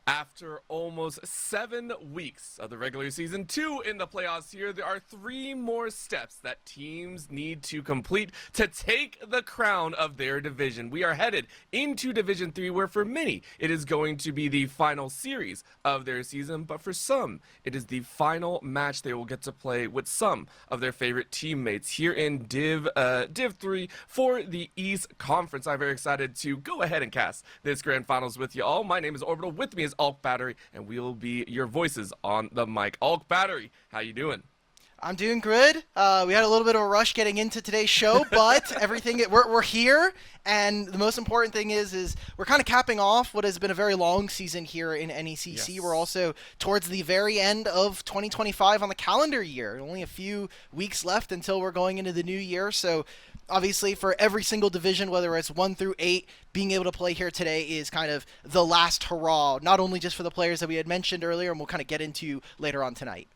After almost 7 weeks of the regular season, 2 in the playoffs here, there are 3 more steps that teams need to complete to take the crown of their division. We are headed into Division 3, where for many, it is going to be the final series of their season, but for some, it is the final match they will get to play with some of their favorite teammates here in Div 3 for the East Conference. I'm very excited to go ahead and cast this grand finals with you all. My name is Orbital. With me is AlkBattery, and we'll be your voices on the mic. AlkBattery, how you doing? I'm doing good. We had a little bit of a rush getting into today's show, but we're here, and the most important thing is we're kind of capping off what has been a very long season here in NECC. Yes. We're also towards the very end of 2025 on the calendar year. Only a few weeks left until we're going into the new year, so obviously for every single division, whether it's 1 through 8, being able to play here today is kind of the last hurrah, not only just for the players that we had mentioned earlier, and we'll kind of get into later on tonight.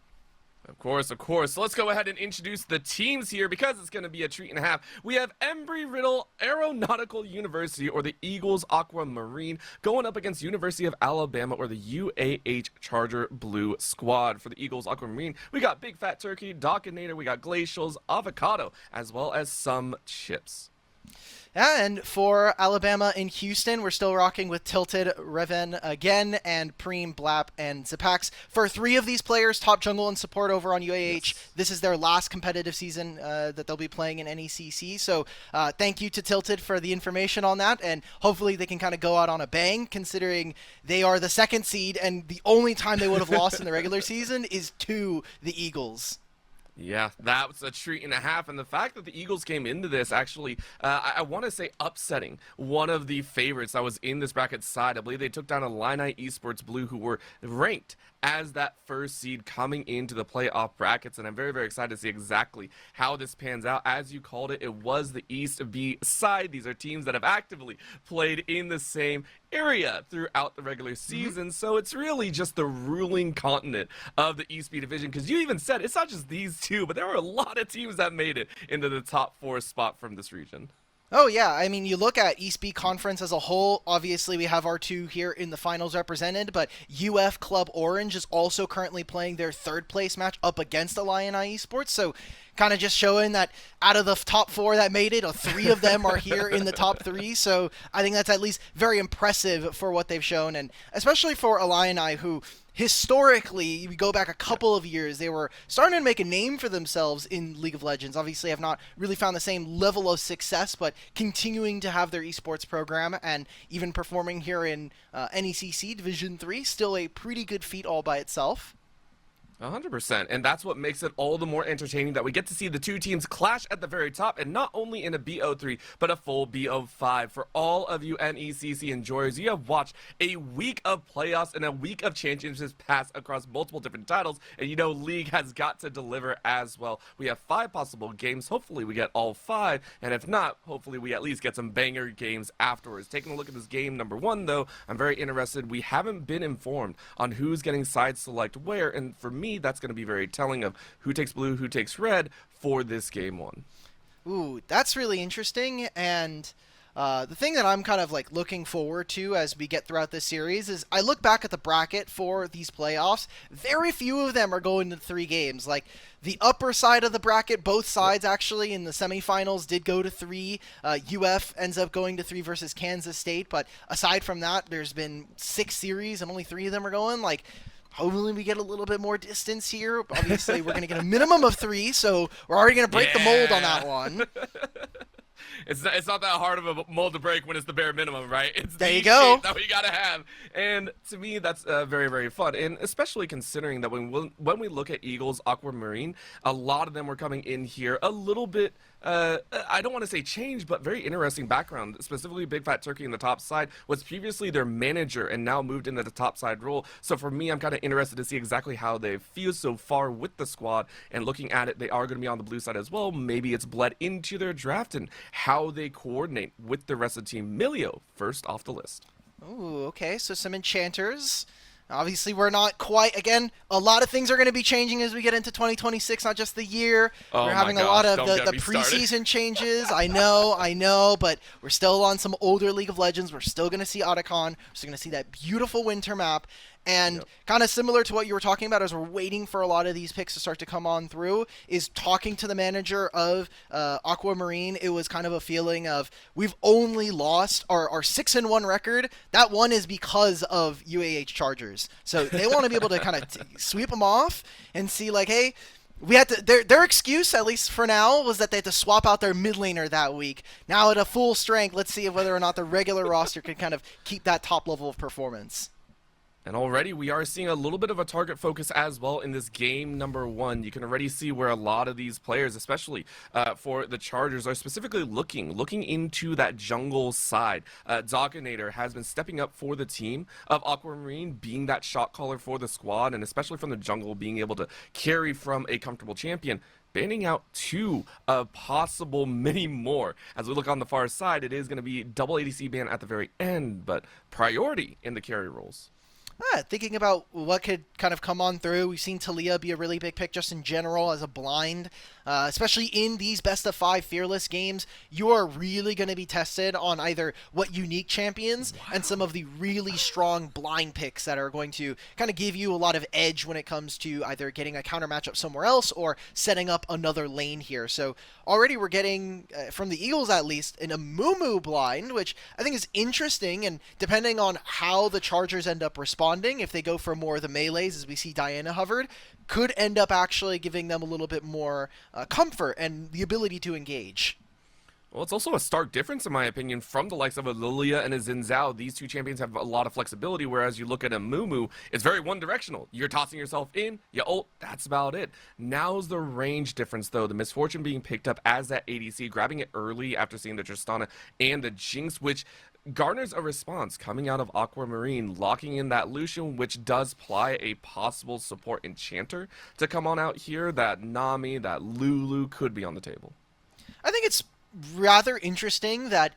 Of course, of course. So let's go ahead and introduce the teams here because it's going to be a treat and a half. We have Embry-Riddle Aeronautical University, or the Eagles Aquamarine, going up against University of Alabama, or the UAH Charger Blue Squad. For the Eagles Aquamarine, we got Big Fat Turkey, Dockinator, we got Glacials, Avocado, as well as some chips. Yeah, and for Alabama in Houston, we're still rocking with Tilted, Reven again, and Preem, Blap, and Zipax. For 3 of these players, top jungle and support over on UAH, Yes. This is their last competitive season that they'll be playing in NECC. So thank you to Tilted for the information on that, and hopefully they can kind of go out on a bang, considering they are the 2nd seed, and the only time they would have lost in the regular season is to the Eagles. Yeah, that was a treat and a half, and the fact that the Eagles came into this actually, I want to say upsetting one of the favorites that was in this bracket side. I believe they took down Illini Esports Blue, who were ranked as that 1st seed coming into the playoff brackets, and I'm very, very excited to see exactly how this pans out. As you called it, it was the East B side. These are teams that have actively played in the same area throughout the regular season, so it's really just the ruling continent of the East B division, because you even said it's not just these 2, but there were a lot of teams that made it into the top 4 spot from this region. Oh, yeah. I mean, you look at East B Conference as a whole. Obviously, we have our 2 here in the finals represented, but UF Club Orange is also currently playing their 3rd place match up against Illini Esports. So kind of just showing that out of the top 4 that made it, 3 of them are here in the top 3. So I think that's at least very impressive for what they've shown, and especially for Illini, who historically, we go back a couple of years, they were starting to make a name for themselves in League of Legends. Obviously, have not really found the same level of success, but continuing to have their esports program and even performing here in NECC Division 3, still a pretty good feat all by itself. 100%, and that's what makes it all the more entertaining that we get to see the 2 teams clash at the very top, and not only in a BO3, but a full BO5. For all of you NECC enjoyers, you have watched a week of playoffs and a week of championships pass across multiple different titles, and you know League has got to deliver as well. We have 5 possible games. Hopefully we get all 5, and if not, hopefully we at least get some banger games afterwards. Taking a look at this game number 1, though, I'm very interested. We haven't been informed on who's getting side select where, and for me, that's going to be very telling of who takes blue, who takes red for this game 1. Ooh, that's really interesting, and the thing that I'm kind of like looking forward to as we get throughout this series is I look back at the bracket for these playoffs. Very few of them are going to 3 games. Like the upper side of the bracket, both sides actually in the semifinals did go to 3. UF ends up going to 3 versus Kansas State, but aside from that, there's been 6 series and only 3 of them are going. Like, hopefully we get a little bit more distance here. Obviously, we're going to get a minimum of 3, so we're already going to break the mold on that one. It's not that hard of a mold to break when it's the bare minimum, right? It's there the you go. shape that we gotta have, and to me that's very, very fun, and especially considering that when we look at Eagles Aquamarine, a lot of them were coming in here a little bit. I don't want to say change, but very interesting background. Specifically, Big Fat Turkey in the top side was previously their manager and now moved into the top side role. So for me, I'm kind of interested to see exactly how they feel so far with the squad. And looking at it, they are going to be on the blue side as well. Maybe it's bled into their draft and how they coordinate with the rest of the team. Milio, first off the list. Ooh, okay, so some enchanters. Obviously, we're not quite, again, a lot of things are going to be changing as we get into 2026, not just the year. Oh We're my having a gosh, lot of don't the, get the me started. preseason changes. I know, but we're still on some older League of Legends. We're still going to see Otacon. We're still going to see that beautiful winter map. And Yep. kind of similar to what you were talking about as we're waiting for a lot of these picks to start to come on through, is talking to the manager of Aquamarine. It was kind of a feeling of we've only lost our 6-1 record. That one is because of UAH Chargers. So they want to be able to kind of sweep them off and see like, hey, we had to. Their excuse, at least for now, was that they had to swap out their mid laner that week. Now at a full strength, let's see whether or not the regular roster can kind of keep that top level of performance. And already we are seeing a little bit of a target focus as well in this game number 1. You can already see where a lot of these players, especially for the Chargers, are specifically looking into that jungle side. Dogginator has been stepping up for the team of Aquamarine, being that shot caller for the squad, and especially from the jungle, being able to carry from a comfortable champion. Banning out 2 of possible many more. As we look on the far side, it is going to be double ADC ban at the very end, but priority in the carry roles. Thinking about what could kind of come on through, we've seen Talia be a really big pick just in general as a blind, especially in these best of 5 fearless games. You are really going to be tested on either what unique champions and some of the really strong blind picks that are going to kind of give you a lot of edge when it comes to either getting a counter matchup somewhere else or setting up another lane here. So already we're getting, from the Eagles at least, an Amumu blind, which I think is interesting, and depending on how the Chargers end up responding, if they go for more of the melees, as we see Diana hovered, could end up actually giving them a little bit more comfort and the ability to engage. Well, it's also a stark difference, in my opinion, from the likes of a Lilia and a Xin Zhao. These two champions have a lot of flexibility, whereas you look at a Mumu, it's very one-directional. You're tossing yourself in, you ult, that's about it. Now's the range difference, though. The Misfortune being picked up as that ADC, grabbing it early after seeing the Tristana and the Jinx, which garners a response coming out of Aquamarine, locking in that Lucian, which does ply a possible support enchanter to come on out here. That Nami, that Lulu could be on the table. I think it's rather interesting that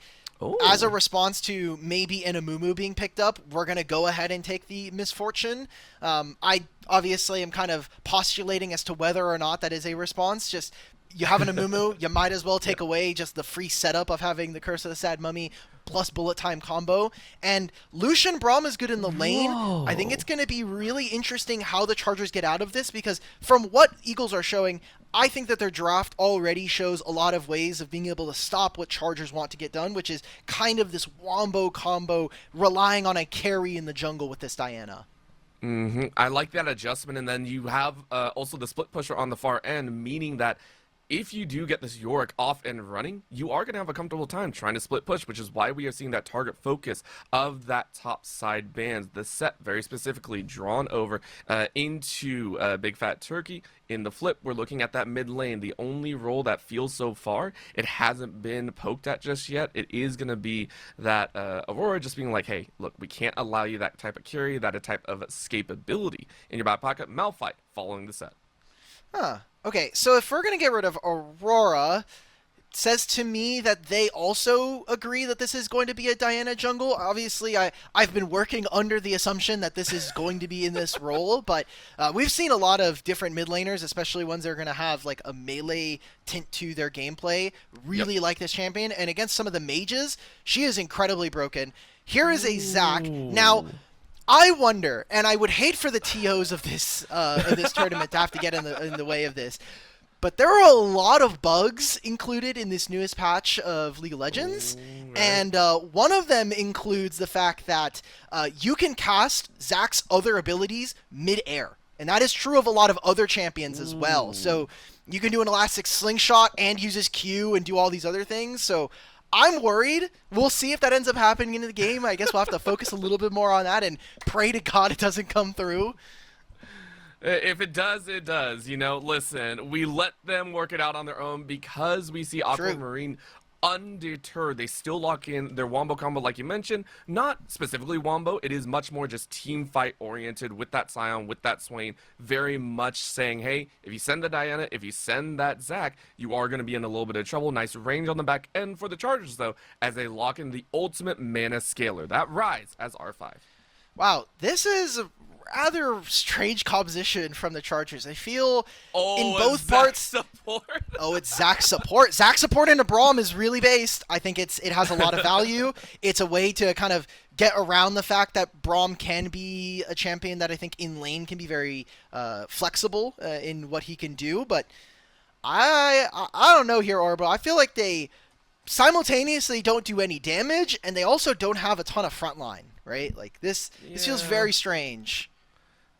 as a Oh. response to maybe an Amumu being picked up, we're going to go ahead and take the Misfortune. I obviously am kind of postulating as to whether or not that is a response. Just you have an Amumu, you might as well take away just the free setup of having the Curse of the Sad Mummy plus bullet time combo. And Lucian Braum is good in the lane. I think it's going to be really interesting how the Chargers get out of this, because from what Eagles are showing, I think that their draft already shows a lot of ways of being able to stop what Chargers want to get done, which is kind of this wombo combo, relying on a carry in the jungle with this Diana. I like that adjustment, and then you have also the split pusher on the far end, meaning that if you do get this Yorick off and running, you are going to have a comfortable time trying to split push, which is why we are seeing that target focus of that top side bands. The set very specifically drawn over into Big Fat Turkey. In the flip, we're looking at that mid lane. The only role that feels so far, it hasn't been poked at just yet. It is going to be that Aurora just being like, hey, look, we can't allow you that type of carry, that type of escapability in your back pocket. Malphite following the set. Okay, so if we're going to get rid of Aurora, it says to me that they also agree that this is going to be a Diana jungle. Obviously, I've been working under the assumption that this is going to be in this role, but we've seen a lot of different mid laners, especially ones that are going to have like a melee tint to their gameplay, really like this champion. And against some of the mages, she is incredibly broken. Here is a Zac. Now, I wonder, and I would hate for the TOs of this tournament to have to get in the way of this, but there are a lot of bugs included in this newest patch of League of Legends, and one of them includes the fact that you can cast Zac's other abilities mid-air, and that is true of a lot of other champions as well. So you can do an elastic slingshot and use his Q and do all these other things. So I'm worried. We'll see if that ends up happening in the game. I guess we'll have to focus a little bit more on that and pray to God it doesn't come through. If it does, it does. You know, listen, we let them work it out on their own because we see Aquamarine undeterred. They still lock in their wombo combo, like you mentioned. Not specifically wombo. It is much more just team fight oriented with that Sion, with that Swain. Very much saying, hey, if you send the Diana, if you send that Zac, you are going to be in a little bit of trouble. Nice range on the back end for the Chargers, though, as they lock in the ultimate mana scaler. That Rise as R5. Wow, this is rather strange composition from the Chargers. I feel in Oh, both Zach parts. support. Oh, it's Zach support. Zach support into Braum is really based. I think it has a lot of value. It's a way to kind of get around the fact that Braum can be a champion that I think in lane can be very flexible in what he can do. But I don't know here, Orbo. I feel like they simultaneously don't do any damage, and they also don't have a ton of frontline, right? Like this feels very strange.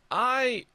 I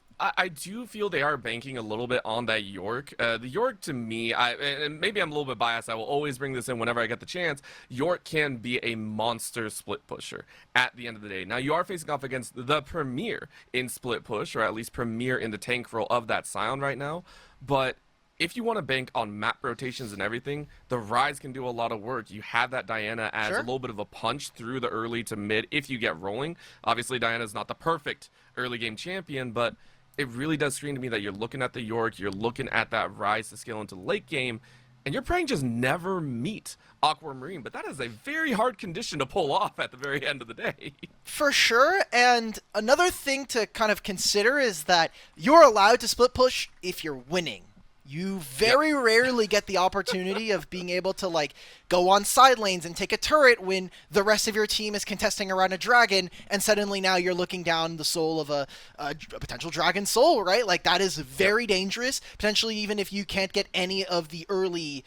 do feel they are banking a little bit on that York. The York, to me, and maybe I'm a little bit biased, I will always bring this in whenever I get the chance. York can be a monster split pusher at the end of the day. Now, you are facing off against the premier in split push, or at least premier in the tank role of that Scion right now. But if you want to bank on map rotations and everything, the Rise can do a lot of work. You have that Diana as a little bit of a punch through the early to mid if you get rolling. Obviously, Diana's not the perfect early game champion, but it really does scream to me that you're looking at the York, you're looking at that Rise to scale into the late game, and you're praying just never meet Aquamarine. But that is a very hard condition to pull off at the very end of the day. For sure, and another thing to kind of consider is that you're allowed to split push if you're winning. You very rarely get the opportunity of being able to like go on side lanes and take a turret when the rest of your team is contesting around a dragon, and suddenly now you're looking down the soul of a potential dragon soul, right? Like that is very dangerous, potentially even if you can't get any of the early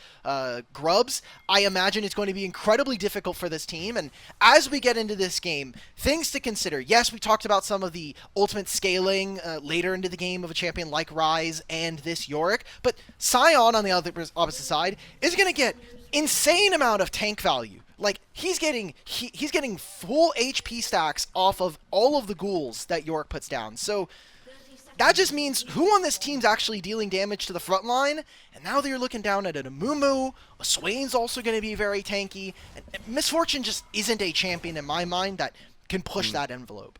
grubs. I imagine it's going to be incredibly difficult for this team, and as we get into this game, things to consider. Yes, we talked about some of the ultimate scaling later into the game of a champion like Rise and this Yorick, but Scion on the opposite side is going to get insane amount of tank value. Like he's getting full HP stacks off of all of the ghouls that York puts down. So that just means who on this team's actually dealing damage to the front line. And now that you're looking down at a Amumu, a Swain's also going to be very tanky. And Misfortune just isn't a champion in my mind that can push that envelope.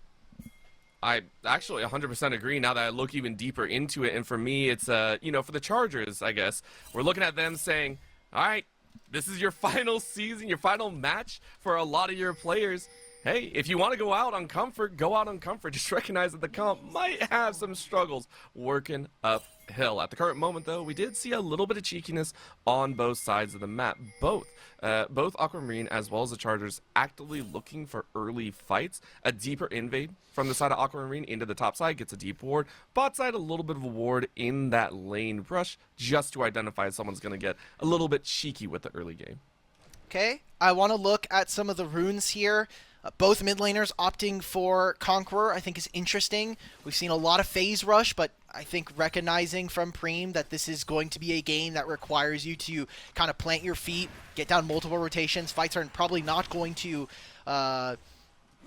I actually 100% agree now that I look even deeper into it. And for me, it's, for the Chargers, I guess, we're looking at them saying, all right, this is your final season, your final match for a lot of your players. Hey, if you want to go out on comfort, go out on comfort. Just recognize that the comp might have some struggles working uphill. At the current moment, though, we did see a little bit of cheekiness on both sides of the map. Both Aquamarine as well as the Chargers actively looking for early fights. A deeper invade from the side of Aquamarine into the top side gets a deep ward. Bot side, a little bit of a ward in that lane rush just to identify if someone's going to get a little bit cheeky with the early game. Okay, I want to look at some of the runes here. Both mid laners opting for Conqueror I think is interesting. We've seen a lot of phase rush, but I think recognizing from Preem that this is going to be a game that requires you to kind of plant your feet, get down multiple rotations. Fights are probably not going to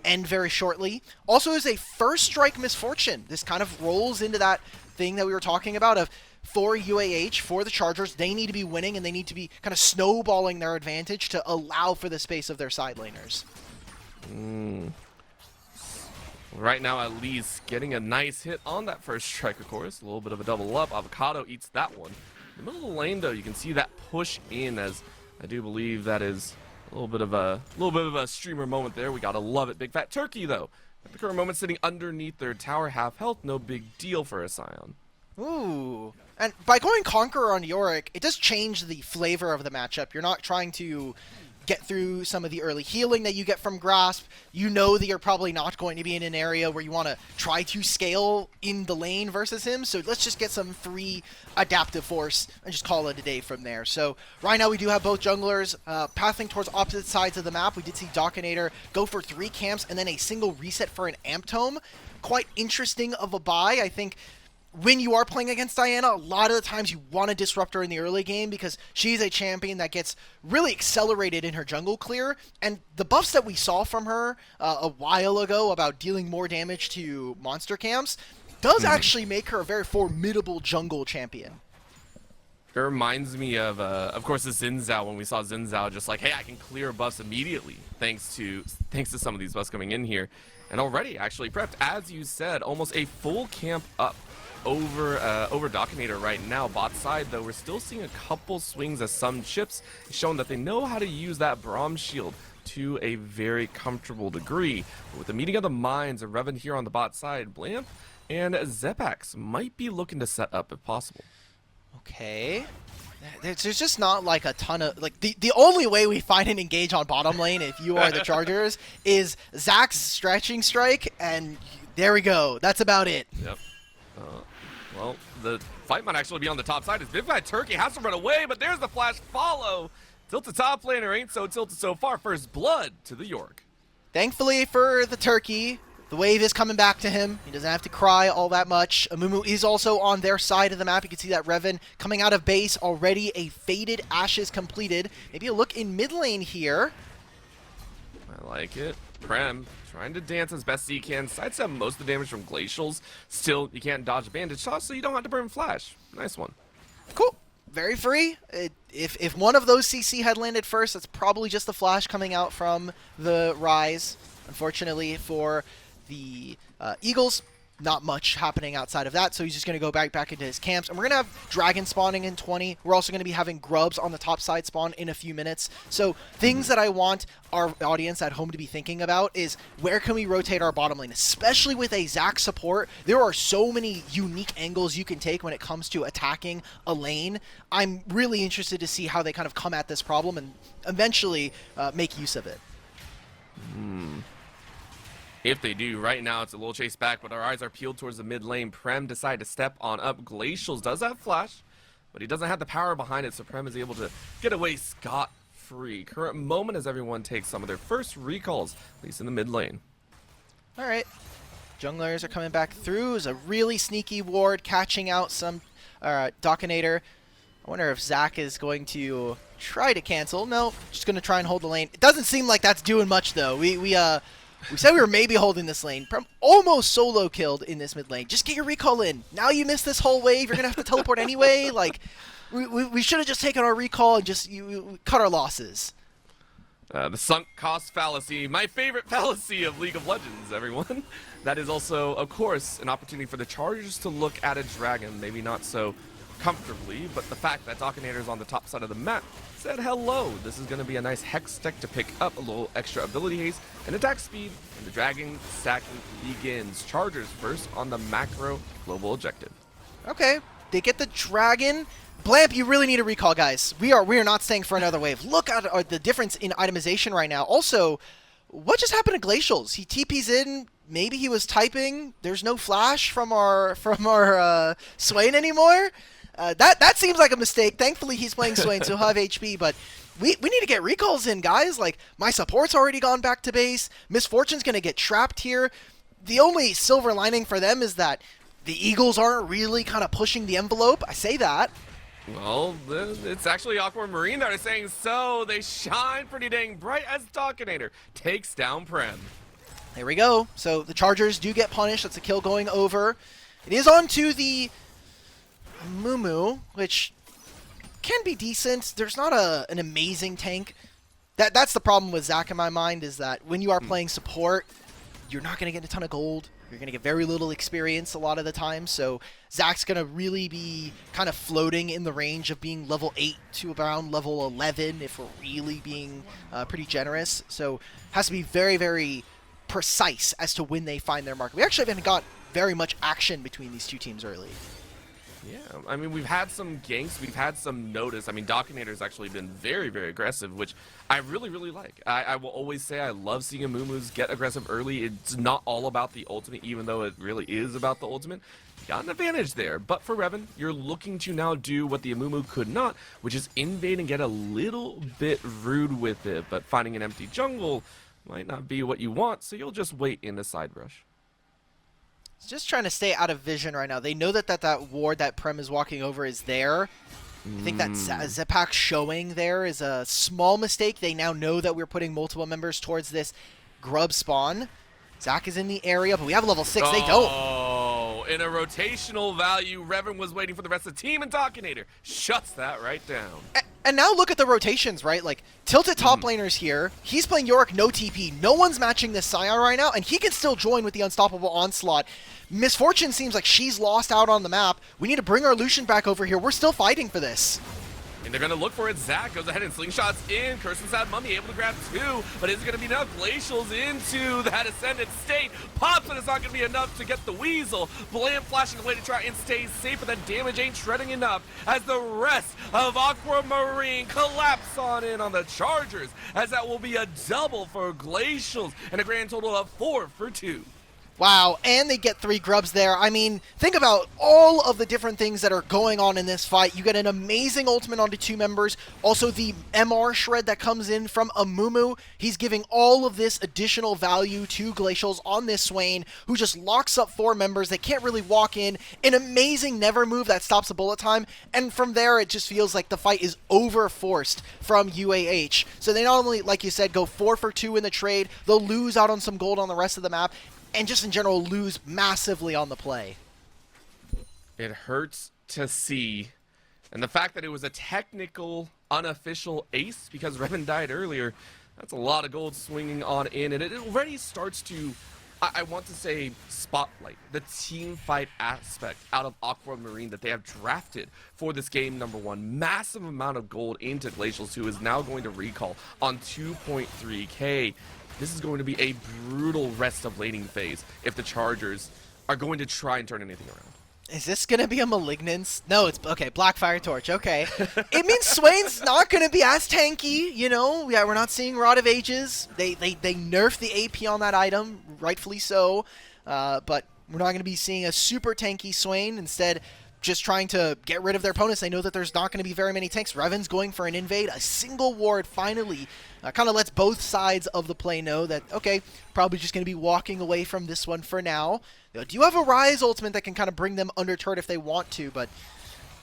end very shortly. Also, is a first strike Misfortune. This kind of rolls into that thing that we were talking about of for UAH, for the Chargers, they need to be winning and they need to be kind of snowballing their advantage to allow for the space of their side laners. Right now, at least getting a nice hit on that first strike, of course. A little bit of a double up. Avocado eats that one. In the middle of the lane, though, you can see that push in, as I do believe that is a little bit of a streamer moment there. We gotta love it. Big Fat Turkey, though, at the current moment sitting underneath their tower, half health. No big deal for a Scion. Ooh. And by going Conqueror on Yorick, it does change the flavor of the matchup. You're not trying to get through some of the early healing that you get from Grasp. You know that you're probably not going to be in an area where you want to try to scale in the lane versus him, so let's just get some free adaptive force and just call it a day from there. So right now we do have both junglers pathing towards opposite sides of the map. We did see Dockinator go for 3 camps and then a single reset for an Amp Tome. Quite interesting of a buy. I think when you are playing against Diana, a lot of the times you want to disrupt her in the early game because she's a champion that gets really accelerated in her jungle clear. And the buffs that we saw from her a while ago about dealing more damage to monster camps does actually make her a very formidable jungle champion. It reminds me of course, the Xin Zhao, when we saw Xin Zhao just like, hey, I can clear buffs immediately thanks to some of these buffs coming in here. And already actually prepped, as you said, almost a full camp up over Dockinator right now. Bot side, though, we're still seeing a couple swings of some chips, showing that they know how to use that Braum shield. to a very comfortable degree. But with the meeting of the minds of Revan here on the bot side, Blamp and Zepax might be looking to set up if possible. Okay. There's just not like a ton of like the only way we find an engage on bottom lane if you are the Chargers is Zach's stretching strike, and there we go. That's about it. Yep. Well, the fight might actually be on the top side as Big Fat Turkey has to run away, but there's the flash follow. Tilted top laner ain't so tilted so far. First blood to the York. Thankfully for the Turkey, the wave is coming back to him. He doesn't have to cry all that much. Amumu is also on their side of the map. You can see that Revan coming out of base already. A faded Ashes completed. Maybe a look in mid lane here. I like it. Prem trying to dance as best he can. Sidestep most of the damage from Glacials. Still, you can't dodge a bandage toss, so you don't have to burn flash. Nice one. Cool. Very free. If one of those CC had landed first, that's probably just the flash coming out from the Rise. Unfortunately for the Eagles, not much happening outside of that, so he's just going to go back into his camps. And we're going to have Dragon spawning in 20. We're also going to be having Grubs on the top side spawn in a few minutes. So things that I want our audience at home to be thinking about is where can we rotate our bottom lane, especially with a Zac support. There are so many unique angles you can take when it comes to attacking a lane. I'm really interested to see how they kind of come at this problem and eventually make use of it. If they do, right now it's a little chase back, but our eyes are peeled towards the mid lane. Prem decide to step on up. Glacials does have flash, but he doesn't have the power behind it, so Prem is able to get away scot-free. Current moment as everyone takes some of their first recalls, at least in the mid lane. All right. Junglers are coming back through. It's a really sneaky ward, catching out some Dockinator. I wonder if Zach is going to try to cancel. No, just going to try and hold the lane. It doesn't seem like that's doing much, though. We said we were maybe holding this lane. Prem almost solo killed in this mid lane. Just get your recall in. Now you missed this whole wave. You're going to have to teleport anyway. Like, we should have just taken our recall and just cut our losses. The sunk cost fallacy, my favorite fallacy of League of Legends, everyone. That is also, of course, an opportunity for the Chargers to look at a dragon, maybe not so comfortably, but the fact that Dockinator is on the top side of the map said hello. This is going to be a nice hex deck to pick up a little extra ability haste and attack speed, and the dragon stacking begins. Chargers first on the macro global objective. Okay, they get the dragon. Blamp, you really need a recall, guys. We are not staying for another wave. Look at the difference in itemization right now. Also, what just happened to Glacials? He TP's in. Maybe he was typing. There's no flash from our Swain anymore. That seems like a mistake. Thankfully, he's playing Swain, so he'll have HP, but we need to get recalls in, guys. Like, my support's already gone back to base. Miss Fortune's going to get trapped here. The only silver lining for them is that the Eagles aren't really kind of pushing the envelope. I say that. Well, it's actually Aquamarine that are saying so. They shine pretty dang bright as Dockinator takes down Prem. There we go. So the Chargers do get punished. That's a kill going over. It is on to the Mumu, which can be decent. There's not an amazing tank. That's the problem with Zac in my mind, is that when you are playing support, you're not going to get a ton of gold. You're going to get very little experience a lot of the time. So Zac's going to really be kind of floating in the range of being level 8 to around level 11 if we're really being pretty generous. So has to be very, very precise as to when they find their market. We actually haven't got very much action between these two teams early. Yeah, I mean, we've had some ganks, we've had some notice. I mean, Dockinator's actually been very, very aggressive, which I really, really like. I will always say I love seeing Amumu's get aggressive early. It's not all about the ultimate, even though it really is about the ultimate. You got an advantage there. But for Revan, you're looking to now do what the Amumu could not, which is invade and get a little bit rude with it. But finding an empty jungle might not be what you want, so you'll just wait in the side rush. It's just trying to stay out of vision right now. They know that ward that Prem is walking over is there. I think that Zepak showing there is a small mistake. They now know that we're putting multiple members towards this grub spawn. Zac is in the area, but we have a level 6. They don't. Oh, in a rotational value, Revan was waiting for the rest of the team, and Dockinator shuts that right down. And now look at the rotations, right? Like, tilted top laners here. He's playing Yorick, no TP. No one's matching this Scion right now, and he can still join with the Unstoppable Onslaught. Miss Fortune seems like she's lost out on the map. We need to bring our Lucian back over here. We're still fighting for this. And they're going to look for it. Zach goes ahead and slingshots in. Kirsten's had Mummy able to grab 2, but is it going to be enough? Glacial's into that Ascendant state. Pops, but it's not going to be enough to get the Weasel. Blam flashing away to try and stay safe, but that damage ain't shredding enough as the rest of Aquamarine collapse on in on the Chargers, as that will be a double for Glacials and a grand total of 4 for 2. Wow, and they get 3 grubs there. I mean, think about all of the different things that are going on in this fight. You get an amazing ultimate onto 2 members. Also, the MR shred that comes in from Amumu. He's giving all of this additional value to Glacials on this Swain, who just locks up 4 members. They can't really walk in. An amazing never move that stops the bullet time. And from there, it just feels like the fight is over-forced from UAH. So they not only, like you said, go 4 for 2 in the trade, they'll lose out on some gold on the rest of the map, and just in general lose massively on the play. It hurts to see. And the fact that it was a technical, unofficial ace because Revan died earlier, that's a lot of gold swinging on in. And it already starts to, I want to say, spotlight the team fight aspect out of Aquamarine that they have drafted for this game number 1. Massive amount of gold into Glacials, who is now going to recall on 2.3k. This is going to be a brutal rest of laning phase if the Chargers are going to try and turn anything around. Is this going to be a Malignance? No, it's okay. Black Fire Torch. Okay. It means Swain's not going to be as tanky, you know? Yeah, we're not seeing Rod of Ages. They nerfed the AP on that item, rightfully so. But we're not going to be seeing a super tanky Swain. Instead, just trying to get rid of their opponents. They know that there's not going to be very many tanks. Revan's going for an invade. A single ward finally kind of lets both sides of the play know that, okay, probably just going to be walking away from this one for now. Do you have a Rise ultimate that can kind of bring them under turret if they want to? But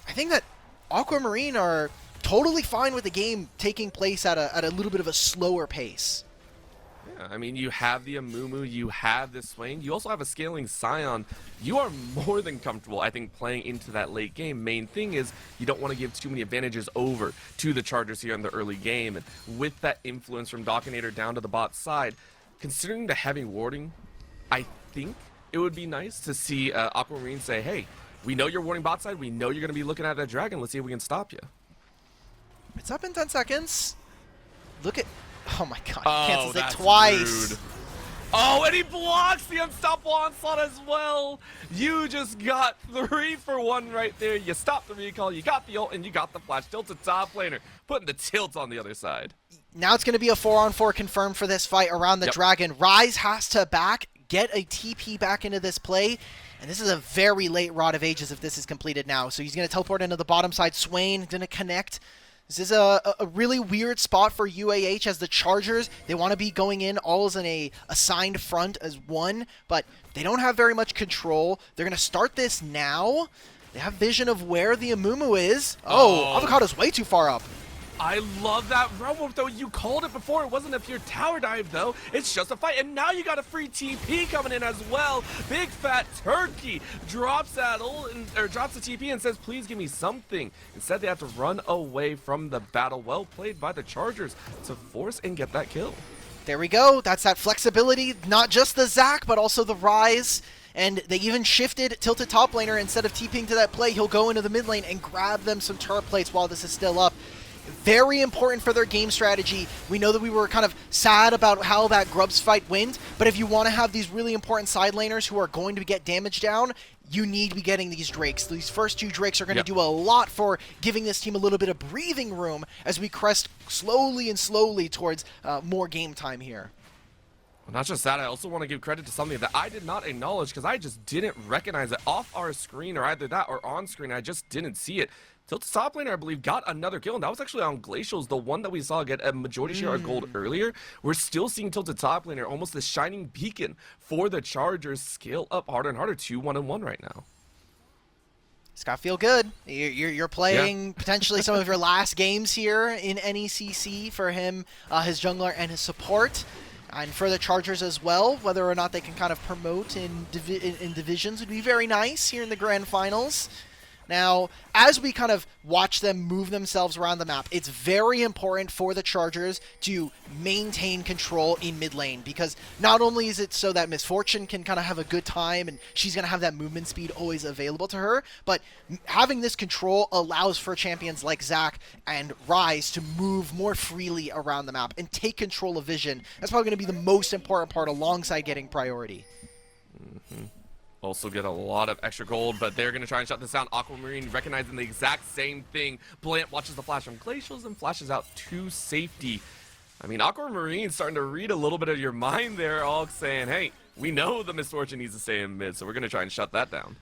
I think that Aquamarine are totally fine with the game taking place at a little bit of a slower pace. Yeah, I mean, you have the Amumu, you have this Swain, you also have a scaling Scion. You are more than comfortable, I think, playing into that late game. Main thing is you don't want to give too many advantages over to the Chargers here in the early game. And with that influence from Dockinator down to the bot side, considering the heavy warding, I think it would be nice to see Aquamarine say, hey, we know you're warding bot side, we know you're going to be looking at that dragon, let's see if we can stop you. It's up in 10 seconds. Look at... Oh my god, oh, cancels it twice. Rude. Oh, and he blocks the unstoppable onslaught as well. You just got 3 for 1 right there. You stopped the recall, you got the ult, and you got the flash. Tilted top laner, putting the tilt on the other side. Now it's going to be a 4-on-4 confirmed for this fight around the dragon. Rise has to get a TP back into this play. And this is a very late Rod of Ages if this is completed now. So he's going to teleport into the bottom side. Swain going to connect. This is a really weird spot for UAH as the Chargers. They want to be going in all as in a assigned front as one, but they don't have very much control. They're going to start this now. They have vision of where the Amumu is. Oh, Avocado's way too far up. I love that robo, though. You called it before. It wasn't a pure tower dive, though. It's just a fight. And now you got a free TP coming in as well. Big Fat Turkey drops that drops the TP and says, please give me something. Instead, they have to run away from the battle. Well played by the Chargers to force and get that kill. There we go. That's that flexibility. Not just the Zac, but also the Rise. And they even shifted Tilted top laner. Instead of TPing to that play, he'll go into the mid lane and grab them some turret plates while this is still up. Very important for their game strategy. We know that we were kind of sad about how that Grubs fight went, but if you want to have these really important side laners who are going to get damage down, you need to be getting these Drakes. These first 2 Drakes are going to do a lot for giving this team a little bit of breathing room as we crest slowly and slowly towards more game time here. Well, not just that, I also want to give credit to something that I did not acknowledge because I just didn't recognize it off our screen, or either that or on screen. I just didn't see it. Tilted top laner, I believe, got another kill, and that was actually on Glacials, the one that we saw get a majority share of gold earlier. We're still seeing Tilted top laner, almost the shining beacon for the Chargers, scale up harder and harder, 2-1-1 right now. It's got to feel good. You're playing potentially some of your last games here in NECC for him, his jungler, and his support. And for the Chargers as well, whether or not they can kind of promote in divisions would be very nice here in the grand finals. Now, as we kind of watch them move themselves around the map, it's very important for the Chargers to maintain control in mid lane, because not only is it so that Miss Fortune can kind of have a good time and she's going to have that movement speed always available to her, but having this control allows for champions like Zac and Rise to move more freely around the map and take control of vision. That's probably going to be the most important part alongside getting priority. Also get a lot of extra gold, but they're going to try and shut this down. Aquamarine recognizing the exact same thing. Blant watches the flash from Glacials and flashes out to safety. I mean, Aquamarine's starting to read a little bit of your mind there, all saying, hey, we know the Misfortune needs to stay in mid, so we're going to try and shut that down.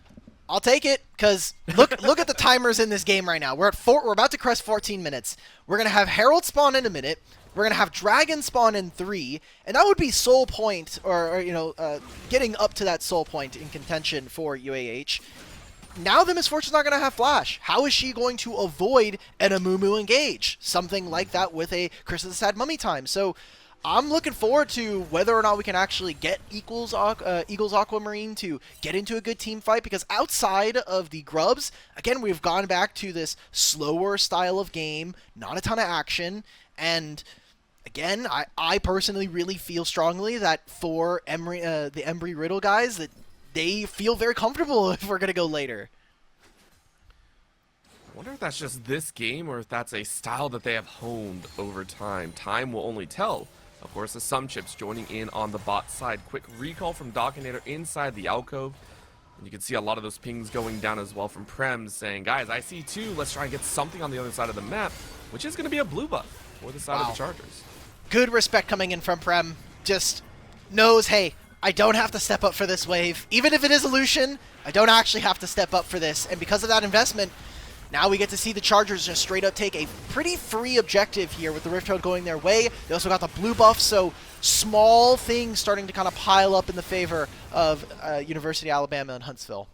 I'll take it, because look at the timers in this game right now. We're about to crest 14 minutes. We're going to have Herald spawn in a minute. We're going to have Dragon spawn in 3, and that would be soul point, or getting up to that soul point in contention for UAH. Now the Misfortune's not going to have flash. How is she going to avoid an Amumu engage? Something like that with a Curse of the Sad Mummy time. So I'm looking forward to whether or not we can actually get Eagles Aquamarine to get into a good team fight, because outside of the Grubs, again, we've gone back to this slower style of game, not a ton of action, and again, I personally really feel strongly that for the Embry Riddle guys, that they feel very comfortable if we're going to go later. I wonder if that's just this game or if that's a style that they have honed over time. Time will only tell. Of course, the Some Chips joining in on the bot side. Quick recall from Dockinator inside the alcove. And you can see a lot of those pings going down as well from Prem saying, guys, I see two. Let's try and get something on the other side of the map, which is going to be a blue buff for the side of the Chargers. Good respect coming in from Prem. Just knows, hey, I don't have to step up for this wave. Even if it is a Lucian, I don't actually have to step up for this. And because of that investment, now we get to see the Chargers just straight up take a pretty free objective here with the Rift Herald going their way. They also got the blue buff, so small things starting to kind of pile up in the favor of University of Alabama and Huntsville.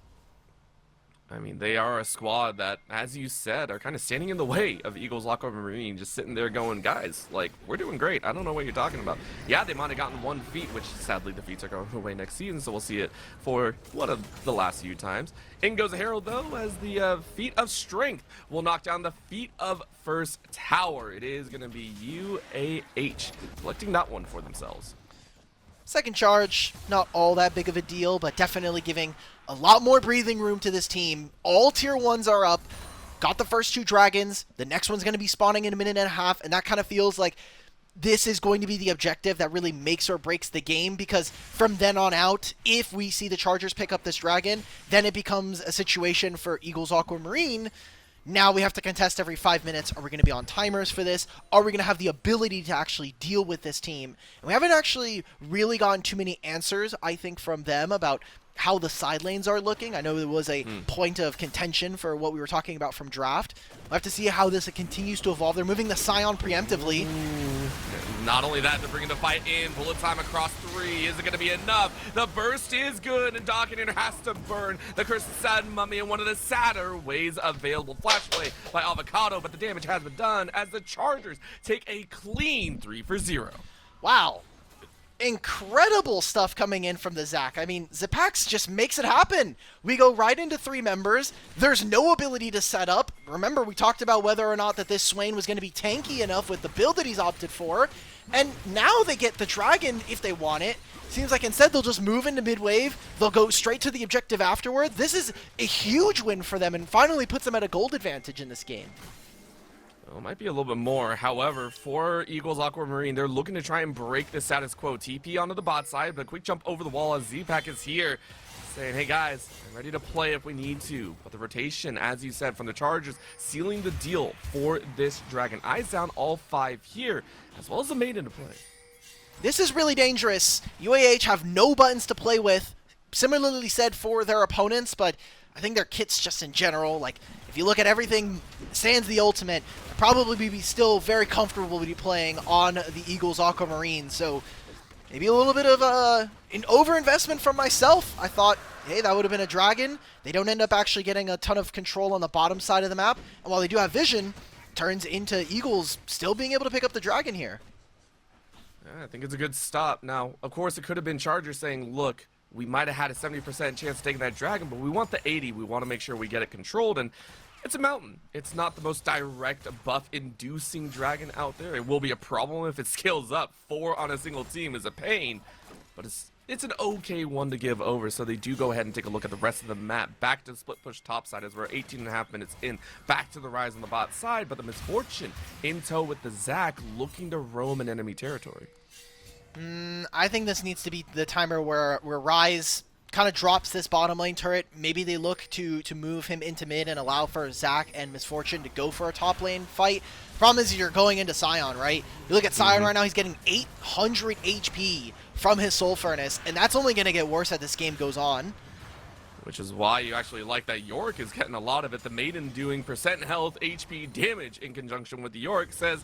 I mean, they are a squad that, as you said, are kind of standing in the way of Eagles Aquamarine, just sitting there going, guys, like, we're doing great. I don't know what you're talking about. Yeah, they might have gotten 1 feat, which sadly the feats are going away next season, so we'll see it for one of the last few times. In goes the Herald, though, as the feat of strength will knock down the feat of first tower. It is going to be UAH collecting that one for themselves. Second charge, not all that big of a deal, but definitely giving a lot more breathing room to this team. All tier 1s are up. Got the first 2 dragons. The next one's going to be spawning in a minute and a half, and that kind of feels like this is going to be the objective that really makes or breaks the game, because from then on out, if we see the Chargers pick up this dragon, then it becomes a situation for Eagles Aquamarine. Now we have to contest every 5 minutes. Are we going to be on timers for this? Are we going to have the ability to actually deal with this team? And we haven't actually really gotten too many answers, I think, from them about how the side lanes are looking. I know there was a point of contention for what we were talking about from draft. We'll have to see how this continues to evolve. They're moving the Scion preemptively. Not only that, they're bringing the fight in. Bullet time across 3. Is it going to be enough? The burst is good, and Dockinator has to burn the Curse of Sad Mummy in one of the sadder ways available. Flash play by Avocado, but the damage has been done as the Chargers take a clean 3 for 0. Wow. Incredible stuff coming in from the Zac. I mean, Zipax just makes it happen. We go right into 3 members. There's no ability to set up. Remember, we talked about whether or not that this Swain was going to be tanky enough with the build that he's opted for. And now they get the dragon if they want it. Seems like instead they'll just move into mid-wave. They'll go straight to the objective afterward. This is a huge win for them and finally puts them at a gold advantage in this game. Well, it might be a little bit more. However, for Eagles Aquamarine, they're looking to try and break the status quo. TP onto the bot side, but a quick jump over the wall as Z-Pack is here, saying, hey guys, I'm ready to play if we need to. But the rotation, as you said, from the Chargers, sealing the deal for this dragon. Eyes down all 5 here, as well as the maiden to play. This is really dangerous. UAH have no buttons to play with. Similarly said for their opponents, but I think their kits just in general, like, if you look at everything, sans the ultimate, probably be still very comfortable with you playing on the Eagles Aquamarine. So maybe a little bit of an overinvestment from myself. I thought, hey, that would have been a dragon. They don't end up actually getting a ton of control on the bottom side of the map. And while they do have vision, turns into Eagles still being able to pick up the dragon here. Yeah, I think it's a good stop. Now, of course, it could have been Chargers saying, look, we might have had a 70% chance of taking that dragon, but we want the 80. We want to make sure we get it controlled, and it's a mountain. It's not the most direct buff-inducing dragon out there. It will be a problem if it scales up. 4 on a single team is a pain, but it's an okay one to give over, so they do go ahead and take a look at the rest of the map. Back to the split push top side as we're 18.5 minutes in. Back to the rise on the bot side, but the Misfortune in tow with the Zac looking to roam in enemy territory. I think this needs to be the timer where Rise kind of drops this bottom lane turret. Maybe they look to move him into mid and allow for Zac and Misfortune to go for a top lane fight. Problem is you're going into Sion, right? You look at Sion right now, he's getting 800 HP from his Soul Furnace, and that's only going to get worse as this game goes on. Which is why you actually like that Yorick is getting a lot of it. The Maiden doing percent health, HP damage in conjunction with the Yorick says,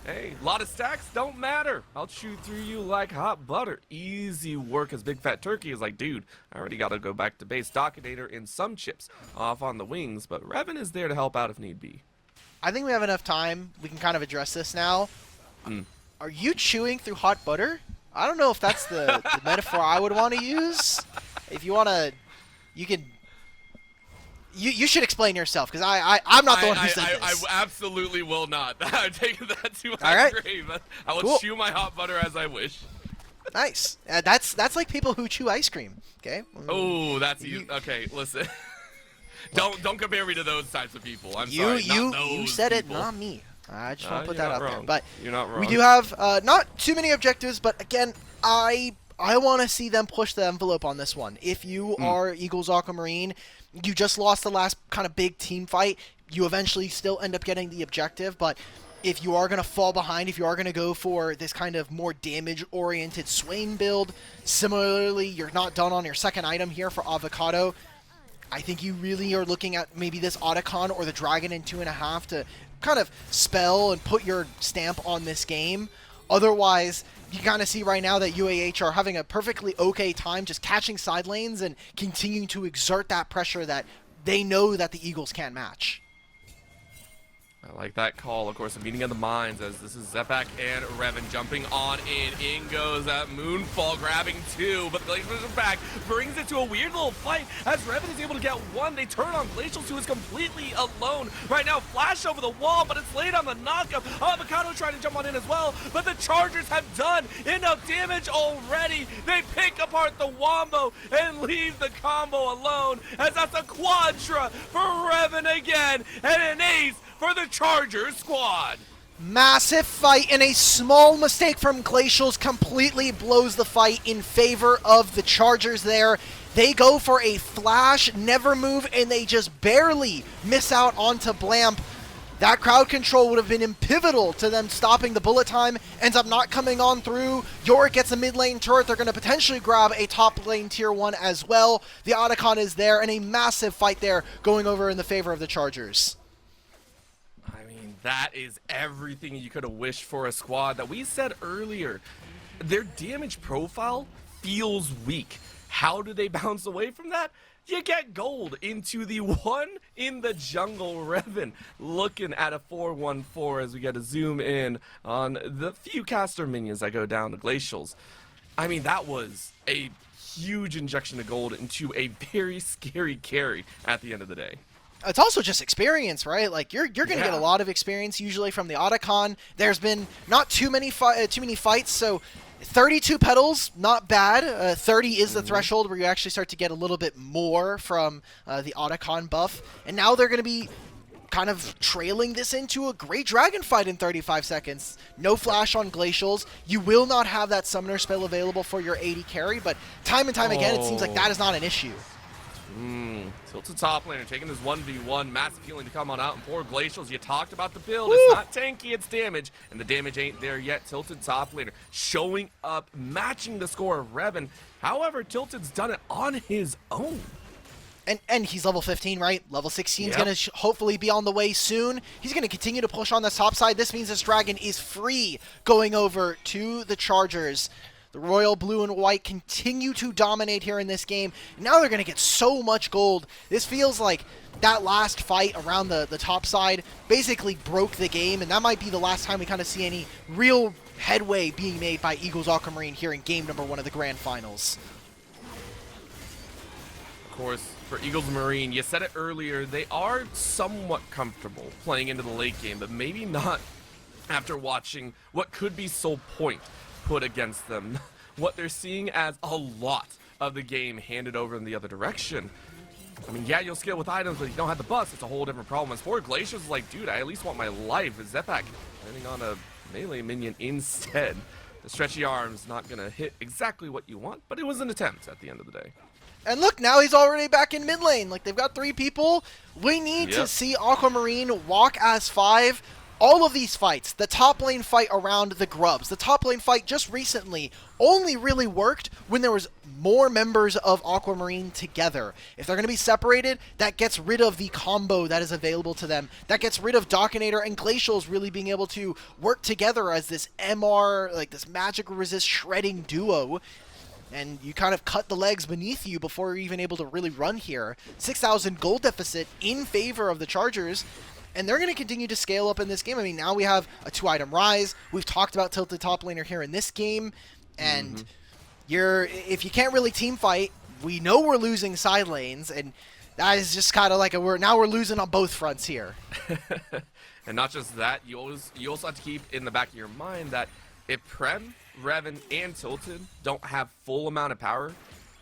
hey, a lot of stacks don't matter. I'll chew through you like hot butter. Easy work, as Big Fat Turkey is like, dude, I already got to go back to base. Dominator in some chips off on the wings, but Revan is there to help out if need be. I think we have enough time. We can kind of address this now. Are you chewing through hot butter? I don't know if that's the metaphor I would want to use. If you want to, you can... You should explain yourself, because I'm not the one who said this. I absolutely will not. I'm taking that to my grave. I will chew my hot butter as I wish. Nice. That's like people who chew ice cream. Okay. Oh, that's easy. Okay, listen. Don't compare me to those types of people. I'm sorry. You said it, not me. I just want to put that out there. But you're not wrong. We do have not too many objectives, but again, I want to see them push the envelope on this one. If you are Eagles Aquamarine, you just lost the last kind of big team fight. You eventually still end up getting the objective, but if you are going to fall behind, if you are going to go for this kind of more damage-oriented Swain build, similarly, you're not done on your second item here for Avocado, I think you really are looking at maybe this Otacon or the Dragon in 2.5 to kind of spell and put your stamp on this game. Otherwise, you kind of see right now that UAH are having a perfectly okay time just catching side lanes and continuing to exert that pressure that they know that the Eagles can't match. I like that call. Of course, a meeting of the minds as this is Zepak and Revan jumping on in. In goes that Moonfall, grabbing 2, but Glacials are back. Brings it to a weird little fight as Revan is able to get 1. They turn on Glacials, who is completely alone. Right now, flash over the wall, but it's laid on the knockup. Avocado trying to jump on in as well, but the Chargers have done enough damage already. They pick apart the Wombo and leave the combo alone, as that's a Quadra for Revan again, and an ace for the Chargers squad. Massive fight, and a small mistake from Glacials completely blows the fight in favor of the Chargers there. They go for a flash, never move, and they just barely miss out onto Blamp. That crowd control would have been pivotal to them stopping the bullet time. Ends up not coming on through. Yorick gets a mid lane turret. They're going to potentially grab a top lane tier 1 as well. The Otacon is there, and a massive fight there going over in the favor of the Chargers. That is everything you could have wished for a squad that we said earlier. Their damage profile feels weak. How do they bounce away from that? You get gold into the one in the jungle. Revan looking at a 4-1-4 as we get a zoom in on the few caster minions that go down to Glacials. I mean, that was a huge injection of gold into a very scary carry at the end of the day. It's also just experience, right? Like you're going to get a lot of experience usually from the Otacon. There's been not too many fights, so 32 petals, not bad. 30 is the threshold where you actually start to get a little bit more from the Otacon buff. And now they're going to be kind of trailing this into a great dragon fight in 35 seconds. No flash on Glacials. You will not have that summoner spell available for your 80 carry, but time and time again, it seems like that is not an issue. Tilted top laner taking his 1v1, massive healing to come on out, and poor Glacials, you talked about the build. It's not tanky, it's damage, and the damage ain't there yet. Tilted top laner showing up, matching the score of Revan. However, Tilted's done it on his own. And he's level 15, right? Level 16 is going to hopefully be on the way soon. He's going to continue to push on this top side. This means this dragon is free going over to the Chargers. The Royal Blue and White continue to dominate here in this game. Now they're going to get so much gold. This feels like that last fight around the top side basically broke the game, and that might be the last time we kind of see any real headway being made by Eagles Aquamarine here in game number 1 of the Grand Finals. course, for Eagles Marine, you said it earlier, they are somewhat comfortable playing into the late game, but maybe not after watching what could be Soul Point put against them. What they're seeing as a lot of the game handed over in the other direction. I mean, yeah, you'll scale with items, but you don't have the bus. It's a whole different problem. As for Glacial's like, dude, I at least want my life. Zepak landing on a melee minion instead. The stretchy arm's not going to hit exactly what you want, but it was an attempt at the end of the day. And look, now he's already back in mid lane. Like, they've got 3 people. We need to see Aquamarine walk as 5. All of these fights, the top lane fight around the Grubs, the top lane fight just recently only really worked when there was more members of Aquamarine together. If they're going to be separated, that gets rid of the combo that is available to them. That gets rid of Dockinator and Glacials really being able to work together as this MR, like this magic resist shredding duo. And you kind of cut the legs beneath you before you're even able to really run here. 6,000 gold deficit in favor of the Chargers. And they're going to continue to scale up in this game. I mean, now we have a 2-item rise. We've talked about Tilted Top Laner here in this game. And if you can't really team fight, we know we're losing side lanes. And that is just kind of like now we're losing on both fronts here. And not just that, you also have to keep in the back of your mind that if Prem, Revan, and Tilted don't have full amount of power,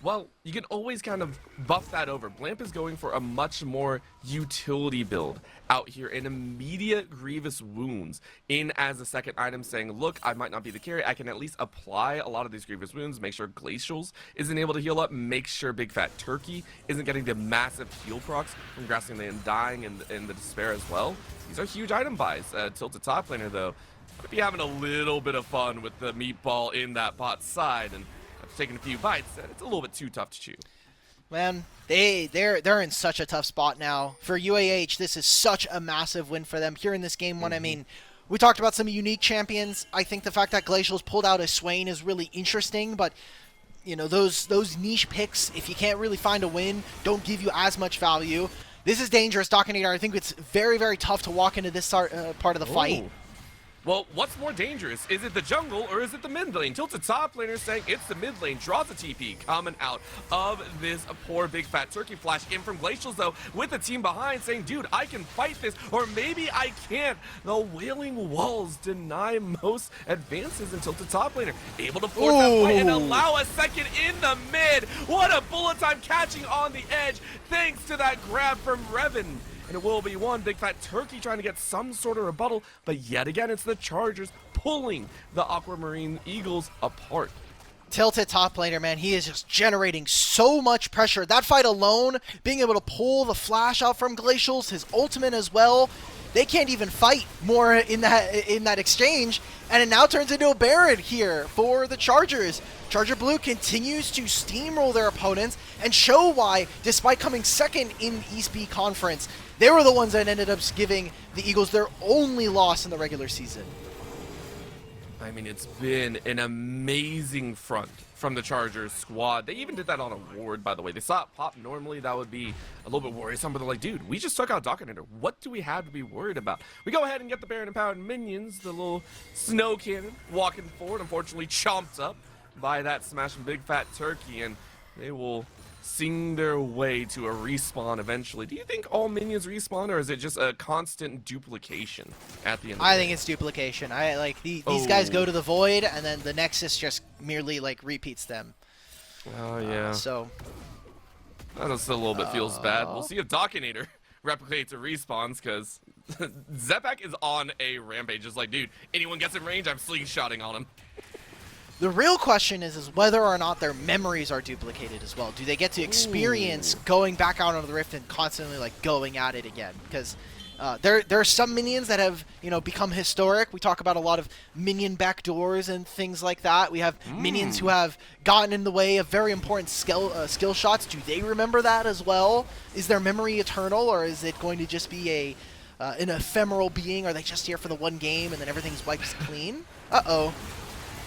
well, you can always kind of buff that over. Blamp is going for a much more utility build out here, and immediate grievous wounds in as a second item, saying, look, I might not be the carry, I can at least apply a lot of these grievous wounds, make sure Glacials isn't able to heal up, make sure Big Fat Turkey isn't getting the massive heal procs from Grasping and dying in the despair as well. These are huge item buys. Tilted Top Laner, though, might be having a little bit of fun with the meatball in that bot side, and taking a few bites, it's a little bit too tough to chew. Man, they're in such a tough spot now. For UAH, this is such a massive win for them here in this game one. I mean, we talked about some unique champions. I think the fact that Glacial's pulled out a Swain is really interesting, but you know, those niche picks, if you can't really find a win, don't give you as much value. This is dangerous, Dockinator. I think it's very, very tough to walk into this part of the fight. Well, what's more dangerous? Is it the jungle or is it the mid lane? Tilted Top Laner saying it's the mid lane. Draws a TP coming out of this poor Big Fat Turkey flash in from Glacials, though, with the team behind saying, dude, I can fight this, or maybe I can't. The Wailing Walls deny most advances in Tilted Top Laner. Able to force that fight and allow a second in the mid. What a bullet time catching on the edge, thanks to that grab from Revan. And it will be one. Big Fat Turkey trying to get some sort of rebuttal, but yet again, it's the Chargers pulling the Aquamarine Eagles apart. Tilted Top Laner, man, he is just generating so much pressure. That fight alone, being able to pull the flash out from Glacials, his ultimate as well, they can't even fight more in that exchange, and it now turns into a Baron here for the Chargers. Charger Blue continues to steamroll their opponents and show why, despite coming second in East B Conference, they were the ones that ended up giving the Eagles their only loss in the regular season. I mean, it's been an amazing front from the Chargers squad. They even did that on a ward, by the way. They saw it pop. Normally, that would be a little bit worrisome, but they're like, dude, we just took out Dockinator. What do we have to be worried about? We go ahead and get the Baron Empowered Minions, the little snow cannon, walking forward, unfortunately chomped up by that smashing Big Fat Turkey, and they will sing their way to a respawn eventually. Do you think all minions respawn, or is it just a constant duplication at the end of the day? I think it's duplication. I like these guys go to the void, and then the Nexus just merely like repeats them. Oh yeah. So that just a little bit feels bad. We'll see if Dockinator replicates or respawns, because Zepak is on a rampage. Just like, dude, anyone gets in range, I'm slingshotting on him. The real question is whether or not their memories are duplicated as well. Do they get to experience going back out onto the Rift and constantly like going at it again? Because there are some minions that have become historic. We talk about a lot of minion backdoors and things like that. We have minions who have gotten in the way of very important skill shots. Do they remember that as well? Is their memory eternal, or is it going to just be an ephemeral being? Are they just here for the one game and then everything's wiped clean? Uh-oh.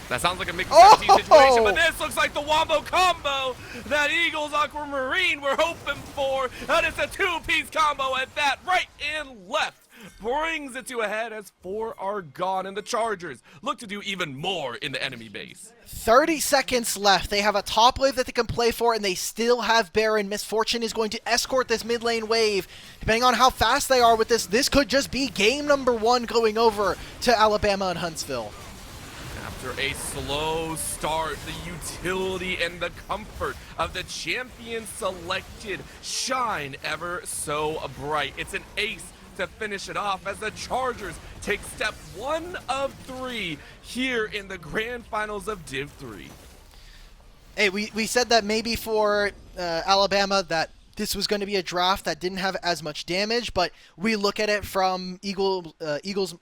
That sounds like a Mickey 17 situation, but this looks like the wombo combo that Eagles Aquamarine were hoping for. And it's a two-piece combo at that, right and left brings it to a head as 4 are gone, and the Chargers look to do even more in the enemy base. 30 seconds left. They have a top wave that they can play for, and they still have Baron. Misfortune is going to escort this mid lane wave. Depending on how fast they are with this could just be game number 1 going over to Alabama and Huntsville. After a slow start, the utility and the comfort of the champion selected shine ever so bright. It's an ace to finish it off as the Chargers take step 1 of 3 here in the grand finals of Div 3. Hey, we said that maybe for Alabama that this was going to be a draft that didn't have as much damage, but we look at it from Eagles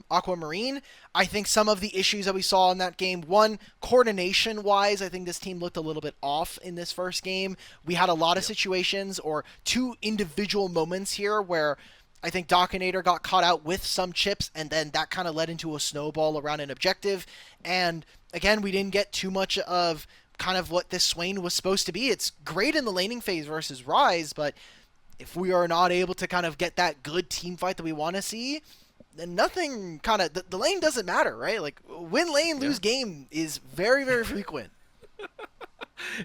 Aquamarine. I think some of the issues that we saw in that game, one, coordination-wise, I think this team looked a little bit off in this first game. We had a lot of situations or 2 individual moments here where I think Dockinator got caught out with some chips, and then that kind of led into a snowball around an objective. And again, we didn't get too much of kind of what this Swain was supposed to be. It's great in the laning phase versus Rise, but if we are not able to kind of get that good team fight that we want to see, then nothing kind of, the lane doesn't matter, right? Like, win lane, lose game is very, very frequent.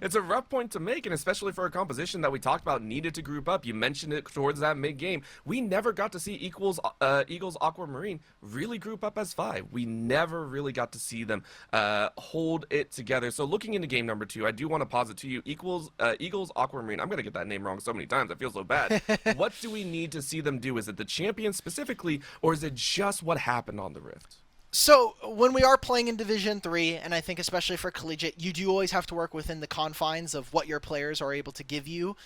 It's a rough point to make, and especially for a composition that we talked about needed to group up. You mentioned it towards that mid-game. We never got to see Eagles Aquamarine really group up as 5. We never really got to see them hold it together. So looking into game number 2, I do want to posit to you, Eagles Aquamarine. I'm going to get that name wrong so many times. I feel so bad. What do we need to see them do? Is it the champion specifically, or is it just what happened on the Rift? So when we are playing in Division 3, and I think especially for collegiate, you do always have to work within the confines of what your players are able to give you.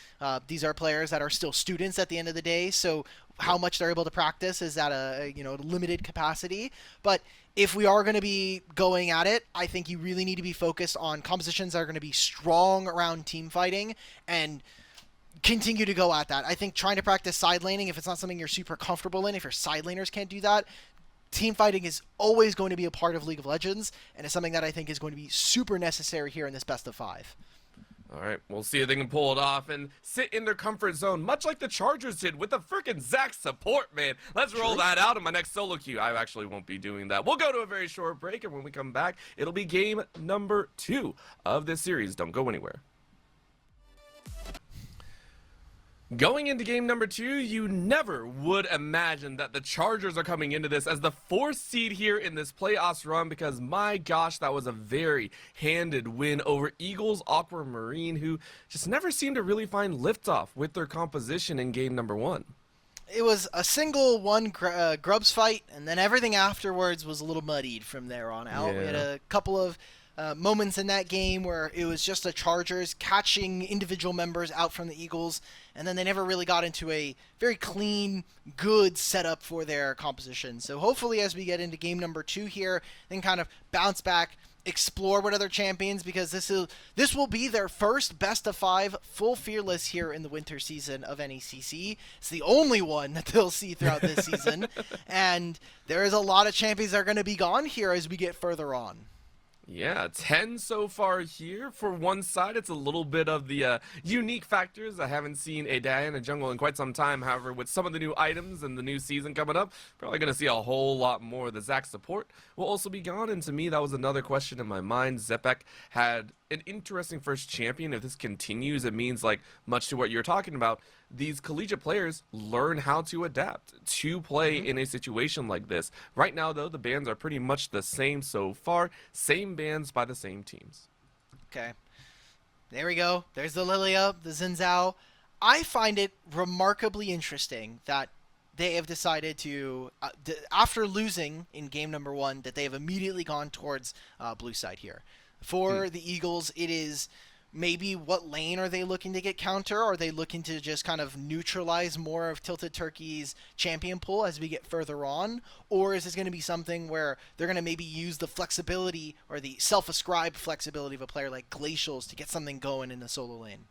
These are players that are still students at the end of the day, so how much they're able to practice is at a limited capacity. But if we are going to be going at it, I think you really need to be focused on compositions that are going to be strong around team fighting and continue to go at that. I think trying to practice side laning, if it's not something you're super comfortable in, if your side laners can't do that, team fighting is always going to be a part of League of Legends, and it's something that I think is going to be super necessary here in this best of 5. All right, we'll see if they can pull it off and sit in their comfort zone, much like the Chargers did with the freaking Zac support, man. Let's roll that out in my next solo queue. I actually won't be doing that. We'll go to a very short break, and when we come back, it'll be game number 2 of this series. Don't go anywhere. Going into game number 2, you never would imagine that the Chargers are coming into this as the 4th seed here in this playoffs run, because my gosh, that was a very handed win over Eagles Aquamarine, who just never seemed to really find liftoff with their composition in game number 1. It was a single Grubs fight, and then everything afterwards was a little muddied from there on out. Yeah. We had a couple of moments in that game where it was just the Chargers catching individual members out from the Eagles, and then they never really got into a very clean, good setup for their composition. So hopefully as we get into game number 2 here, then kind of bounce back, explore what other champions, because this will be their first best of 5 full fearless here in the winter season of NECC. It's the only one that they'll see throughout this season, and there is a lot of champions that are going to be gone here as we get further on. Yeah, 10 so far here. For one side, it's a little bit of the unique factors. I haven't seen a Diana jungle in quite some time. However, with some of the new items and the new season coming up, probably going to see a whole lot more. The Zac support will also be gone. And to me, that was another question in my mind. Zepek had an interesting first champion. If this continues, it means, like, much to what you're talking about, these collegiate players learn how to adapt to play in a situation like this. Right now, though, the bans are pretty much the same so far. Same bans by the same teams. Okay. There we go. There's the Lilia, the Xin. I find it remarkably interesting that they have decided to, after losing in game number 1, that they have immediately gone towards blue side here. For the Eagles, it is maybe what lane are they looking to get counter? Are they looking to just kind of neutralize more of Tilted Turkey's champion pool as we get further on? Or is this going to be something where they're going to maybe use the flexibility or the self-ascribed flexibility of a player like Glacials to get something going in the solo lane?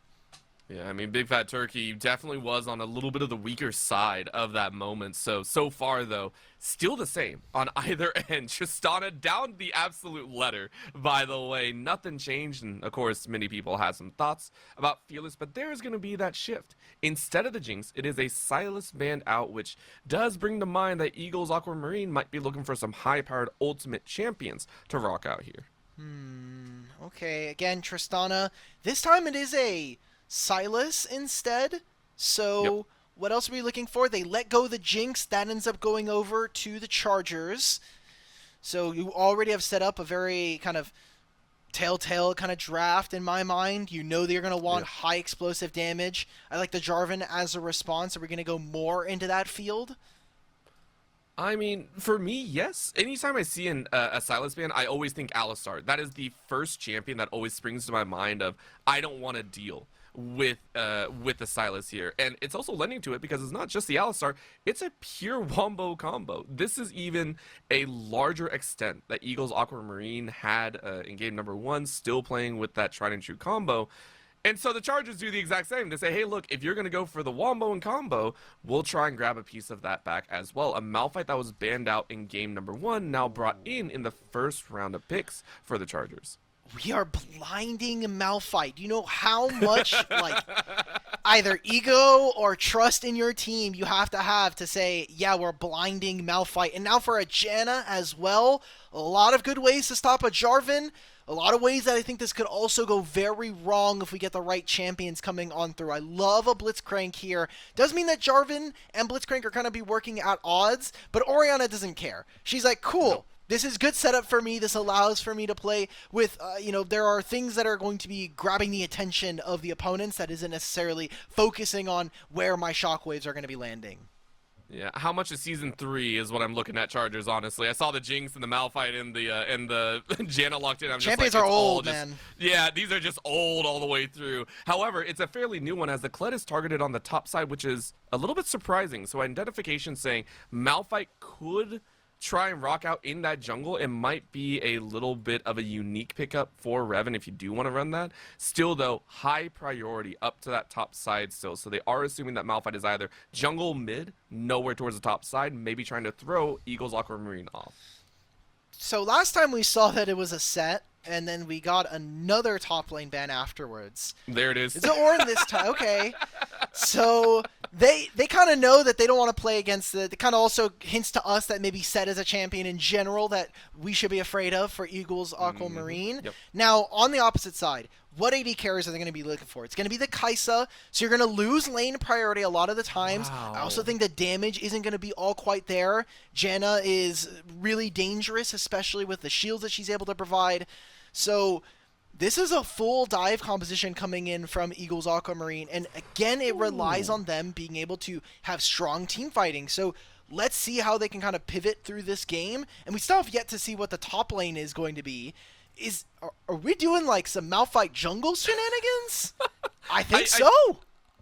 Yeah, I mean, Big Fat Turkey definitely was on a little bit of the weaker side of that moment. So far, though, still the same on either end. Tristana down the absolute letter, by the way. Nothing changed. And, of course, many people had some thoughts about Fearless, but there is going to be that shift. Instead of the Jinx, it is a Sylas band out, which does bring to mind that Eagles Aquamarine might be looking for some high-powered ultimate champions to rock out here. Okay, again, Tristana. This time it is a Sylas instead. So Yep. what else are we looking for? They let go the Jinx. That ends up going over to the Chargers. So you already have set up a very kind of telltale kind of draft in my mind. You know that you're going to want high explosive damage. I like the Jarvan as a response. Are we going to go more into that field? I mean, for me, yes. Anytime I see a Sylas band, I always think Alistar. That is the first champion that always springs to my mind of, I don't want to deal with the Sylas here. And it's also lending to it because it's not just the Alistar, it's a pure wombo combo. This is even a larger extent that Eagles Aquamarine had in game number 1, still playing with that tried and true combo. And so the Chargers do the exact same. They say, hey, look, if you're going to go for the wombo and combo, we'll try and grab a piece of that back as well. A Malphite that was banned out in game number 1, now brought in the first round of picks for the Chargers. We are blinding Malphite. Do you know how much, like, either ego or trust in your team you have to say, yeah, we're blinding Malphite. And now for a Janna as well. A lot of good ways to stop a Jarvan. A lot of ways that I think this could also go very wrong if we get the right champions coming on through. I love a Blitzcrank here. Does mean that Jarvan and Blitzcrank are going to be working at odds, but Orianna doesn't care. She's like, cool. Nope. This is good setup for me. This allows for me to play with, there are things that are going to be grabbing the attention of the opponents that isn't necessarily focusing on where my shockwaves are going to be landing. Yeah, how much is Season 3 is what I'm looking at Chargers, honestly. I saw the Jinx and the Malphite and the Janna locked in. I'm Champions just like, are old, man. Yeah, these are just old all the way through. However, it's a fairly new one as the Kled is targeted on the top side, which is a little bit surprising. So identification saying Malphite could try and rock out in that jungle. It might be a little bit of a unique pickup for Revan if you do want to run that. Still, though, high priority up to that top side still. So they are assuming that Malphite is either jungle mid, nowhere towards the top side, maybe trying to throw Eagles Aquamarine off. So last time we saw that it was a set, and then we got another top lane ban afterwards. There it is. It's an Ornn this time. Okay. So they kind of know that they don't want to play against the... It kind of also hints to us that maybe Set is a champion in general that we should be afraid of for Eagles Aquamarine. Yep. Now, on the opposite side, what AD carries are they going to be looking for? It's going to be the Kai'Sa, so you're going to lose lane priority a lot of the times. Wow. I also think the damage isn't going to be all quite there. Janna is really dangerous, especially with the shields that she's able to provide. So this is a full dive composition coming in from Eagles Aquamarine, and again, it relies on them being able to have strong team fighting. So let's see how they can kind of pivot through this game, and we still have yet to see what the top lane is going to be. Are we doing like some Malphite jungle shenanigans? I think so.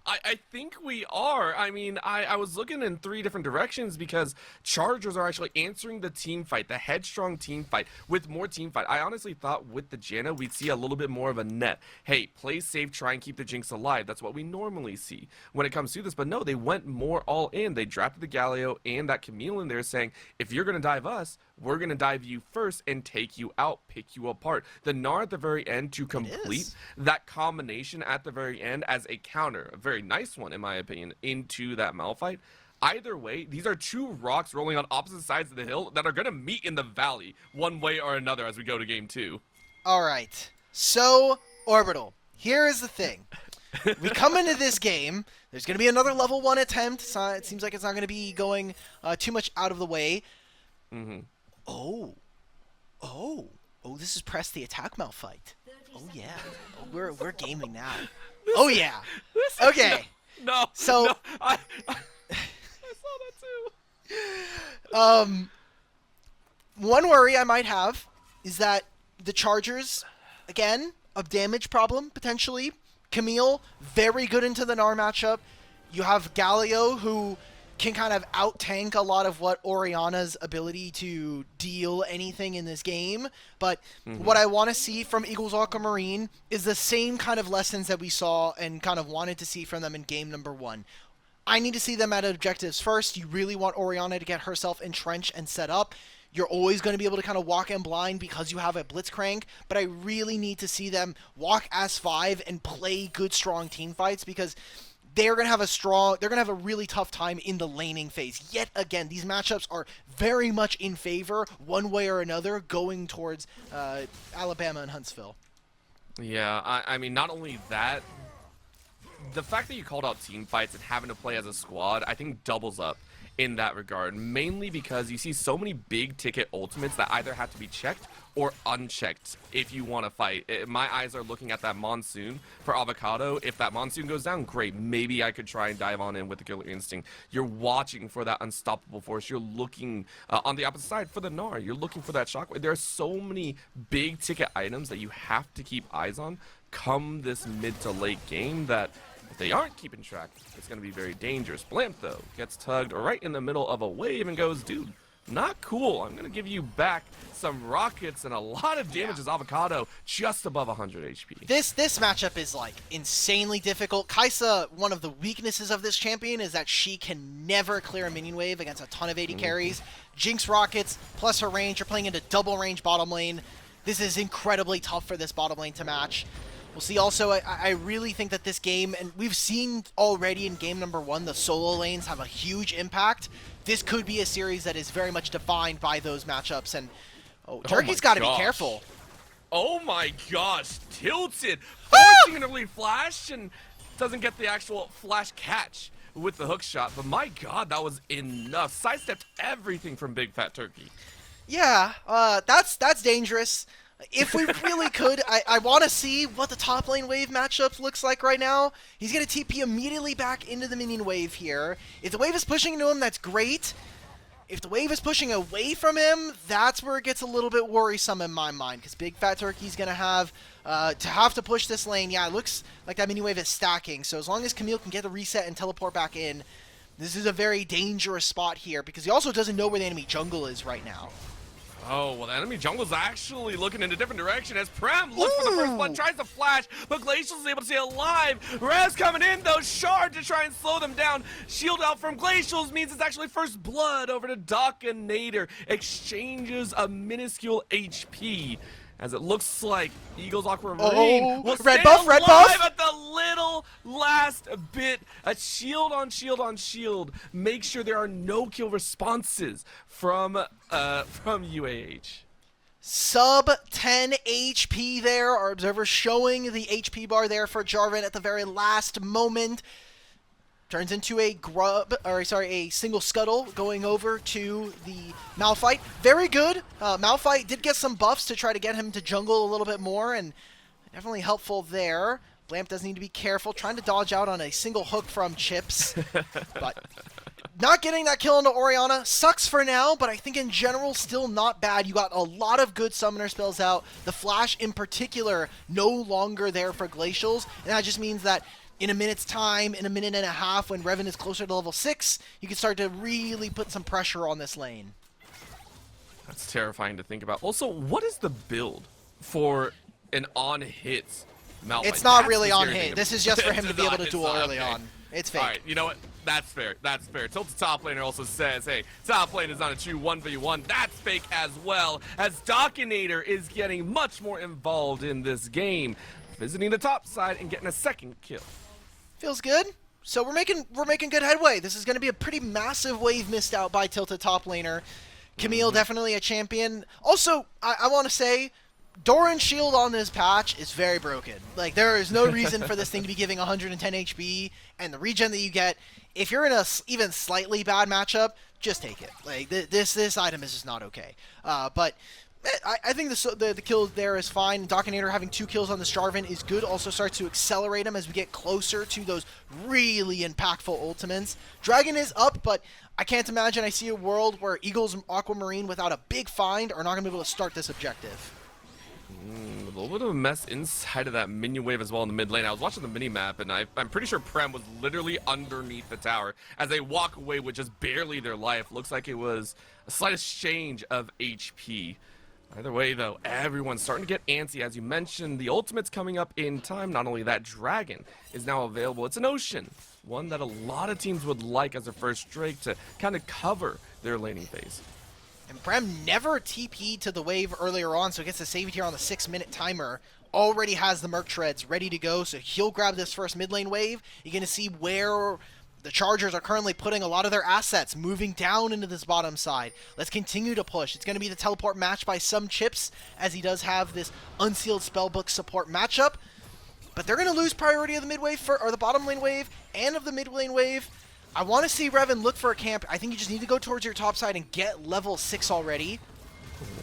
I think we are. I mean, I was looking in 3 different directions because Chargers are actually answering the team fight, the headstrong team fight, with more team fight. I honestly thought with the Janna, we'd see a little bit more of a net. Hey, play safe, try and keep the Jinx alive. That's what we normally see when it comes to this. But no, they went more all in. They drafted the Galio and that Camille in there saying, if you're going to dive us, we're going to dive you first and take you out, pick you apart. The Gnar at the very end to complete that combination at the very end as a counter, a very nice one in my opinion, into that Malphite. Either way, these are 2 rocks rolling on opposite sides of the hill that are going to meet in the valley one way or another as we go to game 2. All right. So, Orbital, here is the thing. We come into this game, there's going to be another level 1 attempt. It seems like it's not going to be going too much out of the way. Mm-hmm. Oh, this is press the attack Malphite. Oh, yeah. Oh, we're gaming now. Oh, yeah. Okay. No. So, no, I saw that too. One worry I might have is that the Chargers, again, a damage problem, potentially. Camille, very good into the Gnar matchup. You have Galio, who can kind of out-tank a lot of what Oriana's ability to deal anything in this game. But what I want to see from Eagles Aquamarine is the same kind of lessons that we saw and kind of wanted to see from them in game number 1. I need to see them at objectives first. You really want Oriana to get herself entrenched and set up. You're always going to be able to kind of walk in blind because you have a Blitzcrank, but I really need to see them walk as 5 and play good, strong team fights, because they're going to have a really tough time in the laning phase. Yet again, these matchups are very much in favor, one way or another, going towards Alabama and Huntsville. Yeah, I mean, not only that, the fact that you called out team fights and having to play as a squad, I think doubles up in that regard, mainly because you see so many big ticket ultimates that either have to be checked or unchecked if you want to fight. My eyes are looking at that Monsoon for Avocado. If that Monsoon goes down, great, maybe I could try and dive on in with the Killer Instinct. You're watching for that unstoppable force. You're looking on the opposite side for the Gnar. You're looking for that Shockwave. There are so many big ticket items that you have to keep eyes on come this mid to late game that if they aren't keeping track, it's going to be very dangerous. Blamp, though, gets tugged right in the middle of a wave and goes, dude, not cool. I'm going to give you back some rockets and a lot of damage as Avocado just above 100 HP. This matchup is, like, insanely difficult. Kaisa, one of the weaknesses of this champion is that she can never clear a minion wave against a ton of 80 carries. Jinx rockets plus her range. You're playing into double range bottom lane. This is incredibly tough for this bottom lane to match. We'll see also, I really think that this game, and we've seen already in game number 1, the solo lanes have a huge impact. This could be a series that is very much defined by those matchups, and Turkey's got to be careful. Oh my gosh, tilted, forcing an early flash, and doesn't get the actual flash catch with the hook shot, but my god, that was enough. Sidestepped everything from Big Fat Turkey. Yeah, that's dangerous. If we really could, I want to see what the top lane wave matchup looks like right now. He's going to TP immediately back into the minion wave here. If the wave is pushing into him, that's great. If the wave is pushing away from him, that's where it gets a little bit worrisome in my mind, because Big Fat Turkey's going to have to push this lane. Yeah, it looks like that minion wave is stacking, so as long as Camille can get the reset and teleport back in, this is a very dangerous spot here, because he also doesn't know where the enemy jungle is right now. Oh, well, the enemy jungle's actually looking in a different direction as Prem looks for the first blood, tries to flash, but Glacial is able to stay alive. Rez coming in, though, Shard to try and slow them down. Shield out from Glacials means it's actually first blood over to Dockinator. Exchanges a minuscule HP. As it looks like Eagles Aquamarine will stay red buff at the little last bit. A shield on shield on shield. Make sure there are no kill responses from UAH. Sub 10 HP there. Our observer showing the HP bar there for Jarvan at the very last moment. Turns into a single scuttle going over to the Malphite. Very good. Malphite did get some buffs to try to get him to jungle a little bit more, and definitely helpful there. Blamp does need to be careful, trying to dodge out on a single hook from Chips. But not getting that kill into Oriana sucks for now, but I think in general still not bad. You got a lot of good summoner spells out. The flash in particular no longer there for Glacials, and that just means that in a minute's time, in a minute and a half, when Revan is closer to level 6, you can start to really put some pressure on this lane. That's terrifying to think about. Also, what is the build for an on-hit Malphite? It's not really on-hit. This is just for him to be able to duel early on. It's fake. All right, you know what? That's fair. That's fair. Tilted top laner also says, hey, top lane is not a true 1v1. That's fake as well, as Dockinator is getting much more involved in this game, visiting the top side and getting a second kill. Feels good. So we're making good headway. This is going to be a pretty massive wave missed out by Tilted top laner. Camille definitely a champion. Also, I want to say, Doran's shield on this patch is very broken. Like, there is no reason for this thing to be giving 110 HP, and the regen that you get, if you're in a even slightly bad matchup, just take it. Like, this item is just not okay. But I think the kill there is fine. Dockinator having 2 kills on the Jarvan is good. Also starts to accelerate him as we get closer to those really impactful ultimates. Dragon is up, but I can't imagine I see a world where Eagles Aquamarine without a big find are not going to be able to start this objective. A little bit of a mess inside of that minion wave as well in the mid lane. I was watching the mini map, and I'm pretty sure Prem was literally underneath the tower as they walk away with just barely their life. Looks like it was a slight exchange of HP. Either way, though, everyone's starting to get antsy. As you mentioned, the ultimate's coming up in time. Not only that, Dragon is now available. It's an Ocean, one that a lot of teams would like as their first Drake to kind of cover their laning phase. And Prem never TP'd to the wave earlier on, so he gets to save it here on the 6-minute timer. Already has the Merc Treads ready to go, so he'll grab this first mid lane wave. You're going to see where the Chargers are currently putting a lot of their assets, moving down into this bottom side. Let's continue to push. It's going to be the teleport match by some chips, as he does have this Unsealed Spellbook support matchup. But they're going to lose priority of the mid wave, or the bottom lane wave, and of the mid lane wave. I want to see Revan look for a camp. I think you just need to go towards your top side and get level 6 already.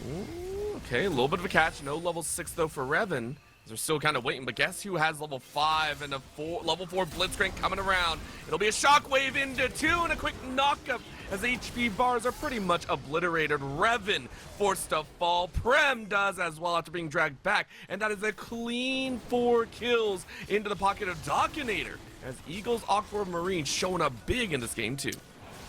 Ooh, okay, a little bit of a catch. No level 6, though, for Revan. They're still kind of waiting, but guess who has level 5 and a level 4 Blitzcrank coming around? It'll be a Shockwave into 2 and a quick knockup as HP bars are pretty much obliterated. Revan forced to fall. Prem does as well after being dragged back, and that is a clean 4 kills into the pocket of Dockinator, as Eagles Aquamarine showing up big in this game too.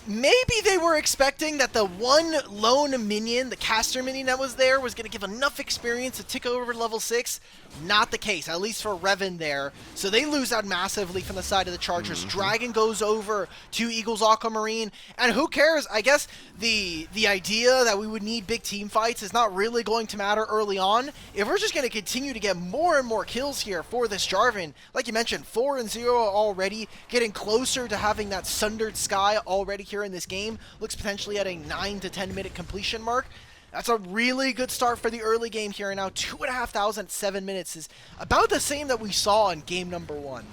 Maybe they were expecting that the one lone minion, the caster minion that was there, was going to give enough experience to tick over level 6. Not the case, at least for Revan there. So they lose out massively from the side of the Chargers. Dragon goes over to Eagles Aquamarine, and who cares? I guess the idea that we would need big team fights is not really going to matter early on. If we're just going to continue to get more and more kills here for this Jarvan, like you mentioned, 4-0 already, getting closer to having that Sundered Sky already here in this game, looks potentially at a 9 to 10 minute completion mark. That's a really good start for the early game here, and now 2,500 at 7 minutes is about the same that we saw in game number 1.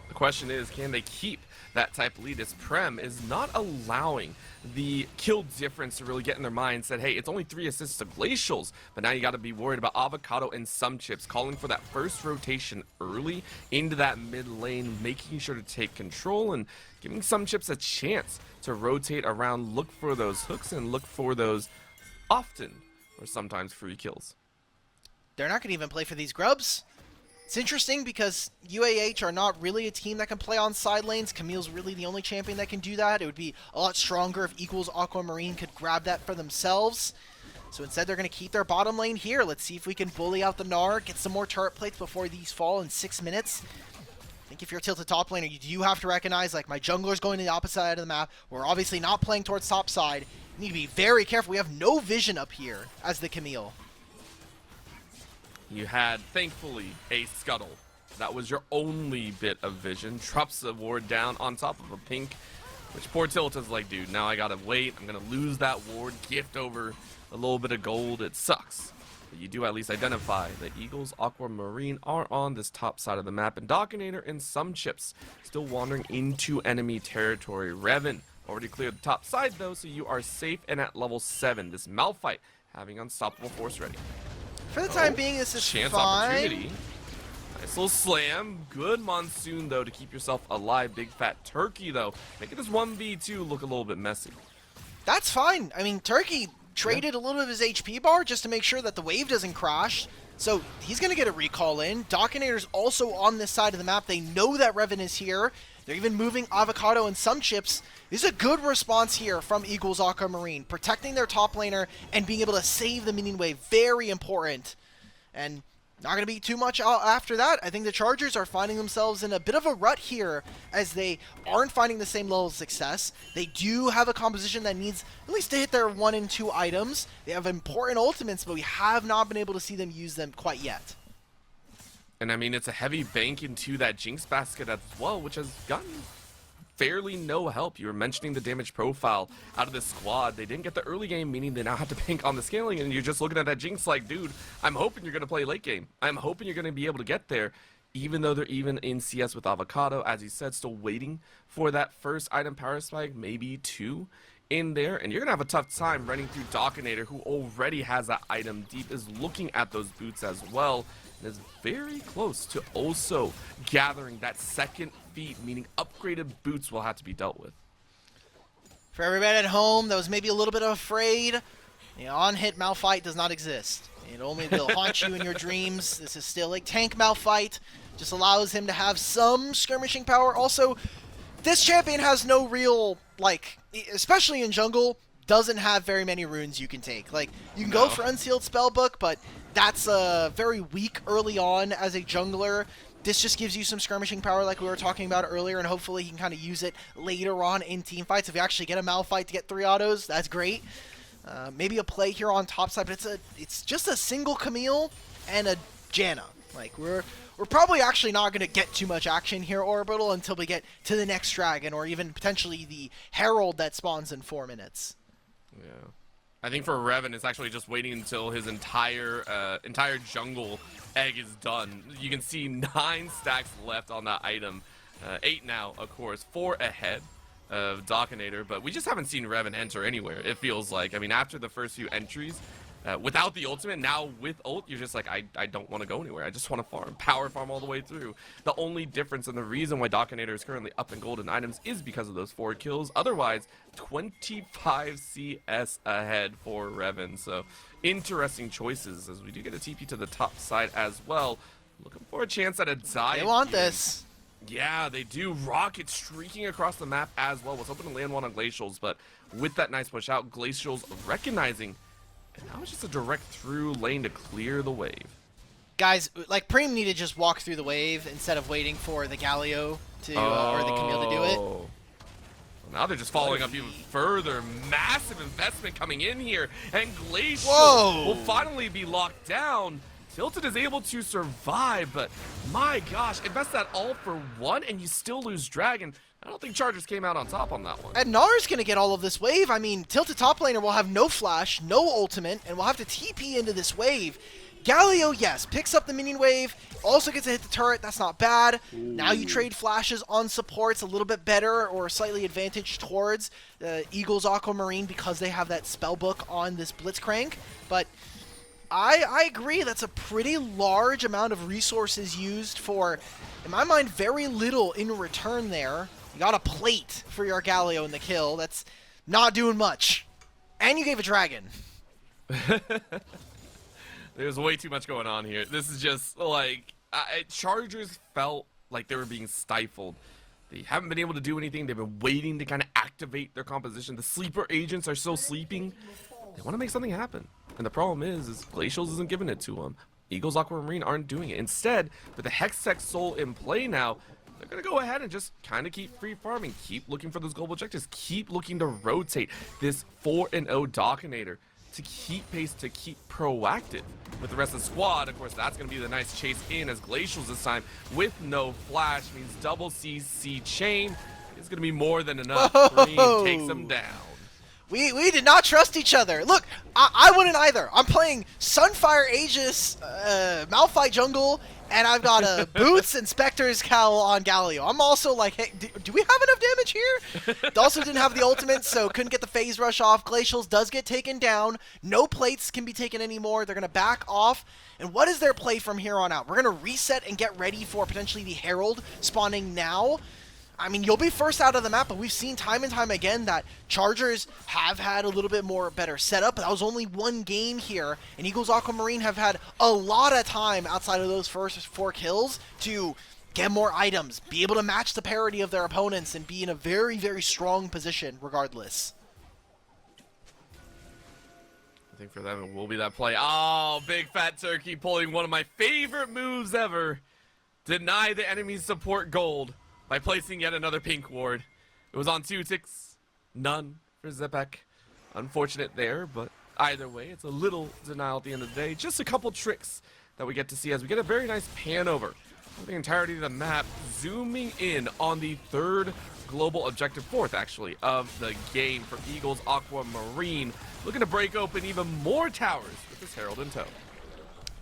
The question is, can they keep that type of lead, as Prem is not allowing the kill difference to really get in their mind. Said, hey, it's only 3 assists to Glacials, but now you got to be worried about Avocado and some chips, calling for that first rotation early into that mid lane, making sure to take control and giving some chips a chance to rotate around, look for those hooks and look for those often or sometimes free kills. They're not going to even play for these grubs. It's interesting because UAH are not really a team that can play on side lanes. Camille's really the only champion that can do that. It would be a lot stronger if Eagles Aquamarine could grab that for themselves. So instead they're going to keep their bottom lane here. Let's see if we can bully out the Gnar, get some more turret plates before these fall in 6 minutes. I think if you're a tilted top laner, you do have to recognize, like, my jungler's going to the opposite side of the map. We're obviously not playing towards top side. You need to be very careful. We have no vision up here as the Camille. You had, thankfully, a Scuttle. That was your only bit of vision. Drops the ward down on top of a pink, which poor Tilta's like, dude, now I gotta wait. I'm gonna lose that ward, gift over a little bit of gold. It sucks. But you do at least identify that Eagles Aquamarine are on this top side of the map, and Dockinator and some chips still wandering into enemy territory. Revan already cleared the top side though, so you are safe and at level 7. This Malphite having unstoppable force ready. For the time being, this is chance fine. Opportunity. Nice little slam. Good Monsoon, though, to keep yourself alive. Big fat Turkey, though, making this 1v2 look a little bit messy. That's fine. I mean, Turkey traded a little bit of his HP bar just to make sure that the wave doesn't crash. So he's going to get a recall in. Dockinator's also on this side of the map. They know that Revan is here. They're even moving Avocado and some chips. This is a good response here from Eagles Aquamarine, protecting their top laner and being able to save the minion wave. Very important. And not going to be too much after that. I think the Chargers are finding themselves in a bit of a rut here as they aren't finding the same level of success. They do have a composition that needs at least to hit their 1 and 2 items. They have important ultimates, but we have not been able to see them use them quite yet. And I mean, it's a heavy bank into that Jinx basket as well, which has gotten fairly no help. You were mentioning the damage profile out of this squad. They didn't get the early game, meaning they now have to bank on the scaling, and you're just looking at that Jinx like, dude, I'm hoping you're going to play late game. I'm hoping you're going to be able to get there, even though they're even in CS with Avocado, as you said, still waiting for that first item power spike, maybe 2 in there, and you're going to have a tough time running through Dockinator, who already has that item deep, is looking at those boots as well, and is very close to also gathering that second feat, meaning upgraded boots will have to be dealt with. For everybody at home that was maybe a little bit afraid, The on-hit Malphite does not exist. It only will haunt you in your dreams. This is still a tank Malphite. Just allows him to have some skirmishing power. Also, this champion has no real, like, especially in jungle, doesn't have very many runes you can take. Like, you can go for Unsealed Spellbook, but that's very weak early on as a jungler. This just gives you some skirmishing power like we were talking about earlier, and hopefully you can kind of use it later on in team fights. If you actually get a Malphite to get 3 autos, that's great. Maybe a play here on top side, but it's just a single Camille and a Janna. Like, we're probably actually not going to get too much action here, Orbital, until we get to the next dragon, or even potentially the Herald that spawns in 4 minutes. Yeah. I think for Revan, it's actually just waiting until his entire jungle egg is done. You can see 9 stacks left on that item. 8 now, of course. 4 ahead of Dockinator, but we just haven't seen Revan enter anywhere, it feels like. I mean, after the first few entries, without the ultimate, now with ult, you're just like, I don't want to go anywhere. I just want to farm, power farm all the way through. The only difference and the reason why Dockinator is currently up in golden items is because of those 4 kills. Otherwise, 25 CS ahead for Revan. So, interesting choices as we do get a TP to the top side as well. Looking for a chance at a dive. They want this. Yeah, they do. Rocket streaking across the map as well. Was hoping to land one on Glacials, but with that nice push out, Glacials recognizing. And now it's just a direct through lane to clear the wave. Guys, like, Preem need to just walk through the wave instead of waiting for the Galio to, or the Camille to do it. Well, now they're just following up even further. Massive investment coming in here. And Glacial will finally be locked down. Tilted is able to survive, but my gosh, invest that all for 1 and you still lose Dragon. I don't think Chargers came out on top on that one. And Nar's going to get all of this wave. I mean, Tilted top laner will have no flash, no ultimate, and will have to TP into this wave. Galio, yes, picks up the minion wave, also gets to hit the turret, that's not bad. Now you trade flashes on supports, a little bit better or slightly advantaged towards Eagles Aquamarine because they have that spellbook on this Blitzcrank. But I agree, that's a pretty large amount of resources used for, in my mind, very little in return there. You got a plate for your Galio in the kill, that's not doing much. And you gave a dragon. There's way too much going on here. This is just, like, Chargers felt like they were being stifled. They haven't been able to do anything. They've been waiting to kind of activate their composition. The sleeper agents are still sleeping. They want to make something happen. And the problem is Glacials isn't giving it to them. Eagles Aquamarine aren't doing it. Instead, with the Hextech Soul in play now, they're going to go ahead and just kind of keep free farming. Keep looking for those global objectives. Keep looking to rotate this 4-0 Dockinator to keep pace, to keep proactive with the rest of the squad. Of course, that's going to be the nice chase in as Glacials this time with no flash means double CC chain is going to be more than enough. Green takes him down. We did not trust each other. Look, I wouldn't either. I'm playing Sunfire Aegis, Malphite Jungle, and I've got a Boots and Spectre's Cowl on Galio. I'm also like, hey, do we have enough damage here? Also didn't have the ultimate, so couldn't get the phase rush off. Glacials does get taken down. No plates can be taken anymore. They're going to back off. And what is their play from here on out? We're going to reset and get ready for potentially the Herald spawning now. I mean, you'll be first out of the map, but we've seen time and time again that Chargers have had a little bit more better setup. That was only 1 game here, and Eagles Aquamarine have had a lot of time outside of those first 4 kills to get more items, be able to match the parity of their opponents, and be in a very, very strong position regardless. I think for them it will be that play. Oh, Big Fat Turkey pulling one of my favorite moves ever. Deny the enemy's support gold by placing yet another pink ward. It was on 2 ticks, none for Zepek. Unfortunate there, but either way, it's a little denial at the end of the day. Just a couple tricks that we get to see as we get a very nice pan over of the entirety of the map, zooming in on the 3rd global objective, 4th actually, of the game for Eagles Aquamarine, looking to break open even more towers with this Herald in tow.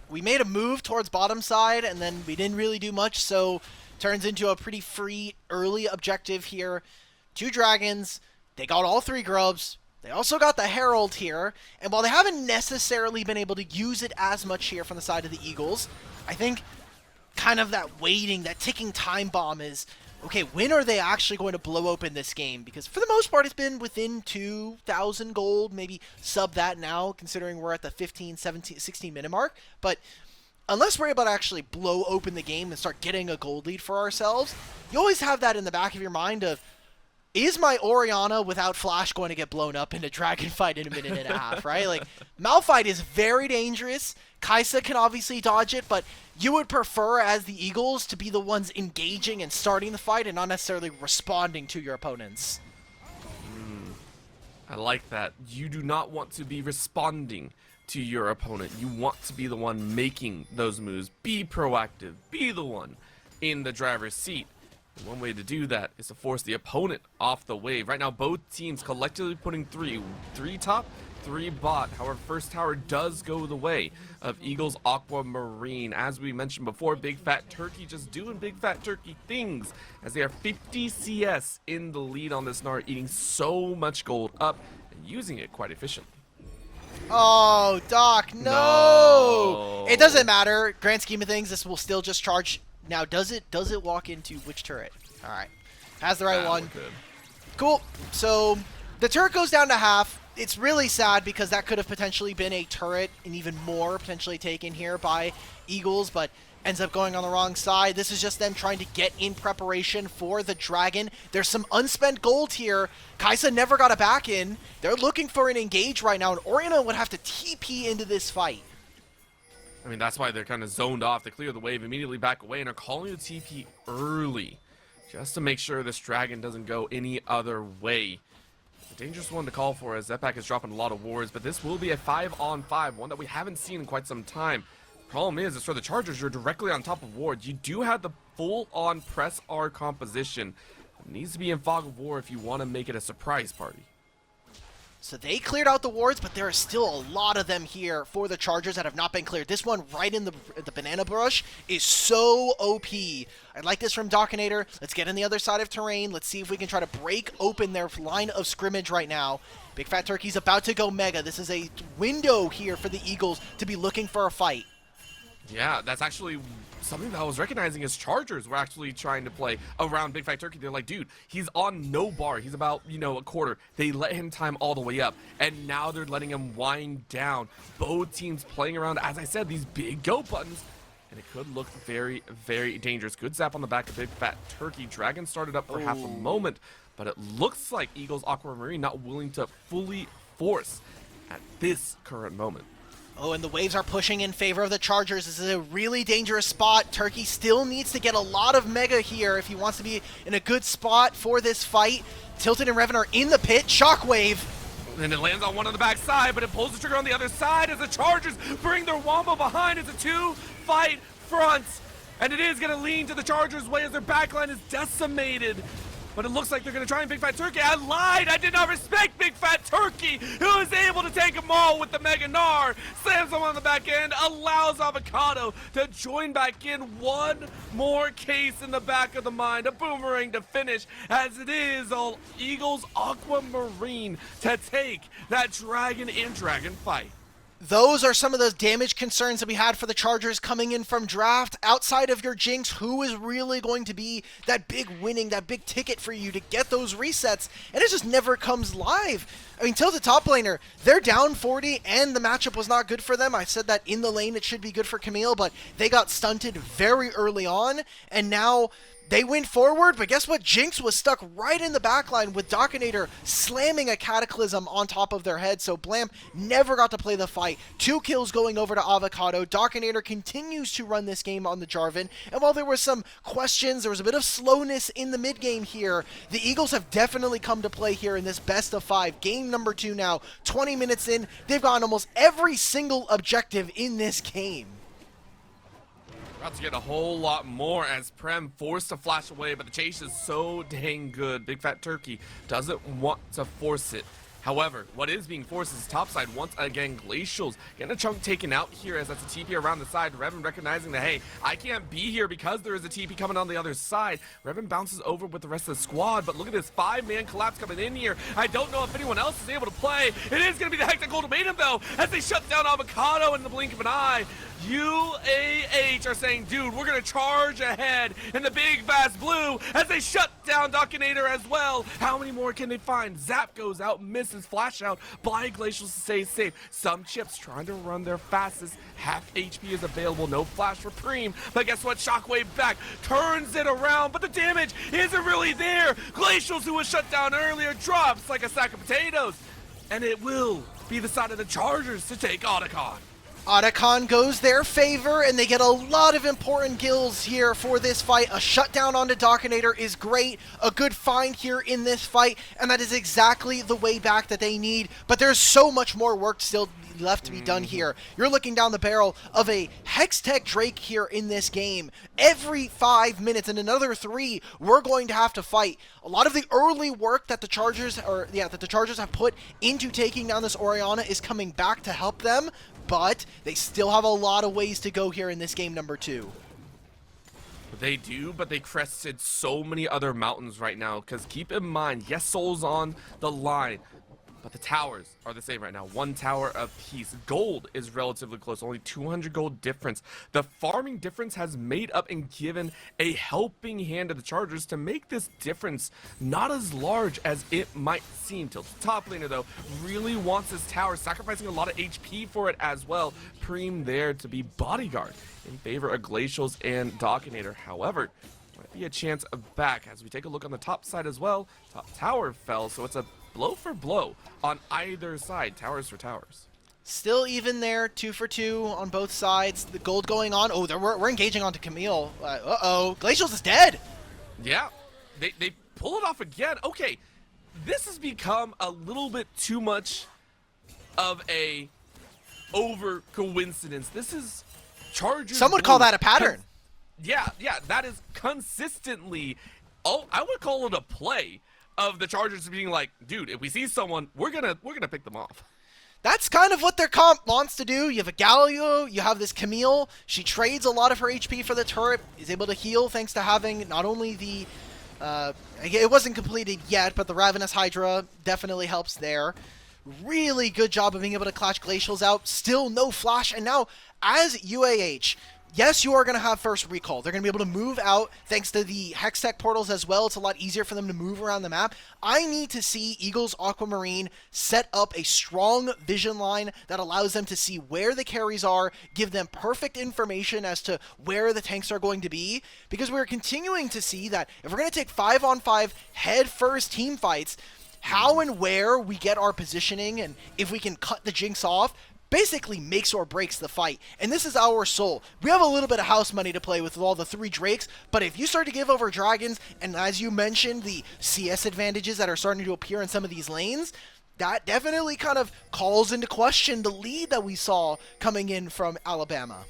We made a move towards bottom side, and then we didn't really do much, so turns into a pretty free early objective here. 2 dragons, they got all 3 grubs, they also got the Herald here, and while they haven't necessarily been able to use it as much here from the side of the Eagles, I think kind of that waiting, that ticking time bomb is, okay, when are they actually going to blow open this game? Because for the most part, it's been within 2,000 gold, maybe sub that now, considering we're at the 15, 17, 16 minute mark. But unless we're able to actually blow open the game and start getting a gold lead for ourselves, you always have that in the back of your mind of, is my Orianna without Flash going to get blown up in a dragon fight in a minute and a half, right? Like, Malphite is very dangerous. Kai'Sa can obviously dodge it, but you would prefer, as the Eagles, to be the ones engaging and starting the fight and not necessarily responding to your opponents. I like that. You do not want to be responding to your opponent. You want to be the one making those moves. Be proactive. Be the one in the driver's seat. And one way to do that is to force the opponent off the wave. Right now, both teams collectively putting three top, 3 bot. However, first tower does go the way of Eagles Aquamarine. As we mentioned before, Big Fat Turkey just doing Big Fat Turkey things as they are 50 CS in the lead on this Gnar, eating so much gold up and using it quite efficiently. Oh, Doc, no! It doesn't matter. Grand scheme of things, this will still just charge. Now, does it walk into which turret? All right. Has the right one. Cool. So the turret goes down to half. It's really sad because that could have potentially been a turret and even more potentially taken here by Eagles, but ends up going on the wrong side. This is just them trying to get in preparation for the dragon. There's some unspent gold here. Kai'Sa never got a back in. They're looking for an engage right now, and Orianna would have to TP into this fight. I mean, that's why they're kind of zoned off. They clear the wave, immediately back away, and are calling the TP early just to make sure this dragon doesn't go any other way. It's a dangerous one to call for as Zepak is dropping a lot of wards, but this will be a 5-on-5, one that we haven't seen in quite some time. Problem is for the Chargers, you're directly on top of wards. You do have the full-on press R composition. It needs to be in fog of war if you want to make it a surprise party. So they cleared out the wards, but there are still a lot of them here for the Chargers that have not been cleared. This one right in the banana brush is so OP. I like this from Dockinator. Let's get on the other side of terrain. Let's see if we can try to break open their line of scrimmage right now. Big Fat Turkey's about to go mega. This is a window here for the Eagles to be looking for a fight. Yeah, that's actually something that I was recognizing as Chargers were actually trying to play around Big Fat Turkey. They're like, dude, he's on no bar. He's about, a quarter. They let him time all the way up, and now they're letting him wind down. Both teams playing around, as I said, these big go buttons, and it could look very, very dangerous. Good zap on the back of Big Fat Turkey. Dragon started up for half a moment, but it looks like Eagles Aquamarine not willing to fully force at this current moment. Oh, and the waves are pushing in favor of the Chargers. This is a really dangerous spot. Turkey still needs to get a lot of mega here if he wants to be in a good spot for this fight. Tilted and Revan are in the pit. Shockwave. And it lands on one on the back side, but it pulls the trigger on the other side as the Chargers bring their Wombo behind. It's a 2-fight front. And it is going to lean to the Chargers' way as their backline is decimated. But it looks like they're going to try and Big Fat Turkey. I lied! I did not respect Big Fat Turkey, who is able to take them all with the Mega Gnar. Slams them on the back end, allows Avocado to join back in. One more case in the back of the mind. A boomerang to finish, as it is all Eagles Aquamarine to take that dragon in dragon fight. Those are some of those damage concerns that we had for the Chargers coming in from draft. Outside of your Jinx, who is really going to be that big winning, that big ticket for you to get those resets? And it just never comes live. I mean, Tilted top laner, they're down 40 and the matchup was not good for them. I said that in the lane it should be good for Camille, but they got stunted very early on, and now they went forward, but guess what? Jinx was stuck right in the backline with Dockinator slamming a Cataclysm on top of their head, so Blam never got to play the fight. 2 kills going over to Avocado. Dockinator continues to run this game on the Jarvan, and while there were some questions, there was a bit of slowness in the mid game here, the Eagles have definitely come to play here in this best of 5. Game number 2 now, 20 minutes in, they've gotten almost every single objective in this game. About to get a whole lot more as Prem forced to flash away, but the chase is so dang good. Big Fat Turkey doesn't want to force it. However, what is being forced is topside once again. Glacials getting a chunk taken out here as that's a TP around the side. Revan recognizing that, hey, I can't be here because there is a TP coming on the other side. Revan bounces over with the rest of the squad, but look at this 5-man collapse coming in here. I don't know if anyone else is able to play. It is going to be the Hectic Ultimatum, though, as they shut down Avocado in the blink of an eye. UAH are saying, dude, we're going to charge ahead in the big fast blue as they shut down Dockinator as well. How many more can they find? Zap goes out, misses, flash out by Glacial to stay safe. Some chips trying to run their fastest. Half HP is available, no flash for Preem. But guess what? Shockwave back, turns it around, but the damage isn't really there. Glacials, who was shut down earlier, drops like a sack of potatoes. And it will be the side of the Chargers to take Otacon. Otacon goes their favor, and they get a lot of important kills here for this fight. A shutdown onto Dockinator is great, a good find here in this fight, and that is exactly the way back that they need. But there's so much more work still left to be done here. You're looking down the barrel of a Hextech Drake here in this game. Every 5 minutes, and another 3, we're going to have to fight. A lot of the early work that the Chargers have put into taking down this Orianna is coming back to help them, but they still have a lot of ways to go here in this game number 2. They do, but they crested so many other mountains right now, because keep in mind, yes, Soul's on the line, but the towers are the same right now. 1 tower apiece. Gold is relatively close, only 200 gold difference. The farming difference has made up and given a helping hand to the Chargers to make this difference not as large as it might seem. Tilted top laner, though, really wants this tower, sacrificing a lot of HP for it as well. Preem there to be bodyguard in favor of Glacials and Dockinator. However, might be a chance of back as we take a look on the top side as well. Top tower fell, so it's a blow for blow on either side. Towers for towers. Still even there, 2 for 2 on both sides. The gold going on. Oh, we're engaging onto Camille. Uh-oh. Glacials is dead. Yeah, they pull it off again. Okay, this has become a little bit too much of a over coincidence. This is Chargers. Some would call that a pattern. Yeah, that is consistently, I would call it a play of the Chargers being like, dude, if we see someone, we're gonna pick them off. That's kind of what their comp wants to do. You have a Galio, you have this Camille. She trades a lot of her HP for the turret, is able to heal thanks to having not only the, it wasn't completed yet, but the Ravenous Hydra definitely helps there. Really good job of being able to clutch Glacials out. Still no flash, and now as UAH, yes, you are going to have first recall. They're going to be able to move out thanks to the Hextech portals as well. It's a lot easier for them to move around the map. I need to see Eagles Aquamarine set up a strong vision line that allows them to see where the carries are, give them perfect information as to where the tanks are going to be, because we're continuing to see that if we're going to take 5-on-5 head-first team fights, how and where we get our positioning and if we can cut the Jinx off basically makes or breaks the fight. And this is our soul. We have a little bit of house money to play with all the 3 Drakes, but if you start to give over dragons, and as you mentioned, the CS advantages that are starting to appear in some of these lanes, that definitely kind of calls into question the lead that we saw coming in from Alabama.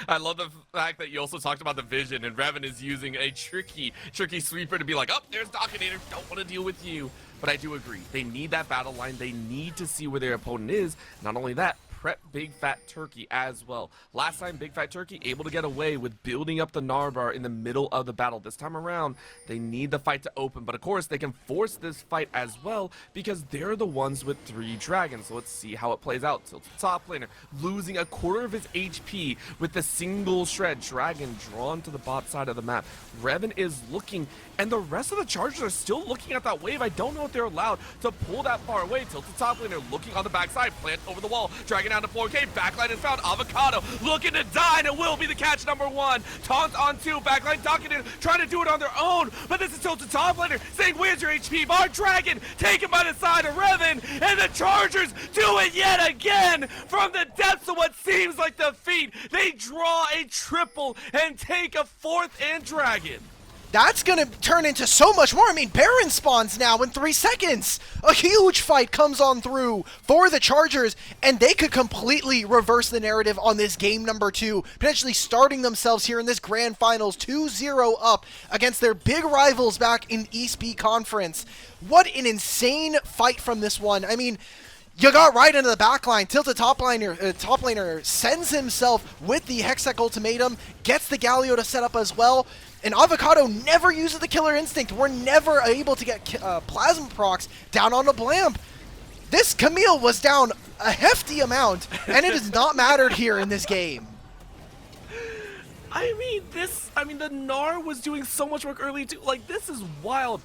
I love the fact that you also talked about the vision, and Revan is using a tricky sweeper to be like, oh, there's Dockinator, don't want to deal with you. But I do agree, they need that battle line, they need to see where their opponent is. Not only that, prep Big Fat Turkey as well. Last time, Big Fat Turkey able to get away with building up the Narbar in the middle of the battle. This time around, they need the fight to open, but of course, they can force this fight as well because they're the ones with 3 dragons. So let's see how it plays out. Tilted top laner, losing a quarter of his HP with the single shred dragon drawn to the bot side of the map. Revan is looking, and the rest of the Chargers are still looking at that wave. I don't know if they're allowed to pull that far away. Tilted top laner looking on the backside, plant over the wall, dragon down to 4K, backline is found, Avocado looking to die, and it will be the catch number 1. Taunt on 2, backline Dockinator trying to do it on their own, but this is Tilted top laner saying, where's your HP? Our dragon taken by the side of Revan, and the Chargers do it yet again from the depths of what seems like defeat. They draw a triple and take a 4th and dragon. That's going to turn into so much more. I mean, Baron spawns now in 3 seconds. A huge fight comes on through for the Chargers, and they could completely reverse the narrative on this game number 2, potentially starting themselves here in this grand finals 2-0 up against their big rivals back in ESP Conference. What an insane fight from this one. I mean, you got right into the backline. Tilted top laner sends himself with the Hextech ultimatum, gets the Galio to set up as well. And Avocado never uses the killer instinct. We're never able to get plasma procs down on the Blamp. this Camille was down a hefty amount, and it has not mattered here in this game. I mean, the Gnar was doing so much work early too. Like, this is wild.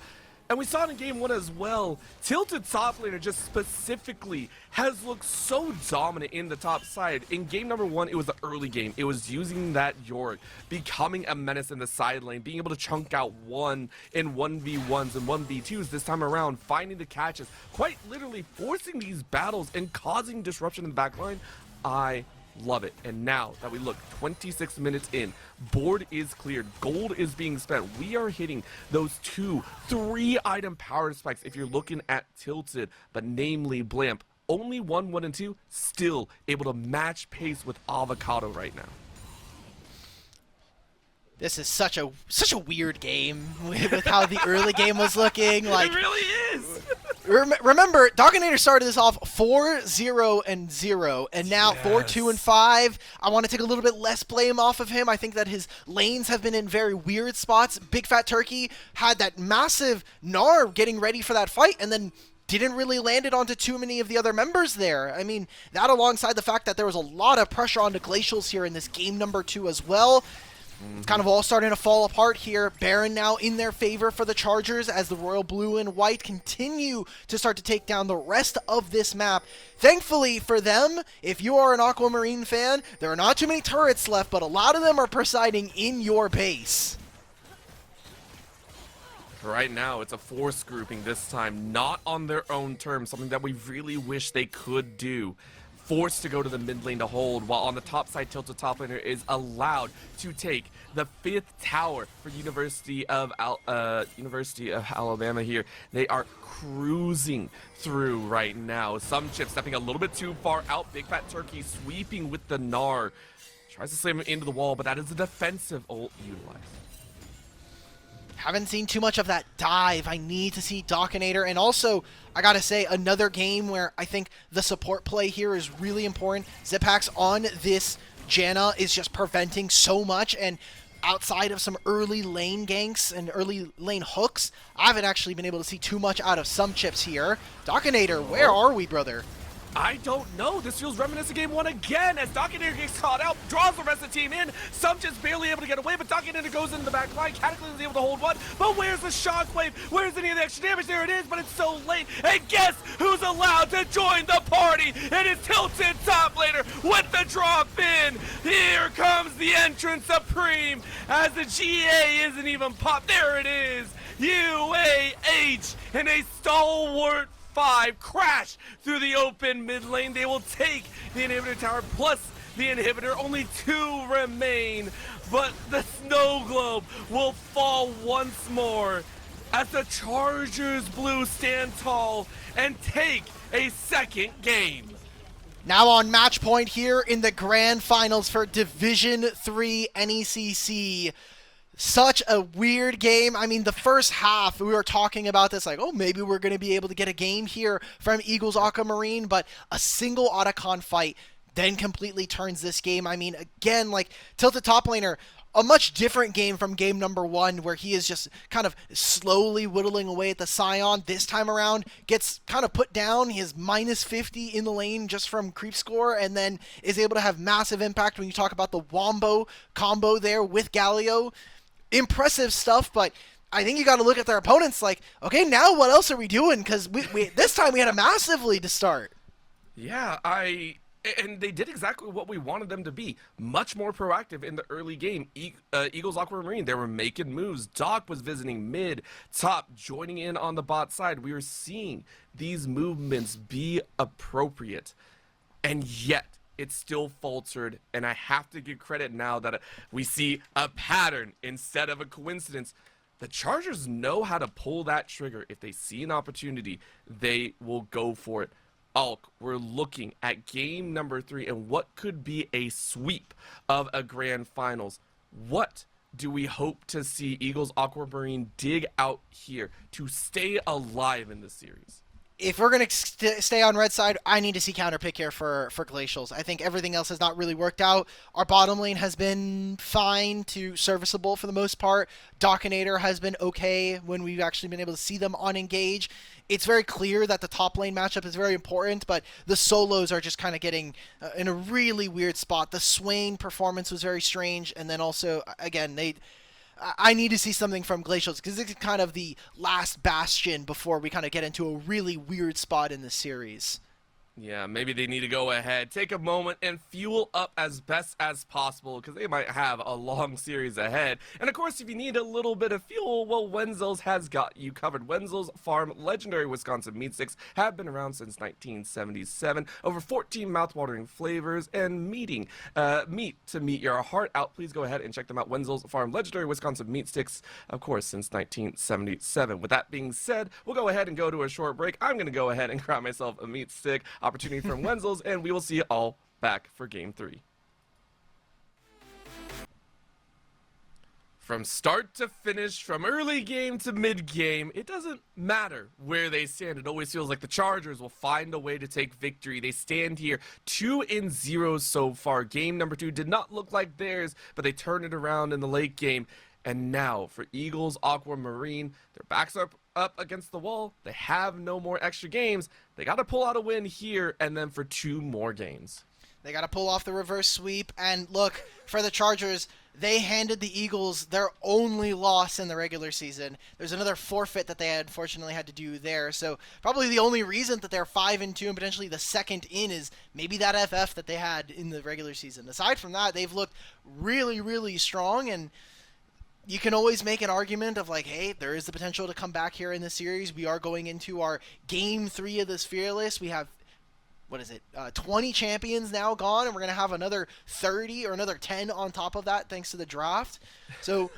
And we saw it in game 1 as well. Tilted top laner just specifically has looked so dominant in the top side. In game number 1, it was the early game. It was using that Yorick, becoming a menace in the side lane, being able to chunk out 1 in 1v1s and 1v2s this time around, finding the catches, quite literally forcing these battles and causing disruption in the backline. I love it. And now that we look 26 minutes in, board is cleared, gold is being spent, we are hitting those 2-3 item power spikes if you're looking at Tilted, but namely Blamp, only 1, 1, and 2, still able to match pace with Avocado right now. This is such a weird game with how the early game was looking. Like, it really is. Remember, Dogginator started this off 4-0-0, and now 4-2-5. I want to take a little bit less blame off of him. I think that his lanes have been in very weird spots. Big Fat Turkey had that massive Gnar getting ready for that fight, and then didn't really land it onto too many of the other members there. I mean, that alongside the fact that there was a lot of pressure onto Glacials here in this game number 2 as well. It's kind of all starting to fall apart here. Baron now in their favor for the Chargers as the Royal Blue and White continue to start to take down the rest of this map. Thankfully for them, if you are an Aquamarine fan, there are not too many turrets left, but a lot of them are presiding in your base. Right now, it's a force grouping this time, not on their own terms, something that we really wish they could do. Forced to go to the mid lane to hold, while on the top side, Tilted top laner is allowed to take the 5th tower for University of Alabama here. They are cruising through right now. Some chips stepping a little bit too far out. Big Fat Turkey sweeping with the Gnar. Tries to slam him into the wall, but that is a defensive ult utilized. Haven't seen too much of that dive. I need to see Dockinator. And also, I gotta say, another game where I think the support play here is really important. Zipax on this Janna is just preventing so much, and outside of some early lane ganks and early lane hooks, I haven't actually been able to see too much out of some chips here. Dockinator, where are we, brother? I don't know. This feels reminiscent of game 1 again as Dockinator gets caught out, draws the rest of the team in. Some just barely able to get away, but Dockinator goes into the back line. Cataclysm is able to hold 1, but where's the shockwave? Where's any of the extra damage? There it is, but it's so late. And guess who's allowed to join the party? It is Tilted top laner with the drop in. Here comes the entrance supreme as the GA isn't even popped. There it is. UAH and a stalwart 5 crash through the open mid lane. They will take the inhibitor tower plus the inhibitor. Only 2 remain, but the snow globe will fall once more as the Chargers blue stand tall and take a second game. Now on match point here in the grand finals for Division 3 NECC. Such a weird game. I mean, the first half, we were talking about this, like, oh, maybe we're going to be able to get a game here from Eagles Aquamarine, but a single Otacon fight then completely turns this game. I mean, again, like, Tilted top laner, a much different game from game number 1, where he is just kind of slowly whittling away at the Scion. This time around, gets kind of put down. He is minus 50 in the lane just from creep score, and then is able to have massive impact when you talk about the Wombo combo there with Galio. Impressive stuff, but I think you got to look at their opponents like, okay, now what else are we doing? Because we this time we had a massive lead to start. Yeah, and they did exactly what we wanted them to be. Much more proactive in the early game. Eagles Aquamarine, they were making moves. Doc was visiting mid, top, joining in on the bot side. We were seeing these movements be appropriate, and yet it still faltered, and I have to give credit now that we see a pattern instead of a coincidence. The Chargers know how to pull that trigger. If they see an opportunity, they will go for it. Alk, we're looking at game number 3 and what could be a sweep of a grand finals. What do we hope to see Eagles Aquamarine dig out here to stay alive in the series? if we're going to stay on red side, I need to see counter pick here for Glacials. I think everything else has not really worked out. Our bottom lane has been fine to serviceable for the most part. Dockinator has been okay when we've actually been able to see them on engage. It's very clear that the top lane matchup is very important, but the solos are just kind of getting in a really weird spot. The Swain performance was very strange, and then also, again, I need to see something from Glacials because this is kind of the last bastion before we kind of get into a really weird spot in the series. Yeah, maybe they need to go ahead, take a moment, and fuel up as best as possible, because they might have a long series ahead. And of course, if you need a little bit of fuel, well, Wenzel's has got you covered. Wenzel's Farm legendary Wisconsin meat sticks have been around since 1977. Over 14 mouthwatering flavors and meat to meet your heart out. Please go ahead and check them out. Wenzel's Farm legendary Wisconsin meat sticks, of course, since 1977. With that being said, we'll go ahead and go to a short break. I'm going to go ahead and grab myself a meat stick. Opportunity from Wenzel's, and we will see you all back for Game 3. From start to finish, from early game to mid game, it doesn't matter where they stand. It always feels like the Chargers will find a way to take victory. They stand here 2-0 so far. Game number 2 did not look like theirs, but they turned it around in the late game. And now for Eagles Aquamarine, their backs are up against the wall. They have no more extra games. They got to pull out a win here and then for 2 more games. They got to pull off the reverse sweep. And look, for the Chargers, they handed the Eagles their only loss in the regular season. There's another forfeit that they unfortunately had to do there. So probably the only reason that they're 5-2 and potentially the second in is maybe that FF that they had in the regular season. Aside from that, they've looked really, really strong, and you can always make an argument of like, hey, there is the potential to come back here in the series. We are going into our Game 3 of this Fearless. We have, 20 champions now gone, and we're going to have another 30 or another 10 on top of that thanks to the draft. So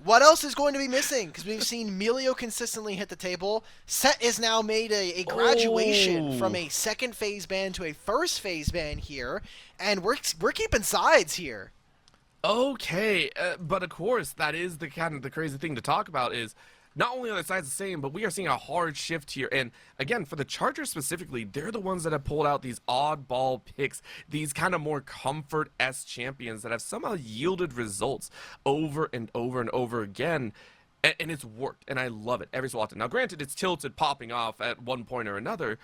what else is going to be missing? Because we've seen Melio consistently hit the table. Set is now made a graduation from a second phase ban to a first phase ban here, and we're keeping sides here. Okay, but of course, that is the kind of the crazy thing to talk about is not only are the sides the same, but we are seeing a hard shift here. And again, for the Chargers specifically, they're the ones that have pulled out these oddball picks, these kind of more comfort-esque champions that have somehow yielded results over and over and over again. And it's worked, and I love it every so often. Now, granted, it's tilted popping off at one point or another,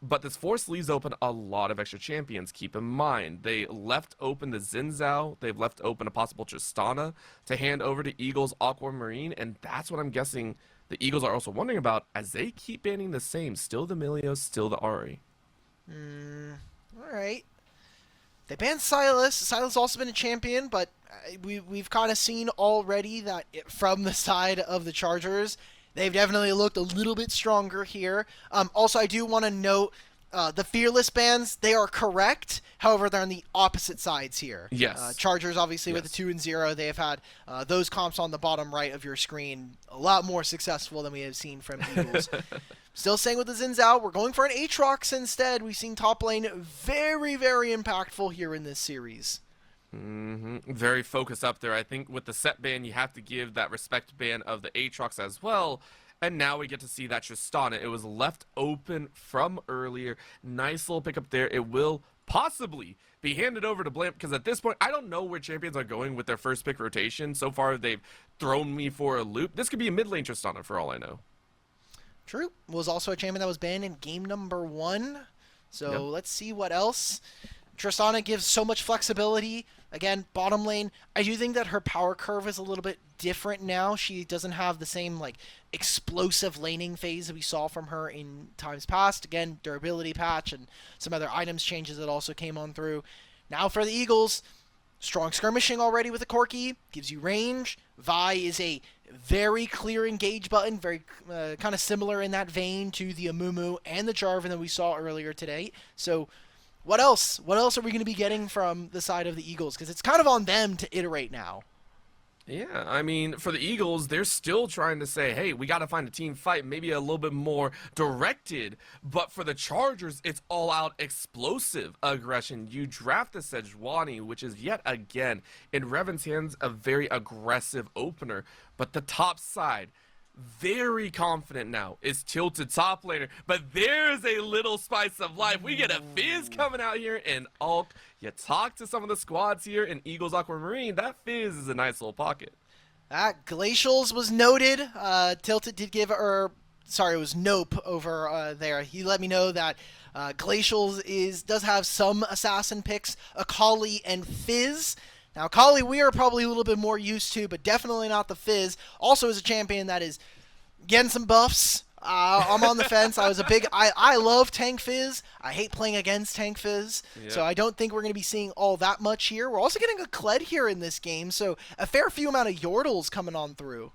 but this force leaves open a lot of extra champions. Keep in mind, they left open the Xin Zhao, they've left open a possible Tristana to hand over to Eagles Aquamarine, and that's what I'm guessing the Eagles are also wondering about as they keep banning the same. Still the Milios, still the Ari. Alright. They banned Silas. Silas also been a champion, but we've kind of seen already that from the side of the Chargers, they've definitely looked a little bit stronger here. Also, I do want to note the Fearless bans, they are correct. However, they're on the opposite sides here. Yes. Chargers, obviously, with the 2-0, they have had those comps on the bottom right of your screen a lot more successful than we have seen from Eagles. Still staying with the Xin Zhao, we're going for an Aatrox instead. We've seen top lane very, very impactful here in this series. Very focused up there. I think with the set ban, you have to give that respect ban of the Aatrox as well. And now we get to see that Tristana. It was left open from earlier. Nice little pickup there. It will possibly be handed over to Blamp, because at this point, I don't know where champions are going with their first pick rotation. So far, they've thrown me for a loop. This could be a mid lane Tristana for all I know. True. Was also a champion that was banned in game number 1. So let's see what else. Tristana gives so much flexibility. Again, bottom lane, I do think that her power curve is a little bit different now. She doesn't have the same like explosive laning phase that we saw from her in times past. Again, durability patch and some other items changes that also came on through. Now for the Eagles, strong skirmishing already with the Corki, gives you range. Vi is a very clear engage button, very kind of similar in that vein to the Amumu and the Jarvan that we saw earlier today. So what else? What else are we going to be getting from the side of the Eagles? Because it's kind of on them to iterate now. Yeah, I mean, for the Eagles, they're still trying to say, hey, we got to find a team fight, maybe a little bit more directed. But for the Chargers, it's all-out explosive aggression. You draft the Sejuani, which is yet again, in Revan's hands, a very aggressive opener. But the top side, very confident now is Tilted top laner, but there's a little spice of life. We get a Fizz coming out here, and Alk, you talk to some of the squads here in Eagles Aquamarine, that Fizz is a nice little pocket. Glacials was noted. Tilted did give, it was Nope over there. He let me know that Glacials does have some assassin picks, Akali and Fizz. Now, Akali, we are probably a little bit more used to, but definitely not the Fizz. Also is a champion that is getting some buffs. I'm on the fence. I love Tank Fizz. I hate playing against Tank Fizz. Yep. So I don't think we're going to be seeing all that much here. We're also getting a Kled here in this game, so a fair few amount of Yordles coming on through.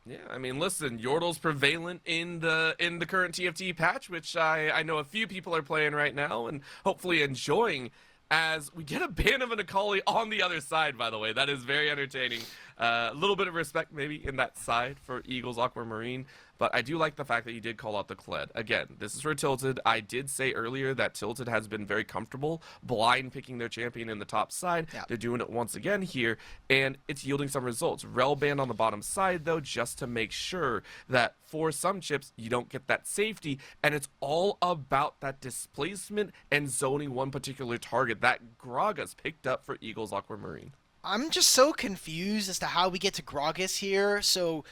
Yeah, I mean, listen, Yordle's prevalent in the current TFT patch, which I know a few people are playing right now and hopefully enjoying. As we get a ban of an Akali on the other side, by the way. That is very entertaining. A little bit of respect maybe in that side for Eagles Aquamarine. But I do like the fact that you did call out the Kled. Again, this is for Tilted. I did say earlier that Tilted has been very comfortable blind picking their champion in the top side. Yeah. They're doing it once again here, and it's yielding some results. Rel banned on the bottom side, though, just to make sure that for some chips, you don't get that safety, and it's all about that displacement and zoning one particular target that Gragas picked up for Eagles Aquamarine. I'm just so confused as to how we get to Gragas here, so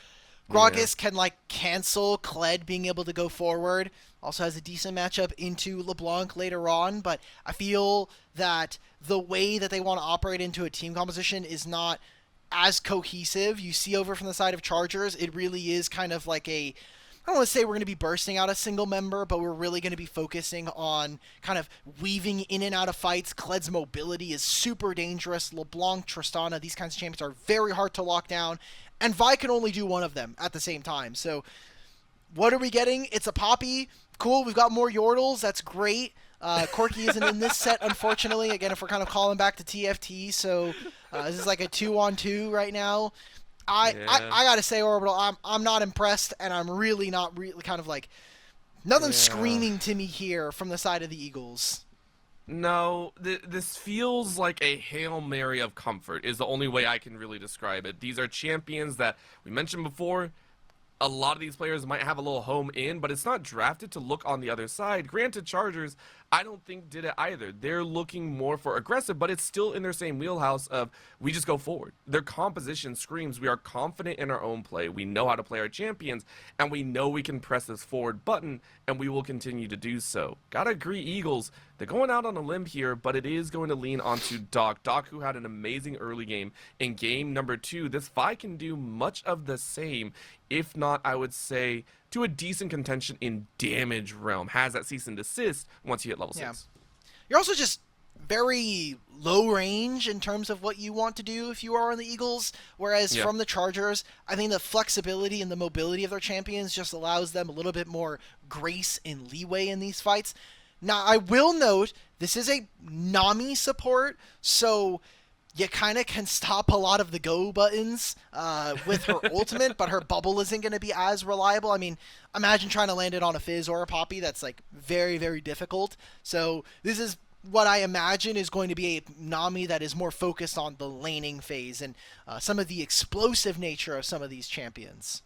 Gragas can, cancel Kled being able to go forward. Also has a decent matchup into LeBlanc later on, but I feel that the way that they want to operate into a team composition is not as cohesive. You see over from the side of Chargers, it really is kind of like I don't want to say we're going to be bursting out a single member, but we're really going to be focusing on kind of weaving in and out of fights. Kled's mobility is super dangerous. LeBlanc, Tristana, these kinds of champions are very hard to lock down. And Vi can only do one of them at the same time. So what are we getting? It's a Poppy. Cool, we've got more Yordles. That's great. Corki isn't in this set, unfortunately. Again, if we're kind of calling back to TFT. So this is like a 2-on-2 right now. I got to say, Orbital, I'm not impressed, and I'm really not kind of nothing's screaming to me here from the side of the Eagles. No, this feels like a Hail Mary of comfort is the only way I can really describe it. These are champions that we mentioned before. A lot of these players might have a little home in, but it's not drafted to look on the other side. Granted, Chargers, I don't think did it either. They're looking more for aggressive, but it's still in their same wheelhouse of we just go forward. Their composition screams we are confident in our own play. We know how to play our champions, and we know we can press this forward button, and we will continue to do so. Gotta agree, Eagles, they're going out on a limb here, but it is going to lean onto Doc. Doc, who had an amazing early game. In game number 2, this Vi can do much of the same, if not, I would say, to a decent contention in damage realm. Has that cease and desist once you hit level 6. You're also just very low range in terms of what you want to do if you are on the Eagles, whereas from the Chargers, I think the flexibility and the mobility of their champions just allows them a little bit more grace and leeway in these fights. Now, I will note, this is a Nami support, so you kind of can stop a lot of the go buttons with her ultimate, but her bubble isn't going to be as reliable. I mean, imagine trying to land it on a Fizz or a Poppy. That's very, very difficult. So this is what I imagine is going to be a Nami that is more focused on the laning phase and some of the explosive nature of some of these champions.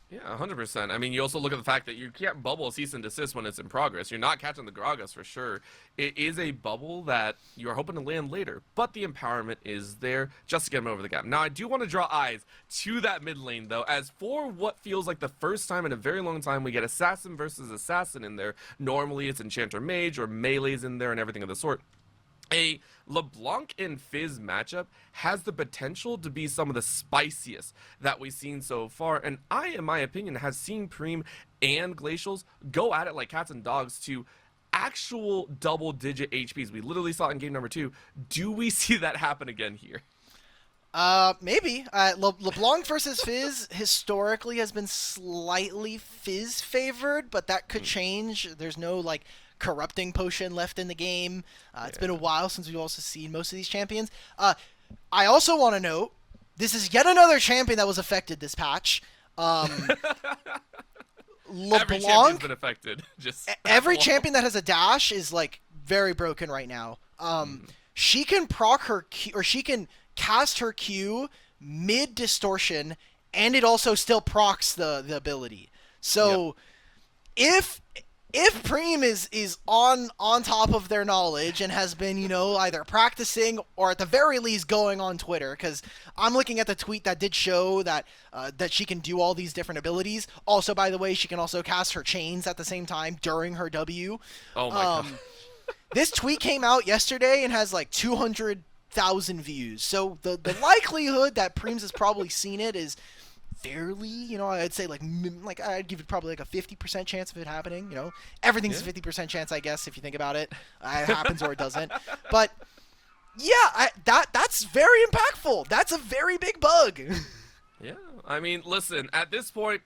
Yeah, 100%. I mean, you also look at the fact that you can't bubble a cease and desist when it's in progress. You're not catching the Gragas for sure. It is a bubble that you're hoping to land later, but the empowerment is there just to get him over the gap. Now, I do want to draw eyes to that mid lane, though, as for what feels like the first time in a very long time we get Assassin versus Assassin in there. Normally, it's Enchanter Mage or Melee's in there and everything of the sort. A LeBlanc and Fizz matchup has the potential to be some of the spiciest that we've seen so far, and I, in my opinion, have seen Preem and Glacials go at it like cats and dogs to actual double-digit HPs. We literally saw it in game number 2. Do we see that happen again here? Maybe. LeBlanc versus Fizz historically has been slightly Fizz favored, but that could change. There's no, corrupting potion left in the game. It's been a while since we've also seen most of these champions. I also want to note, this is yet another champion that was affected this patch. LeBlanc, every champion's been affected. Every champion that has a dash is very broken right now. She can proc her Q, or she can cast her Q mid distortion and it also still procs the ability. So if Preem is on top of their knowledge and has been, either practicing or at the very least going on Twitter, because I'm looking at the tweet that did show that that she can do all these different abilities. Also, by the way, she can also cast her chains at the same time during her W. Oh my god. This tweet came out yesterday and has like 200,000 views. So the likelihood that Preems has probably seen it is fairly, I'd say like I'd give it probably like a 50% chance of it happening. Everything's a 50% chance, I guess, if you think about it. It happens or it doesn't. But yeah, that's very impactful. That's a very big bug. Yeah, I mean, listen, at this point,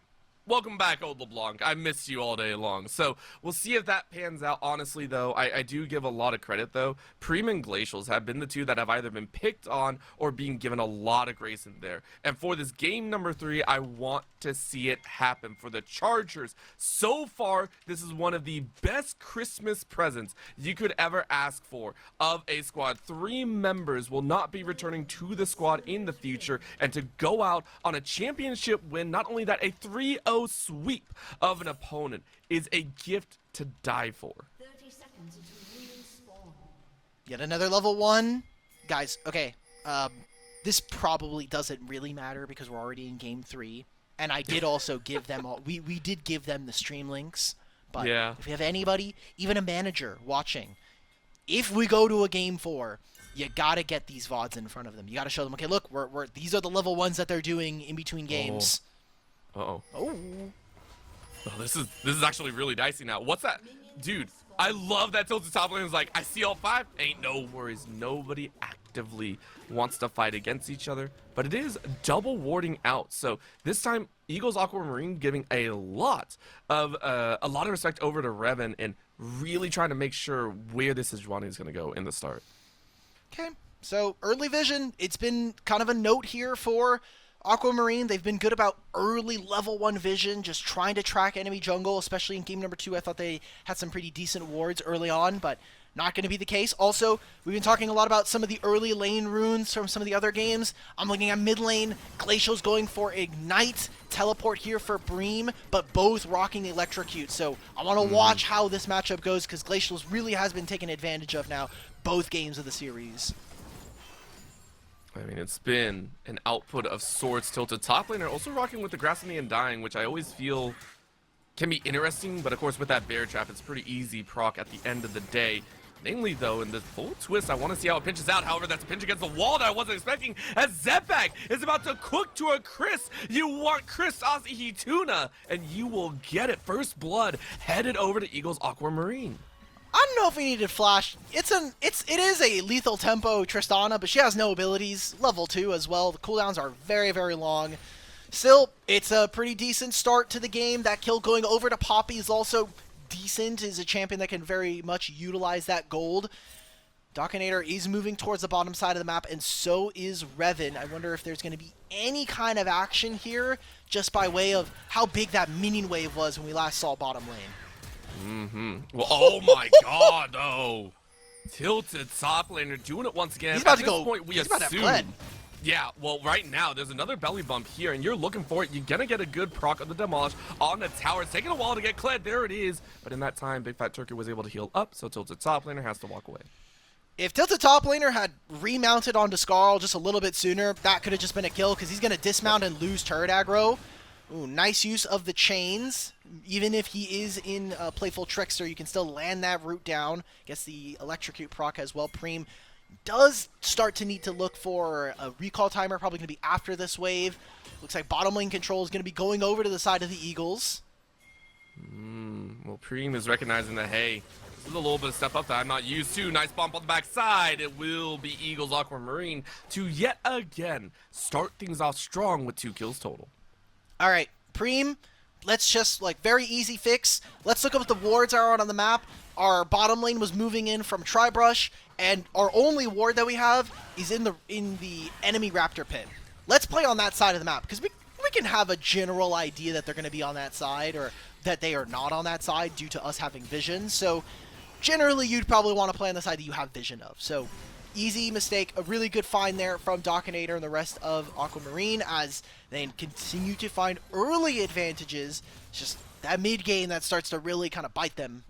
welcome back, Old LeBlanc. I missed you all day long. So we'll see if that pans out. Honestly, though, I do give a lot of credit, though. Preem and Glacials have been the two that have either been picked on or being given a lot of grace in there. And for this game number 3, I want to see it happen for the Chargers. So far, this is one of the best Christmas presents you could ever ask for of a squad. 3 members will not be returning to the squad in the future, and to go out on a championship win, not only that, a 3-0 sweep of an opponent is a gift to die for. 30 seconds until minions spawn. Yet another level 1. Guys, okay, this probably doesn't really matter because we're already in game 3. And I did also give them all, we did give them the stream links. But if you have anybody, even a manager watching, if we go to a game 4, you gotta get these VODs in front of them. You gotta show them, okay, look, these are the level 1s that they're doing in between games. Uh-oh. Oh. Oh, this is actually really dicey now. What's that? Dude, I love that tilted top lane is like, I see all 5. Ain't no worries. Nobody actively wants to fight against each other. But it is double warding out. So this time, Eagles Aquamarine giving a lot of respect over to Revan and really trying to make sure where this Sejuani is going to go in the start. Okay, so early vision, it's been kind of a note here for Aquamarine. They've been good about early level 1 vision, just trying to track enemy jungle, especially in game number 2. I thought they had some pretty decent wards early on, but not going to be the case. Also, we've been talking a lot about some of the early lane runes from some of the other games. I'm looking at mid lane. Glacial's going for Ignite, teleport here for Bream, but both rocking Electrocute. So I want to watch how this matchup goes, because Glacial's really has been taken advantage of now, both games of the series. I mean, it's been an output of sorts. Tilted top laner, also rocking with the Grass and the Undying, which I always feel can be interesting, but of course with that bear trap, it's pretty easy proc at the end of the day. Mainly, though, in the full twist, I want to see how it pinches out. However, that's a pinch against the wall that I wasn't expecting, as Zepback is about to cook to a Chris. You want Chris Asahi Tuna, and you will get it. First blood headed over to Eagles Aquamarine. I don't know if we needed flash. It is a lethal tempo Tristana, but she has no abilities. Level 2 as well. The cooldowns are very, very long. Still, it's a pretty decent start to the game. That kill going over to Poppy is also decent. Is a champion that can very much utilize that gold. Dockinator is moving towards the bottom side of the map, and so is Revan. I wonder if there's going to be any kind of action here, just by way of how big that minion wave was when we last saw bottom lane. Well, oh my god, oh. Tilted top laner doing it once again. He's about At to this go. point, we He's about to have assume. bled. Yeah, well, right now, there's another belly bump here, and you're looking for it. You're going to get a good proc of the Demolish on the tower. It's taking a while to get cleared. There it is. But in that time, Big Fat Turkey was able to heal up, so Tilted top laner has to walk away. If Tilted top laner had remounted onto Skarl just a little bit sooner, that could have just been a kill, because he's going to dismount and lose turret aggro. Ooh, nice use of the chains. Even if he is in Playful Trickster, you can still land that root down. Gets the Electrocute proc as well. Preem does start to need to look for a recall timer, probably going to be after this wave. Looks like bottom lane control is going to be going over to the side of the Eagles. Well, Preem is recognizing that, hey, this is a little bit of step up that I'm not used to. Nice bump on the backside. It will be Eagles Aquamarine to yet again start things off strong with 2 kills total. All right, Preem, let's just, very easy fix. Let's look up what the wards are on the map. Our bottom lane was moving in from Tribrush, and our only ward that we have is in the enemy Raptor pit. Let's play on that side of the map, because we can have a general idea that they're going to be on that side, or that they are not on that side due to us having vision. So generally, you'd probably want to play on the side that you have vision of. So easy mistake. A really good find there from Dockinator and the rest of Aquamarine as they continue to find early advantages. It's just that mid game that starts to really kind of bite them.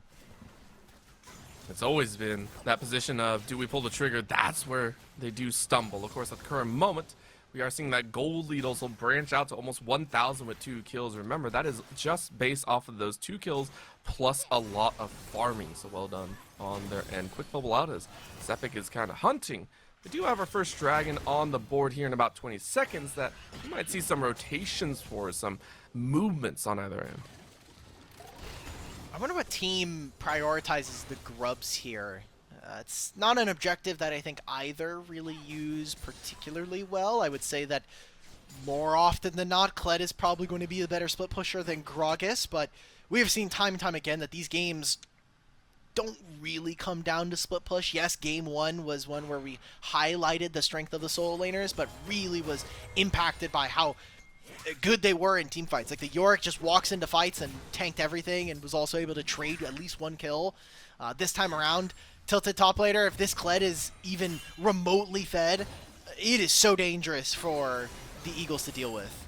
It's always been that position of, do we pull the trigger? That's where they do stumble. Of course, at the current moment, we are seeing that gold lead also branch out to almost 1,000 with 2 kills. Remember, that is just based off of those 2 kills plus a lot of farming. So well done on their end. Quick bubble out as Zepic is kind of hunting. We do have our first dragon on the board here in about 20 seconds that we might see some rotations for, some movements on either end. I wonder what team prioritizes the grubs here. It's not an objective that I think either really use particularly well. I would say that more often than not, Kled is probably going to be a better split pusher than Gragas, but we have seen time and time again that these games don't really come down to split push. Yes, game 1 was one where we highlighted the strength of the solo laners, but really was impacted by how good they were in team fights. Like the Yorick just walks into fights and tanked everything and was also able to trade at least 1 kill. This time around, tilted top laner, if this Kled is even remotely fed, it is so dangerous for the Eagles to deal with.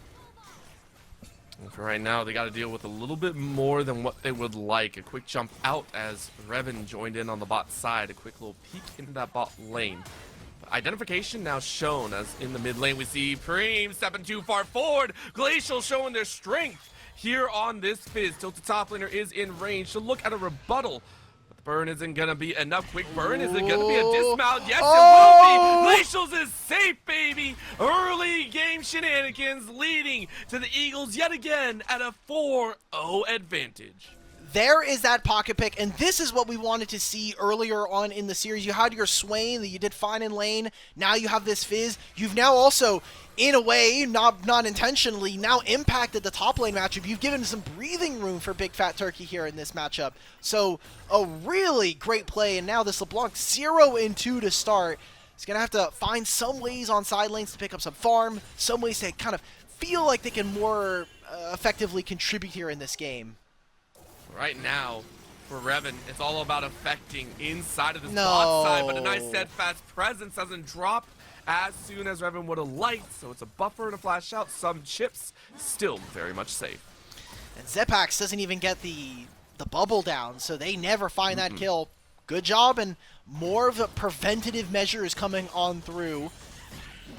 And for right now, they got to deal with a little bit more than what they would like. A quick jump out as Revan joined in on the bot side. A quick little peek into that bot lane. Identification now shown as in the mid lane we see Preem stepping too far forward. Glacial showing their strength here on this Fizz. Tilted top laner is in range to look at a rebuttal. But the burn isn't going to be enough. Quick burn, is it going to be a dismount? Yes, it will be. Glacial's is safe, baby. Early game shenanigans leading to the Eagles yet again at a 4-0 advantage. There is that pocket pick, and this is what we wanted to see earlier on in the series. You had your Swain that you did fine in lane. Now you have this Fizz. You've now also, in a way, not intentionally, now impacted the top lane matchup. You've given some breathing room for Big Fat Turkey here in this matchup. So a really great play, and now this LeBlanc 0-2 to start. He's going to have to find some ways on side lanes to pick up some farm, some ways to kind of feel like they can more effectively contribute here in this game. Right now, for Revan, it's all about affecting inside of this bot side, but a nice steadfast presence doesn't drop as soon as Revan would have liked, so it's a buffer and a flash out. Some chips still very much safe. And Zepax doesn't even get the bubble down, so they never find that kill. Good job, and more of a preventative measure is coming on through.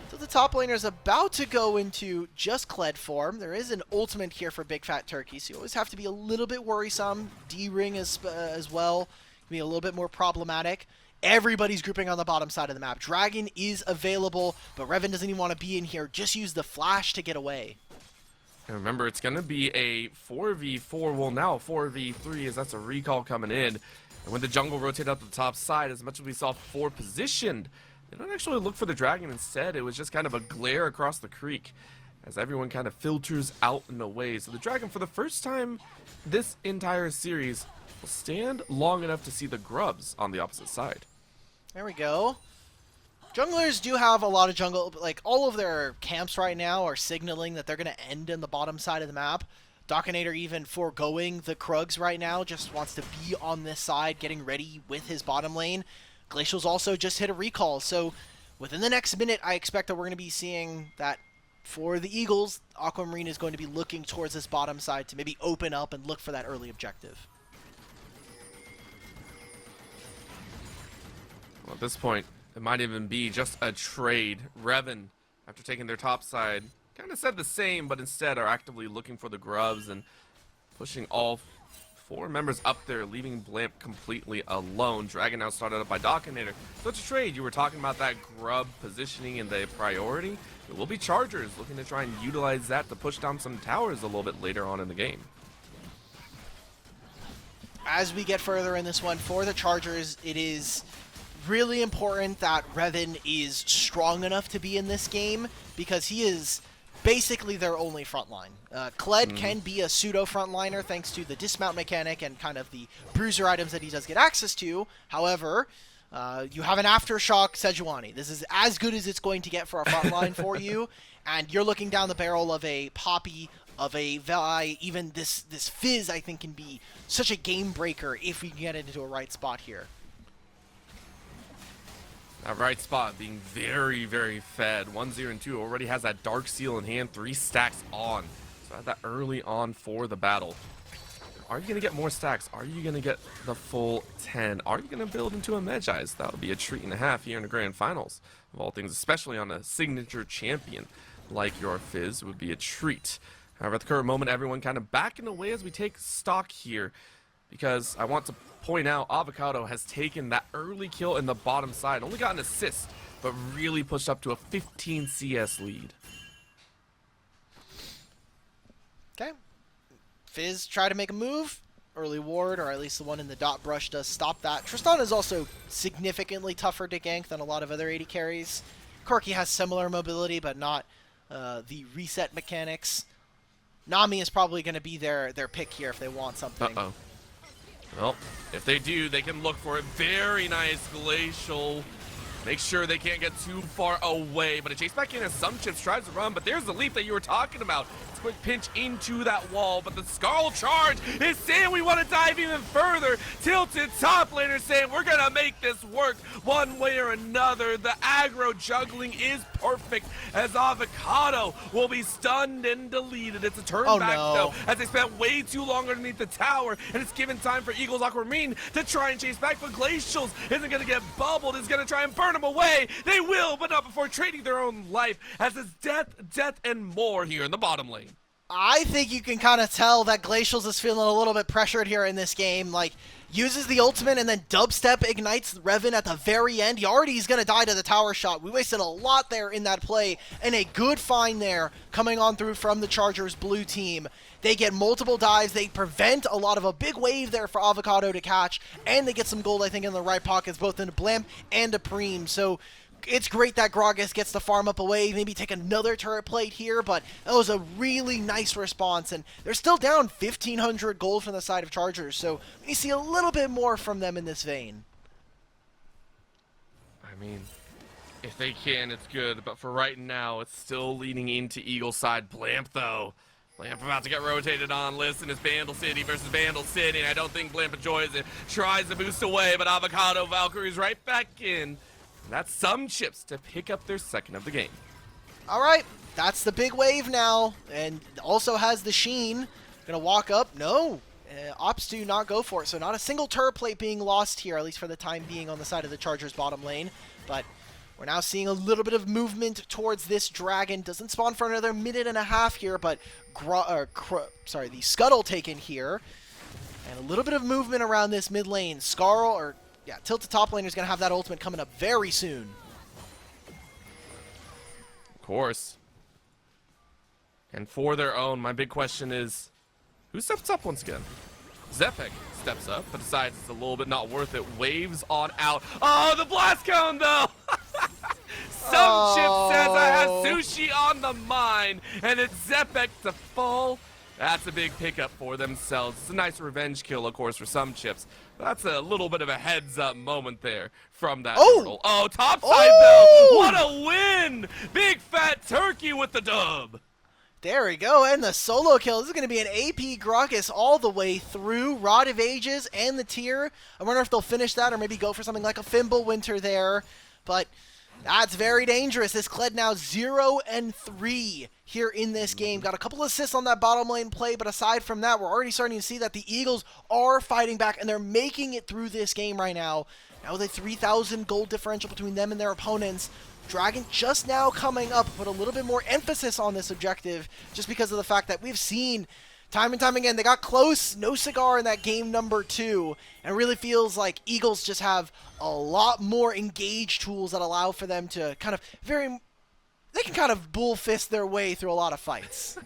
So the top laner is about to go into just Kled form. There is an ultimate here for Big Fat Turkey, so you always have to be a little bit worrisome. D-Ring as well can be a little bit more problematic. Everybody's grouping on the bottom side of the map. Dragon is available, but Revan doesn't even want to be in here. Just use the flash to get away. And remember, it's going to be a 4v4, well now a 4v3 as that's a recall coming in. And when the jungle rotated up to the top side, as much as we saw 4 positioned, they don't actually look for the dragon. Instead, it was just kind of a glare across the creek as everyone kind of filters out and away. So the dragon, for the first time this entire series, will stand long enough to see the grubs on the opposite side. There we go. Junglers do have a lot of jungle, like all of their camps right now are signaling that they're going to end in the bottom side of the map. Dockinator even foregoing the Krugs right now, just wants to be on this side, getting ready with his bottom lane. Glacial's also just hit a recall, so within the next minute, I expect that we're going to be seeing that for the Eagles, Aquamarine is going to be looking towards this bottom side to maybe open up and look for that early objective. Well, at this point, it might even be just a trade. Revan, after taking their top side, kind of said the same, but instead are actively looking for the grubs and pushing all 4 members up there, leaving Blamp completely alone. Dragon now started up by Dockinator. So it's a trade. You were talking about that grub positioning and the priority. It will be Chargers looking to try and utilize that to push down some towers a little bit later on in the game. As we get further in this one, for the Chargers, it is really important that Revan is strong enough to be in this game because he is basically their only frontline. Kled can be a pseudo frontliner thanks to the dismount mechanic and kind of the bruiser items that he does get access to. However, you have an Aftershock Sejuani. This is as good as it's going to get for a frontline for you, and you're looking down the barrel of a Poppy, of a Vi, even this Fizz I think can be such a game breaker if we can get it into a right spot here. That right spot being very, very fed. 1-0 and 2 already has that Dark Seal in hand, 3 stacks on. So that early on for the battle. Are you going to get more stacks? Are you going to get the full 10? Are you going to build into a Medjai's? That would be a treat and a half here in the grand finals. Of all things, especially on a signature champion like your Fizz, would be a treat. However, at the current moment, everyone kind of backing away as we take stock here. Because I want to point out, Avocado has taken that early kill in the bottom side. Only got an assist, but really pushed up to a 15 CS lead. Okay. Fizz try to make a move. Early ward, or at least the one in the dot brush, does stop that. Tristan is also significantly tougher to gank than a lot of other AD carries. Corki has similar mobility, but not the reset mechanics. Nami is probably going to be their pick here if they want something. Uh-oh. Well, if they do, they can look for a very nice Glacial. Make sure they can't get too far away. But a chase back in as some chips tries to run. But there's the leap that you were talking about. It's a quick pinch into that wall. But the Scarl charge is saying we want to dive even further. Tilted top laner saying we're going to make this work one way or another. The aggro juggling is perfect as Avocado will be stunned and deleted. It's a turn back though, as they spent way too long underneath the tower. And it's given time for Eagles Aquamarine to try and chase back. But Glacials isn't going to get bubbled. Is going to try and burn them away. They will, but not before trading their own life, as it's death, and more here in the bottom lane. I think you can kind of tell that Glacials is feeling a little bit pressured here in this game. Like, uses the ultimate and then dubstep ignites Revan at the very end. He already is going to die to the tower shot. We wasted a lot there in that play, and a good find there coming on through from the Chargers blue team. They get multiple dives. They prevent a lot of a big wave there for Avocado to catch, and they get some gold, I think, in the right pockets, both into Blamp and a Preem. So it's great that Gragas gets the farm up away, maybe take another turret plate here, but that was a really nice response, and they're still down 1,500 gold from the side of Chargers, so we see a little bit more from them in this vein. I mean, if they can, it's good, but for right now, it's still leaning into Eagle side. Blamp, though. Blamp about to get rotated on. Listen, it's Vandal City versus Vandal City, and I don't think Blamp enjoys it. Tries to boost away, but Avocado Valkyrie's right back in. That's some chips to pick up their second of the game. All right, that's the big wave now, and also has the Sheen. Gonna walk up. No, opts to not go for it, so not a single turret plate being lost here, at least for the time being on the side of the Chargers bottom lane. But we're now seeing a little bit of movement towards this dragon. Doesn't spawn for another minute and a half here, but the Scuttle taken here. And a little bit of movement around this mid lane. Tilted top laner is going to have that ultimate coming up very soon. Of course. And for their own, my big question is, who steps up once again? Zepek steps up, but decides it's a little bit not worth it. Waves on out. Oh, the blast cone, though! Some chip says I have sushi on the mind, and it's Zepek to fall. That's a big pickup for themselves. It's a nice revenge kill, of course, for some chips. But that's a little bit of a heads-up moment there from that turtle. Oh, topside, though! What a win! Big fat turkey with the dub! There we go, and the solo kill. This is going to be an AP Gragas all the way through. Rod of Ages and the tier. I wonder if they'll finish that or maybe go for something like a Fimble Winter there. But that's very dangerous. This Kled now 0-3 here in this game. Got a couple assists on that bottom lane play, but aside from that, we're already starting to see that the Eagles are fighting back, and they're making it through this game right now. Now with a 3,000 gold differential between them and their opponents. Dragon just now coming up, put a little bit more emphasis on this objective just because of the fact that we've seen time and time again, they got close, no cigar in that game number 2, and it really feels like Eagles just have a lot more engaged tools that allow for them to kind of they can kind of bull fist their way through a lot of fights.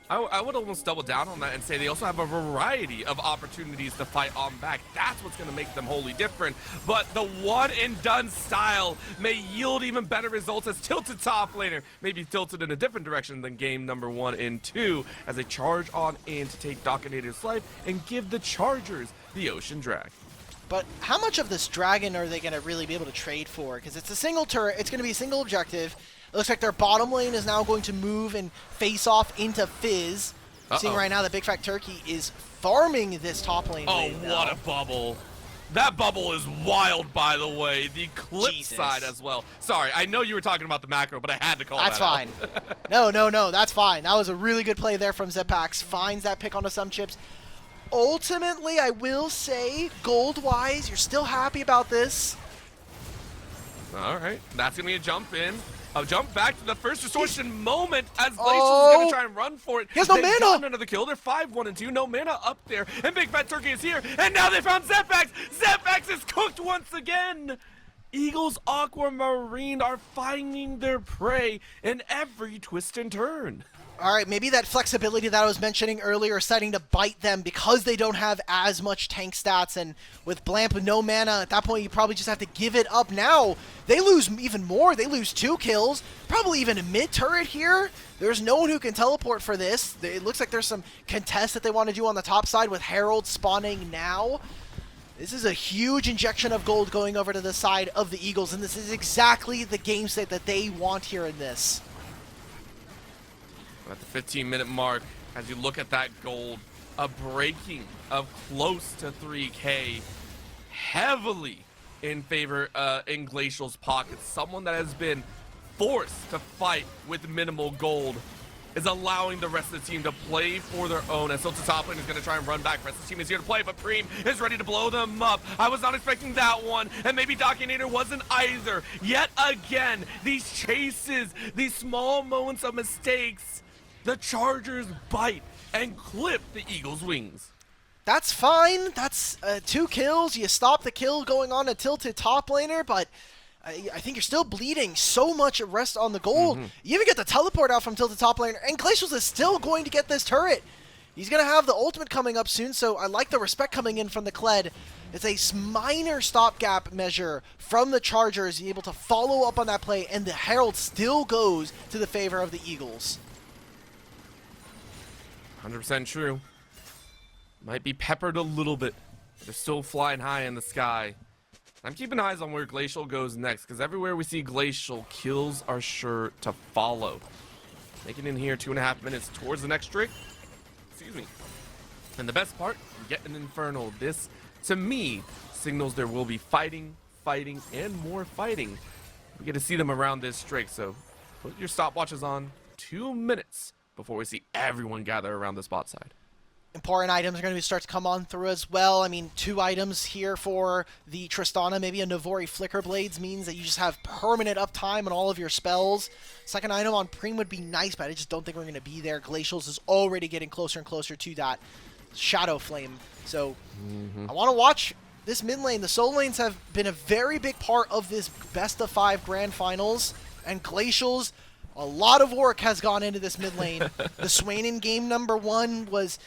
I would almost double down on that and say they also have a variety of opportunities to fight on back. That's what's going to make them wholly different. But the one-and-done style may yield even better results as tilted top laner, maybe tilted in a different direction than game number 1 and 2, as they charge on in to take Dockinator's life and give the Chargers the Ocean Drag. But how much of this dragon are they going to really be able to trade for? Because it's a single turret, it's going to be a single objective. It looks like their bottom lane is now going to move and face off into Fizz. Seeing right now that Big Fat Turkey is farming this top lane. Oh, what a bubble. That bubble is wild, by the way. The clip Jesus. side as well. Sorry, I know you were talking about the macro, but I had to call That's that out. fine. No, that's fine. That was a really good play there from Zepax. Finds that pick onto some chips. Ultimately, I will say, gold-wise, you're still happy about this. All right, that's going to be a jump in. A jump back to the first distortion moment as Glacial's Oh. going to try and run for it. He has no They've mana. gotten another kill. They're 5-1 and 2. No mana up there. And Big Fat Turkey is here. And now they found Zepax. Zepax is cooked once again. Eagles Aquamarine are finding their prey in every twist and turn. All right, maybe that flexibility that I was mentioning earlier is starting to bite them because they don't have as much tank stats, and with Blamp with no mana, at that point you probably just have to give it up now. They lose even more. They lose 2 kills, probably even a mid-turret here. There's no one who can teleport for this. It looks like there's some contest that they want to do on the top side with Herald spawning now. This is a huge injection of gold going over to the side of the Eagles, and this is exactly the game state that they want here in this. At the 15-minute mark, as you look at that gold, a breaking of close to 3K, heavily in favor in Glacial's pockets. Someone that has been forced to fight with minimal gold is allowing the rest of the team to play for their own. And Silta top lane is going to try and run back. The rest of the team is here to play, but Preem is ready to blow them up. I was not expecting that one, and maybe Dockinator wasn't either. Yet again, these chases, these small moments of mistakes, the Chargers bite and clip the Eagles' wings. That's fine. That's 2 kills. You stop the kill going on a tilted top laner, but I think you're still bleeding so much rest on the gold. You even get the teleport out from tilted top laner, and Glacials is still going to get this turret. He's going to have the ultimate coming up soon, so I like the respect coming in from the Kled. It's a minor stopgap measure from the Chargers, able to follow up on that play, and the Herald still goes to the favor of the Eagles. 100% true. Might be peppered a little bit. They're still flying high in the sky. I'm keeping eyes on where Glacial goes next, because everywhere we see Glacial, kills are sure to follow. Making in here 2.5 minutes towards the next trick. Excuse me. And the best part, you get an Infernal. This, to me, signals there will be fighting, and more fighting. We get to see them around this streak, so put your stopwatches on. 2 minutes before we see everyone gather around the spot side. Important items are going to start to come on through as well. I mean, 2 items here for the Tristana. Maybe a Navori Flicker Blades means that you just have permanent uptime on all of your spells. Second item on Preem would be nice, but I just don't think we're going to be there. Glacials is already getting closer and closer to that Shadow Flame. So I want to watch this mid lane. The solo lanes have been a very big part of this best of 5 grand finals, and Glacials, a lot of work has gone into this mid lane. The Swain in game number 1 was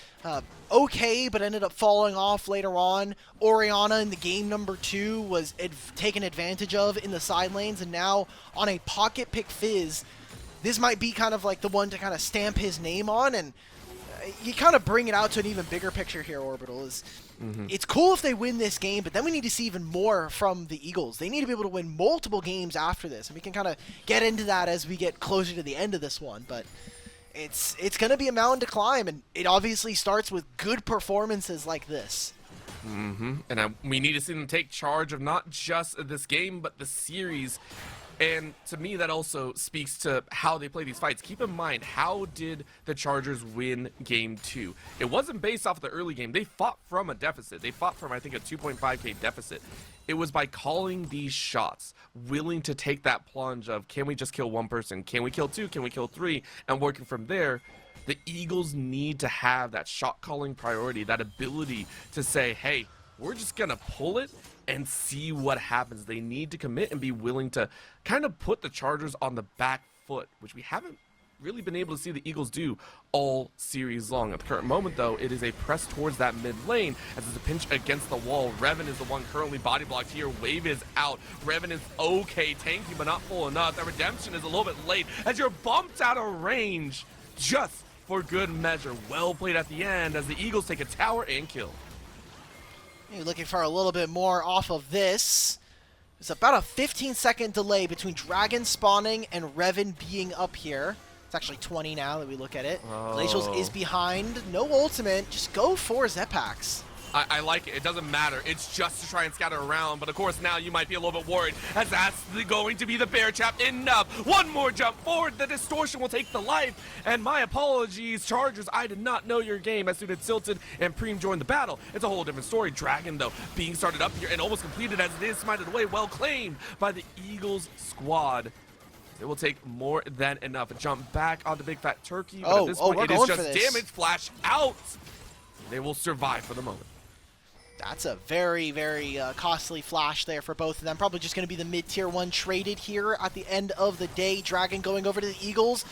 okay, but ended up falling off later on. Orianna in the game number 2 was taken advantage of in the side lanes, and now on a pocket pick Fizz, this might be kind of like the one to kind of stamp his name on, and you kind of bring it out to an even bigger picture here, Orbital. It's cool if they win this game, but then we need to see even more from the Eagles. They need to be able to win multiple games after this, and we can kind of get into that as we get closer to the end of this one. But it's going to be a mountain to climb, and it obviously starts with good performances like this. And we need to see them take charge of not just this game, but the series. And to me, that also speaks to how they play these fights. Keep in mind, how did the Chargers win Game 2? It wasn't based off of the early game. They fought from a deficit. They fought from, I think, a 2.5k deficit. It was by calling these shots, willing to take that plunge of, can we just kill 1 person? Can we kill 2? Can we kill 3? And working from there. The Eagles need to have that shot calling priority, that ability to say, hey, we're just going to pull it and see what happens. They need to commit and be willing to kind of put the Chargers on the back foot, which we haven't really been able to see the Eagles do all series long. At the current moment, though, it is a press towards that mid lane as it's a pinch against the wall. Revan is the one currently body blocked here. Wave is out. Revan is okay, tanky, but not full enough. That redemption is a little bit late as you're bumped out of range just for good measure. Well played at the end as the Eagles take a tower and kill. You're looking for a little bit more off of this. There's about a 15-second delay between Dragon spawning and Revan being up here. It's actually 20 now that we look at it. Glacials is behind. No ultimate. Just go for Zepax. I like it. It doesn't matter. It's just to try and scatter around. But of course, now you might be a little bit worried, as that's going to be the bear trap. Enough. One more jump forward. The distortion will take the life. And my apologies, Chargers. I did not know your game as soon as Tilted and Preem joined the battle. It's a whole different story. Dragon, though, being started up here and almost completed as it is, smited away. Well claimed by the Eagles squad. It will take more than enough. A jump back onto Big Fat Turkey. But at this point, it is just damage. Flash out. They will survive for the moment. That's a very, very costly flash there for both of them. Probably just going to be the mid-tier one traded here at the end of the day. Dragon going over to the Eagles.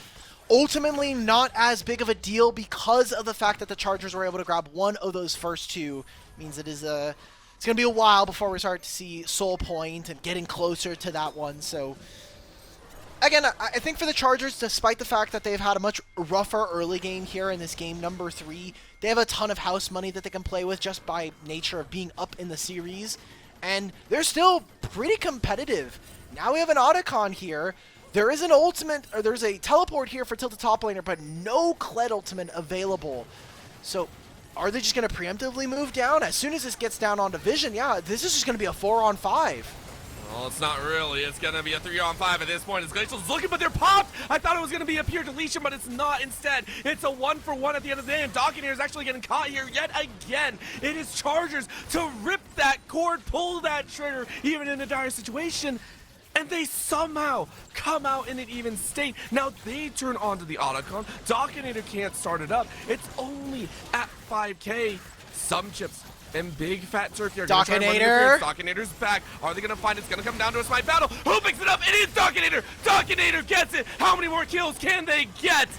Ultimately, not as big of a deal because of the fact that the Chargers were able to grab one of those first two. Means it is it's going to be a while before we start to see Soul Point and getting closer to that one. So, again, I think for the Chargers, despite the fact that they've had a much rougher early game here in this game number 3, they have a ton of house money that they can play with just by nature of being up in the series. And they're still pretty competitive. Now we have an Otacon here. There is an ultimate, or there's a teleport here for Tilted Top Laner, but no Kled ultimate available. So are they just going to preemptively move down? As soon as this gets down onto Vision, yeah, this is just going to be a 4-on-5. Well, it's not really. It's going to be a 3-on-5 at this point. As Glacial's looking, but they're popped. I thought it was going to be a pure deletion, but it's not. Instead, it's a 1-for-1 at the end of the day, and Dockinator is actually getting caught here yet again. It is Chargers to rip that cord, pull that trigger, even in a dire situation, and they somehow come out in an even state. Now they turn onto the Otacon. Dockinator can't start it up. It's only at 5K. Some chips and Big Fat Turkey are going to try and run interference. Dockinator's back. Are they going to find it? It's going to come down to a smite battle. Who picks it up? It is Dockinator. Dockinator gets it. How many more kills can they get?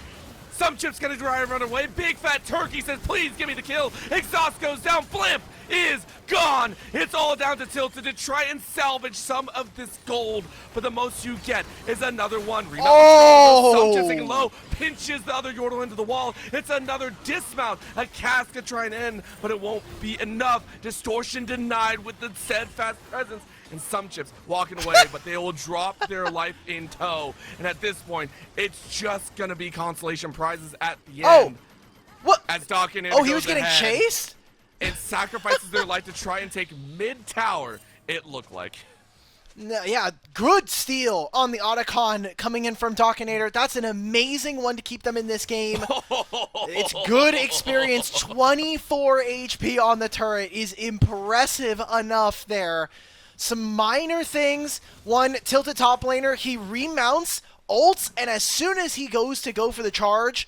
Some chip's going to try and run away. Big Fat Turkey says, please give me the kill. Exhaust goes down. Blimp is gone. It's all down to Tilted to try and salvage some of this gold. But the most you get is another one. Some chips taking low. Pinches the other Yordle into the wall. It's another dismount. A cast could try and end, but it won't be enough. Distortion denied with the steadfast presence. And some chips walking away, but they will drop their life in tow. And at this point, it's just going to be consolation prizes at the end. What? As Dockinator he was getting chased? And sacrifices their life to try and take mid-tower, it looked like. No, yeah, good steal on the Otacon coming in from Dockinator. That's an amazing one to keep them in this game. It's good experience. 24 HP on the turret is impressive enough there. Some minor things. One, Tilted Top Laner, he remounts, ults, and as soon as he goes to go for the charge,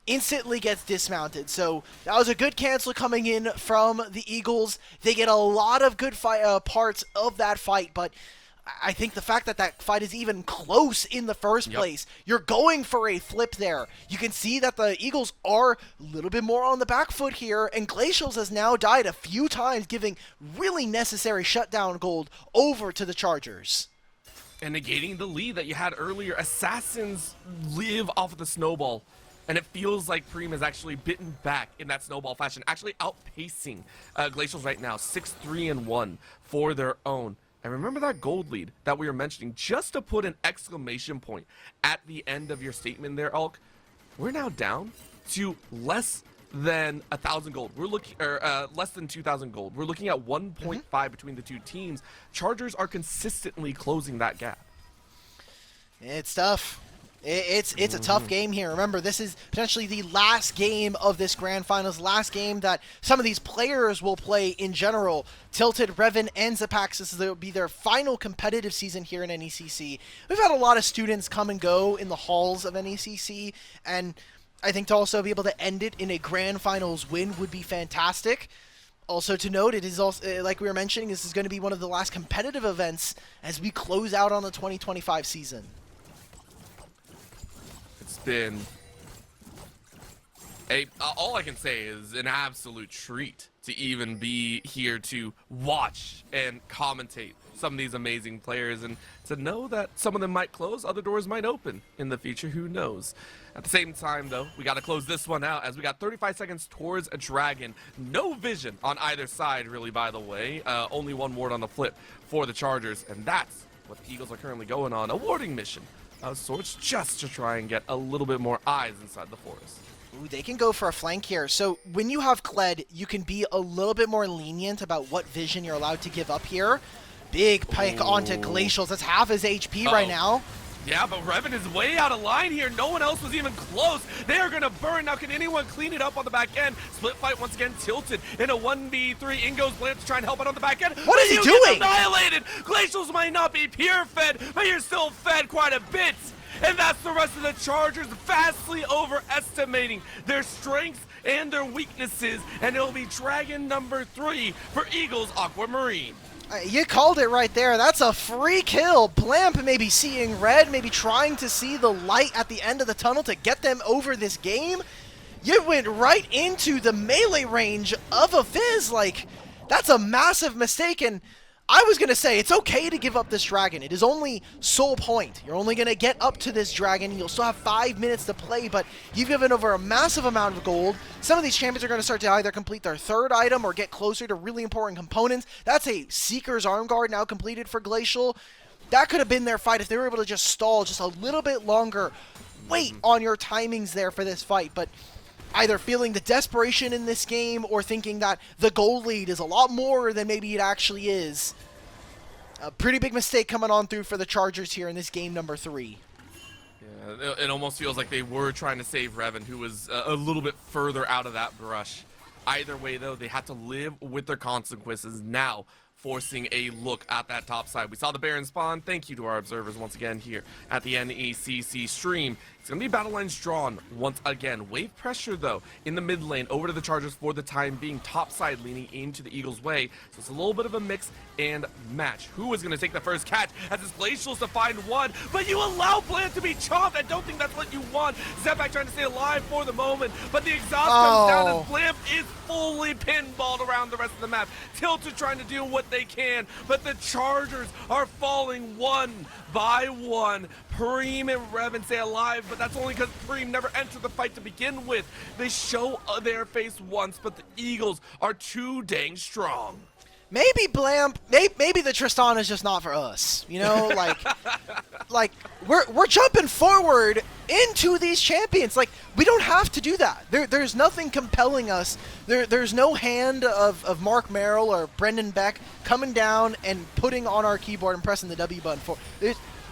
instantly gets dismounted. So that was a good cancel coming in from the Eagles. They get a lot of good parts of that fight, but I think the fact that that fight is even close in the first place, you're going for a flip there. You can see that the Eagles are a little bit more on the back foot here, and Glacials has now died a few times, giving really necessary shutdown gold over to the Chargers. And negating the lead that you had earlier. Assassins live off of the snowball, and it feels like Preem is actually bitten back in that snowball fashion, actually outpacing Glacials right now, 6-3-1 for their own. And remember that gold lead that we were mentioning, just to put an exclamation point at the end of your statement there, Alk. We're now down to less than 1,000 gold. We're looking, less than 2,000 gold. We're looking at 1.5 between the two teams. Chargers are consistently closing that gap. It's tough. It's a tough game here. Remember, this is potentially the last game of this Grand Finals, last game that some of these players will play in general. Tilted, Revan, and Zapaxis, will be their final competitive season here in NECC. We've had a lot of students come and go in the halls of NECC, and I think to also be able to end it in a Grand Finals win would be fantastic. Also to note, it is also, like we were mentioning, this is going to be one of the last competitive events as we close out on the 2025 season. Been all I can say is an absolute treat to even be here to watch and commentate some of these amazing players, and to know that some of them might close, other doors might open in the future, who knows. At the same time, though, we got to close this one out as we got 35 seconds towards a dragon. No vision on either side, really, by the way. Only one ward on the flip for the Chargers, and that's what the Eagles are currently going on. A warding mission of sorts, just to try and get a little bit more eyes inside the forest. Ooh, they can go for a flank here. So when you have Kled, you can be a little bit more lenient about what vision you're allowed to give up here. Big pike onto Glacials. That's half his HP right now. Yeah, but Revan is way out of line here. No one else was even close. They are going to burn. Now, can anyone clean it up on the back end? Split fight once again tilted in a 1v3. In goes Blamp to try and help out on the back end. What is he You doing? get annihilated. Glacials might not be pure fed, but you're still fed quite a bit. And that's the rest of the Chargers vastly overestimating their strengths and their weaknesses. And it'll be Dragon number 3 for Eagles Aquamarine. You called it right there. That's a free kill. Blamp maybe seeing red, maybe trying to see the light at the end of the tunnel to get them over this game. You went right into the melee range of a Fizz. Like, that's a massive mistake. And I was going to say, it's okay to give up this dragon. It is only soul point. You're only going to get up to this dragon. You'll still have 5 minutes to play, but you've given over a massive amount of gold. Some of these champions are going to start to either complete their 3rd item or get closer to really important components. That's a Seeker's Arm Guard now completed for Glacial. That could have been their fight if they were able to just stall just a little bit longer. Wait on your timings there for this fight, but either feeling the desperation in this game or thinking that the goal lead is a lot more than maybe it actually is. A pretty big mistake coming on through for the Chargers here in this game number 3. Yeah, it almost feels like they were trying to save Revan, who was a little bit further out of that brush. Either way, though, they had to live with their consequences now, forcing a look at that top side. We saw the Baron spawn. Thank you to our observers once again here at the NECC stream. It's going to be battle lines drawn once again. Wave pressure, though, in the mid lane over to the Chargers for the time being. Top side leaning into the Eagles' way. So it's a little bit of a mix and match. Who is going to take the first catch as it's Glacials to find one, but you allow Bland to be chomped. I don't think that's what you want. Zepback trying to stay alive for the moment, but the exhaust comes down as Blamp is fully pinballed around the rest of the map. Tilted trying to do what they can, but the Chargers are falling one by one. Preem and Revan stay alive, but that's only because Preem never entered the fight to begin with. They show their face once, but the Eagles are too dang strong. Maybe Blamp, maybe the Tristan is just not for us. You know, like we're jumping forward into these champions. Like, we don't have to do that. There's nothing compelling us. There's no hand of Mark Merrill or Brendan Beck coming down and putting on our keyboard and pressing the W button for.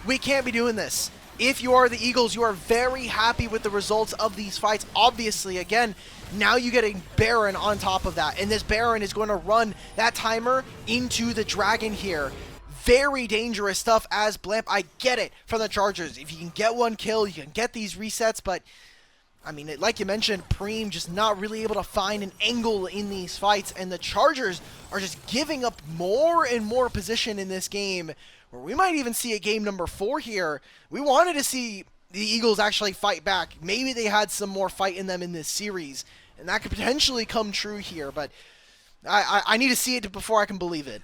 We can't be doing this. If you are the Eagles, you are very happy with the results of these fights. Obviously, again, now you get a Baron on top of that, and this Baron is going to run that timer into the Dragon here. Very dangerous stuff as Blamp. I get it from the Chargers. If you can get one kill, you can get these resets, but I mean, like you mentioned, Preem just not really able to find an angle in these fights, and the Chargers are just giving up more and more position in this game, where we might even see a game number 4 here. We wanted to see the Eagles actually fight back. Maybe they had some more fight in them in this series, and that could potentially come true here, but I need to see it before I can believe it.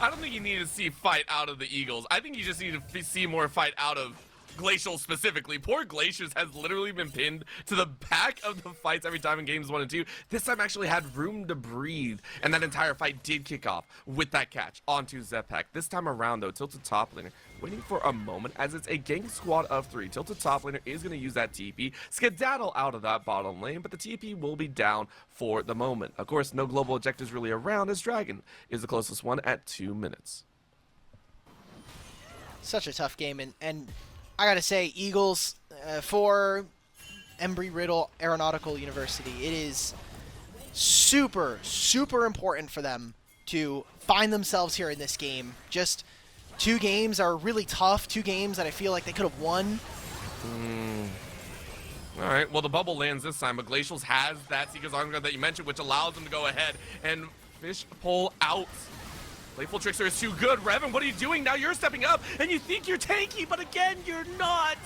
I don't think you need to see fight out of the Eagles. I think you just need to see more fight out of Glacial specifically. Poor Glaciers has literally been pinned to the back of the fights every time in games 1 and 2. This time actually had room to breathe, and that entire fight did kick off with that catch onto Zepback. This time around, though, Tilted top laner waiting for a moment as it's a gang squad of 3. Tilted top laner is going to use that TP, skedaddle out of that bottom lane, but the TP will be down for the moment. Of course, no global objectives really around, as Dragon is the closest one at 2 minutes. Such a tough game, and I gotta say, Eagles, for Embry-Riddle Aeronautical University, it is super, super important for them to find themselves here in this game. Just 2 games are really tough, 2 games that I feel like they could have won. All right, well, the bubble lands this time, but Glacials has that Seeker's Arm Guard that you mentioned, which allows them to go ahead and fish pull out. Playful Trickster is too good. Revan, what are you doing? Now you're stepping up, and you think you're tanky, but again, you're not.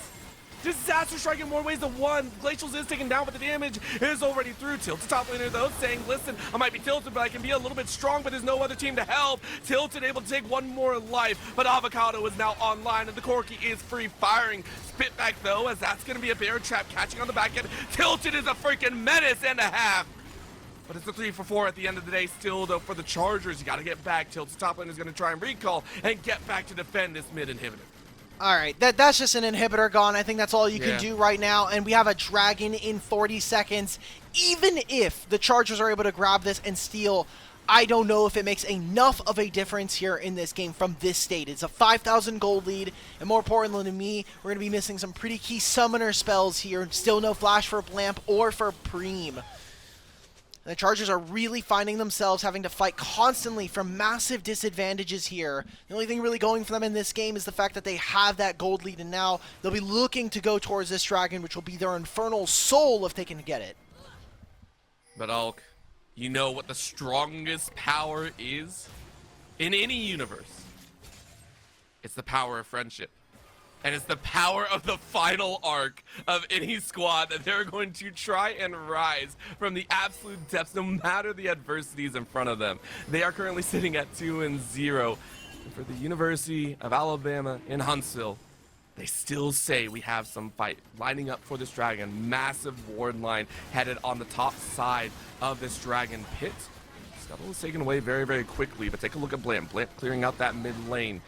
Disaster Strike in more ways than one. Glacials is taken down, but the damage is already through. Tilted top laner, though, saying, listen, I might be tilted, but I can be a little bit strong, but there's no other team to help. Tilted able to take one more life, but Avocado is now online, and the Corki is free firing. Spit back, though, as that's going to be a bear trap catching on the back end. Tilted is a freaking menace and a half. But it's a 3 for 4 at the end of the day still, though, for the Chargers. You got to get back. Tilted top lane is going to try and recall and get back to defend this mid inhibitor. All right, that's just an inhibitor gone. I think that's all you Yeah. can do right now. And we have a dragon in 40 seconds. Even if the Chargers are able to grab this and steal, I don't know if it makes enough of a difference here in this game from this state. It's a 5,000 gold lead, and more importantly to me, we're going to be missing some pretty key summoner spells here. Still no flash for Blamp or for Preem. The Chargers are really finding themselves having to fight constantly from massive disadvantages here. The only thing really going for them in this game is the fact that they have that gold lead, and now they'll be looking to go towards this dragon, which will be their infernal soul if they can get it. But Alk, you know what the strongest power is in any universe? It's the power of friendship. And it's the power of the final arc of any squad that they're going to try and rise from the absolute depths no matter the adversities in front of them. They are currently sitting at 2-0. And for the University of Alabama in Huntsville, they still say we have some fight lining up for this dragon. Massive ward line headed on the top side of this dragon pit. Scuttle is taken away very, very quickly, but take a look at Blamp. Blamp clearing out that mid lane.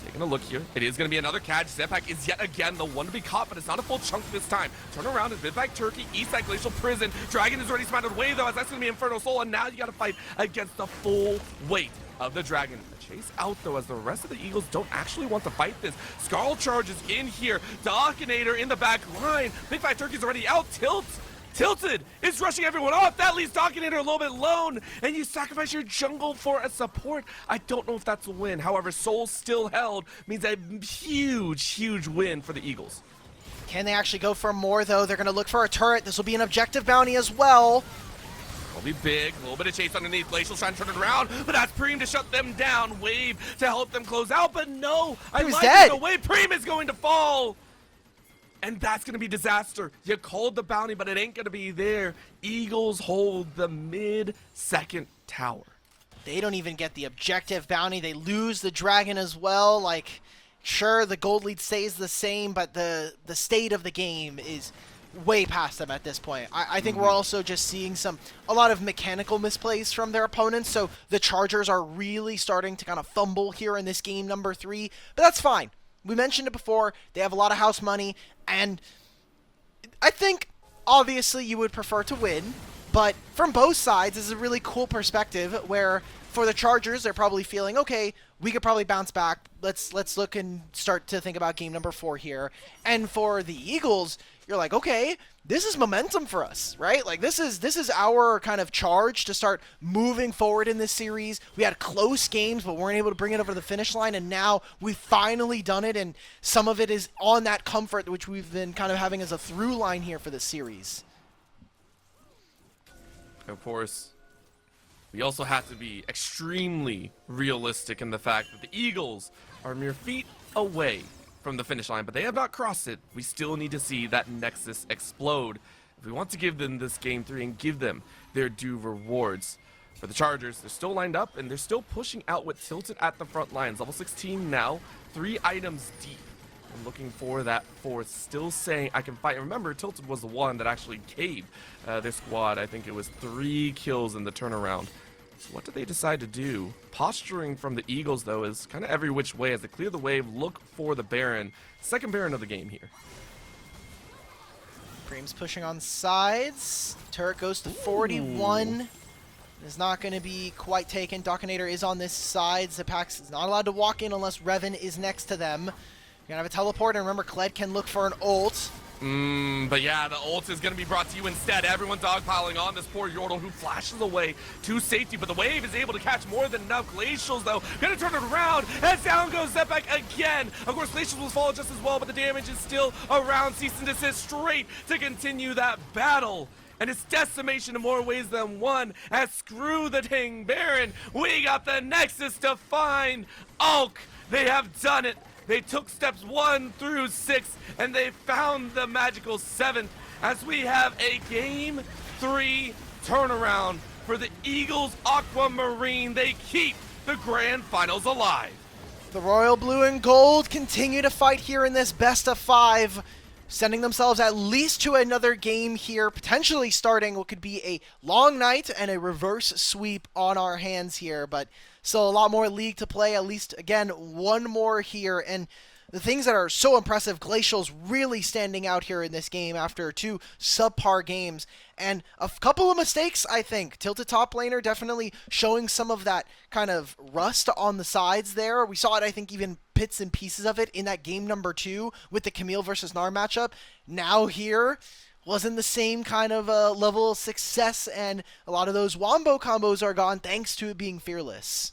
Taking a look here. It is going to be another catch. Zepak is yet again the one to be caught, but it's not a full chunk this time. Turn around is Midback Turkey, Eastside Glacial Prison. Dragon is already smited away though, as that's going to be Inferno Soul, and now you got to fight against the full weight of the dragon. The chase out though, as the rest of the Eagles don't actually want to fight this. Scarl charges in here. Dockinator in the back line. Big Fat Turkey's already out. Tilted is rushing everyone off. That leaves Dockinator a little bit alone, and you sacrifice your jungle for a support. I don't know if that's a win. However, Soul still held means a huge win for the Eagles. Can they actually go for more, though? They're going to look for a turret. This will be an objective bounty as well. It'll be big. A little bit of chase underneath. Glacial's trying to turn it around, but that's Preem to shut them down. Wave to help them close out, but no. I like dead. the way Preem is going to fall. And that's going to be disaster. You called the bounty, but it ain't going to be there. Eagles hold the mid-second tower. They don't even get the objective bounty. They lose the dragon as well. Like, sure, the gold lead stays the same, but the state of the game is way past them at this point. I think we're also just seeing a lot of mechanical misplays from their opponents, so the Chargers are really starting to kind of fumble here in this game number 3, but that's fine. We mentioned it before, they have a lot of house money, and I think, obviously, you would prefer to win, but from both sides, this is a really cool perspective where, for the Chargers, they're probably feeling, okay, we could probably bounce back, let's look and start to think about game number 4 here, and for the Eagles, you're like, okay, this is momentum for us, right? Like, this is our kind of charge to start moving forward in this series. We had close games, but weren't able to bring it over the finish line, and now we've finally done it, and some of it is on that comfort, which we've been kind of having as a through line here for this series. Of course, we also have to be extremely realistic in the fact that the Eagles are mere feet away from the finish line, but they have not crossed it. We still need to see that Nexus explode if we want to give them this game 3 and give them their due rewards. For the Chargers, they're still lined up and they're still pushing out with Tilted at the front lines. Level 16 now, 3 items deep. And looking for that 4th, still saying I can fight. Remember, Tilted was the one that actually caved this squad. I think it was 3 kills in the turnaround. So what do they decide to do? Posturing from the Eagles, though, is kind of every which way as they clear the wave, look for the Baron. Second Baron of the game here. Preem's pushing on sides. Turret goes to 41. Ooh. Is not going to be quite taken. Dockinator is on this side. Zepax is not allowed to walk in unless Revan is next to them. You're going to have a teleport, and remember, Kled can look for an ult. But yeah, the ult is going to be brought to you instead. Everyone dogpiling on this poor Yordle who flashes away to safety, but the wave is able to catch more than enough. Glacials, though, going to turn it around, and down goes Zepak again. Of course, Glacials will fall just as well, but the damage is still around. Cease and desist straight to continue that battle. And it's decimation in more ways than one, as screw the dang Baron. We got the Nexus to find Alk. They have done it. They took steps 1 through 6, and they found the magical 7th, as we have a Game 3 turnaround for the Eagles Aquamarine. They keep the grand finals alive. The Royal Blue and Gold continue to fight here in this best of 5, sending themselves at least to another game here, potentially starting what could be a long night and a reverse sweep on our hands here, but still a lot more league to play, at least, again, one more here. And the things that are so impressive, Glacial's really standing out here in this game after 2 subpar games. And a couple of mistakes, I think. Tilted top laner definitely showing some of that kind of rust on the sides there. We saw it, I think, even bits and pieces of it in that game number 2 with the Camille versus Gnar matchup. Now here, wasn't the same kind of level of success, and a lot of those wombo combos are gone thanks to it being fearless.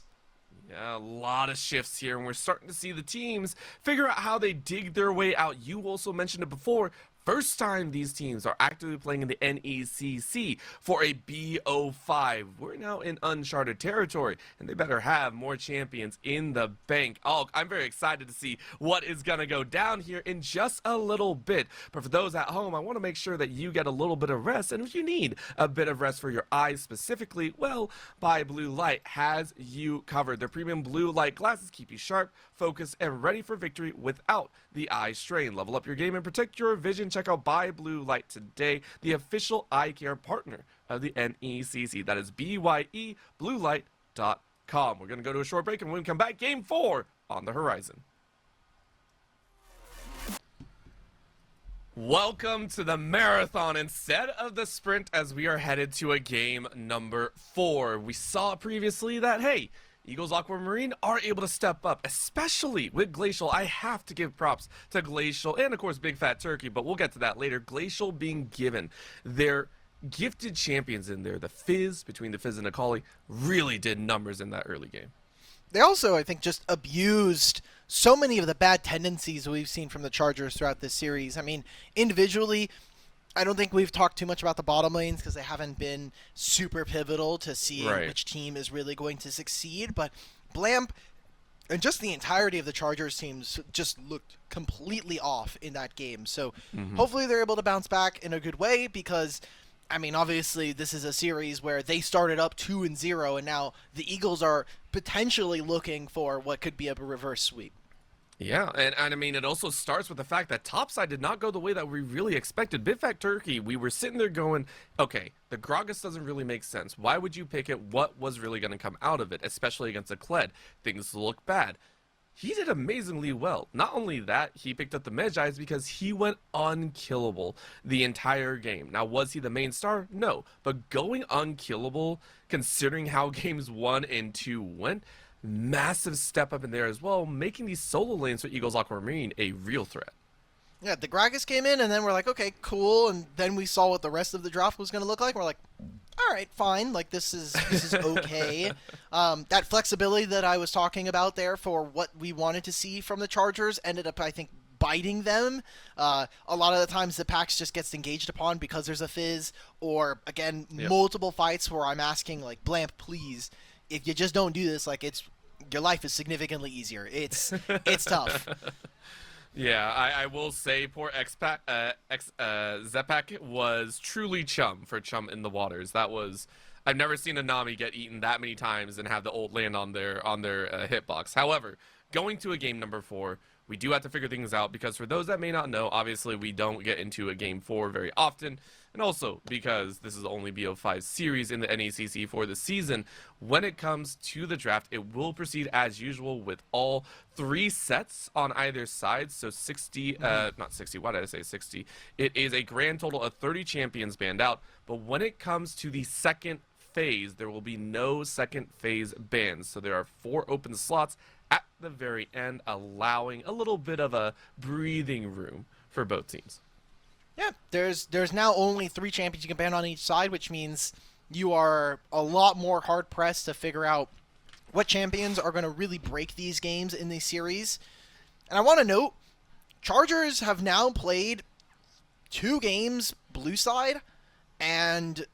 Yeah, a lot of shifts here, and we're starting to see the teams figure out how they dig their way out. You also mentioned it before. First time these teams are actively playing in the NECC for a BO5. We're now in uncharted territory, and they better have more champions in the bank. Oh, I'm very excited to see what is going to go down here in just a little bit. But for those at home, I want to make sure that you get a little bit of rest. And if you need a bit of rest for your eyes specifically, well, Buy Blue Light has you covered. Their premium blue light glasses keep you sharp, focused, and ready for victory without the eye strain. Level up your game and protect your vision. Check out Buy Blue Light today, the official eye care partner of the NECC. That is BYEBluelight.com. We're going to go to a short break, and when we come back, Game 4 on the horizon. Welcome to the marathon instead of the sprint, as we are headed to a game number 4. We saw previously that, hey, Eagles Aquamarine are able to step up, especially with Glacial. I have to give props to Glacial and, of course, Big Fat Turkey, but we'll get to that later. Glacial being given their gifted champions in there. The Fizz, between the Fizz and Akali, really did numbers in that early game. They also, I think, just abused so many of the bad tendencies we've seen from the Chargers throughout this series. I mean, individually, I don't think we've talked too much about the bottom lanes because they haven't been super pivotal to seeing which team is really going to succeed. But Blamp and just the entirety of the Chargers teams just looked completely off in that game. So hopefully they're able to bounce back in a good way because, I mean, obviously this is a series where they started up 2-0 and now the Eagles are potentially looking for what could be a reverse sweep. Yeah, and I mean, it also starts with the fact that topside did not go the way that we really expected. Big Fat Turkey, we were sitting there going, okay, the Gragas doesn't really make sense. Why would you pick it? What was really going to come out of it, especially against a Kled? Things look bad. He did amazingly well. Not only that, he picked up the Medjais because he went unkillable the entire game. Now, was he the main star? No. But going unkillable, considering how games 1 and 2 went, massive step up in there as well, making these solo lanes for Eagles Aquamarine a real threat. Yeah, the Gragas came in, and then we're like, okay, cool, and then we saw what the rest of the draft was going to look like, and we're like, all right, fine, like, this is okay. That flexibility that I was talking about there for what we wanted to see from the Chargers ended up, I think, biting them. A lot of the times the PAX just gets engaged upon because there's a Fizz, or, again, multiple fights where I'm asking, like, Blamp, please, if you just don't do this, like, your life is significantly easier. It's tough. Yeah, I will say poor Zepak was truly chum for Chum in the Waters. That was, I've never seen a Nami get eaten that many times and have the ult land on their hitbox. However, going to a game number 4, we do have to figure things out because for those that may not know, obviously we don't get into a game 4 very often. And also because this is only BO5 series in the NECC for the season, when it comes to the draft, it will proceed as usual with all 3 sets on either side. So 60, not 60, why did I say 60? It is a grand total of 30 champions banned out. But when it comes to the second phase, there will be no second phase bans. So there are 4 open slots at the very end, allowing a little bit of a breathing room for both teams. Yeah, there's now only 3 champions you can ban on each side, which means you are a lot more hard-pressed to figure out what champions are going to really break these games in these series. And I want to note, Chargers have now played 2 games blue side, and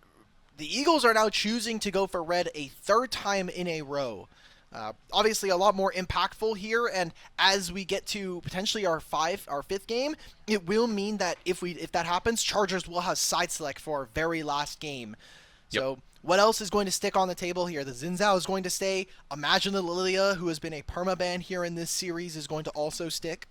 the Eagles are now choosing to go for red a 3rd time in a row. Obviously a lot more impactful here, and as we get to potentially our 5th game, it will mean that if that happens, Chargers will have side select for our very last game. So what else is going to stick on the table here? The Xin Zhao is going to stay. Imagine the Lilia, who has been a permaban here in this series, is going to also stick.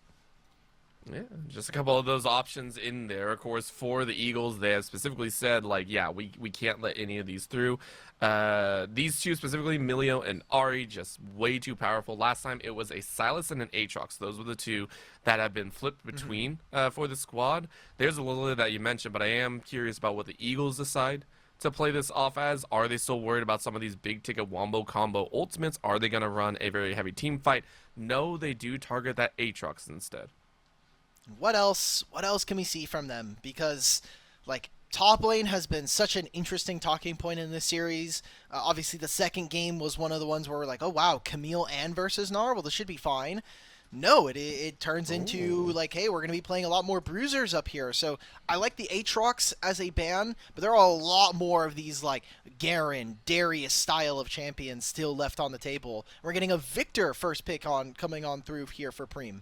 Yeah, just a couple of those options in there. Of course, for the Eagles, they have specifically said, like, yeah, we can't let any of these through. These two specifically, Milio and Ari, just way too powerful. Last time it was a Silas and an Aatrox. Those were the two that have been flipped between for the squad. There's a little that you mentioned, but I am curious about what the Eagles decide to play this off as. Are they still worried about some of these big ticket wombo combo ultimates? Are they going to run a very heavy team fight? No, they do target that Aatrox instead. What else can we see from them? Because, like, top lane has been such an interesting talking point in this series. Obviously, the second game was one of the ones where we're like, oh, wow, Camille and versus Gnar? Well, this should be fine. No, it turns into, like, hey, we're going to be playing a lot more bruisers up here. So I like the Aatrox as a ban, but there are a lot more of these, like, Garen, Darius style of champions still left on the table. We're getting a Victor first pick coming on through here for Preem.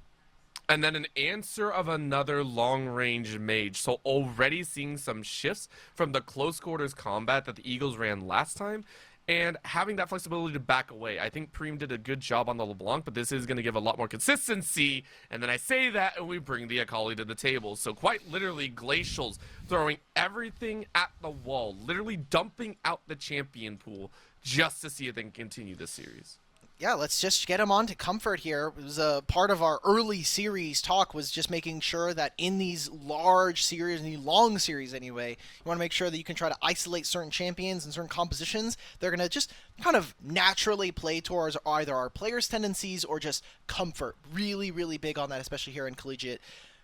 And then an answer of another long-range mage. So already seeing some shifts from the close quarters combat that the Eagles ran last time, and having that flexibility to back away. I think Preem did a good job on the LeBlanc, but this is going to give a lot more consistency. And then I say that, and we bring the Akali to the table. So quite literally, Glacials throwing everything at the wall, literally dumping out the champion pool just to see if they can continue this series. Yeah, let's just get him on to comfort here. It was a part of our early series talk was just making sure that in these large series, in the long series anyway, you want to make sure that you can try to isolate certain champions and certain compositions. They're going to just kind of naturally play towards either our players' tendencies or just comfort. Really, really big on that, especially here in Collegiate.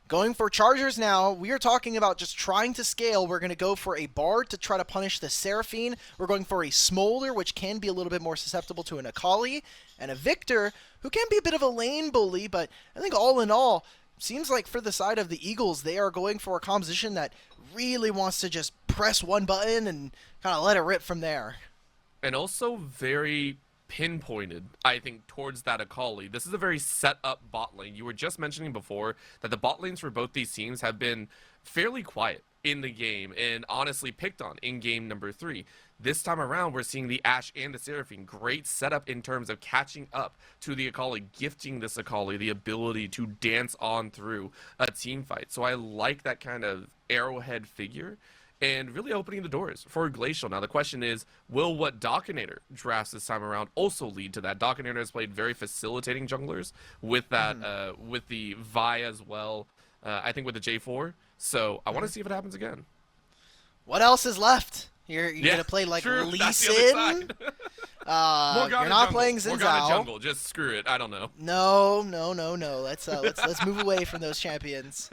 Going for Chargers now, we are talking about just trying to scale. We're going to go for a Bard to try to punish the Seraphine. We're going for a Smolder, which can be a little bit more susceptible to an Akali. And a Victor, who can be a bit of a lane bully, but I think all in all, seems like for the side of the Eagles, they are going for a composition that really wants to just press one button and kind of let it rip from there. And also very pinpointed, I think, towards that Akali. This is a very set up bot lane. You were just mentioning before that the bot lanes for both these teams have been fairly quiet in the game and honestly picked on in game number 3. This time around, we're seeing the Ashe and the Seraphine. Great setup in terms of catching up to the Akali, gifting this Akali the ability to dance on through a team fight. So I like that kind of arrowhead figure and really opening the doors for Glacial. Now, the question is, will what Dockinator drafts this time around also lead to that? Dockinator has played very facilitating junglers with that, with the Vi as well, I think with the J4. So I want to see if it happens again. What else is left? You're going to play like true. Lee That's the other Sin? side. You're not playing Xin Morgana Zhao. jungle. Just screw it. I don't know. No. Let's move away from those champions.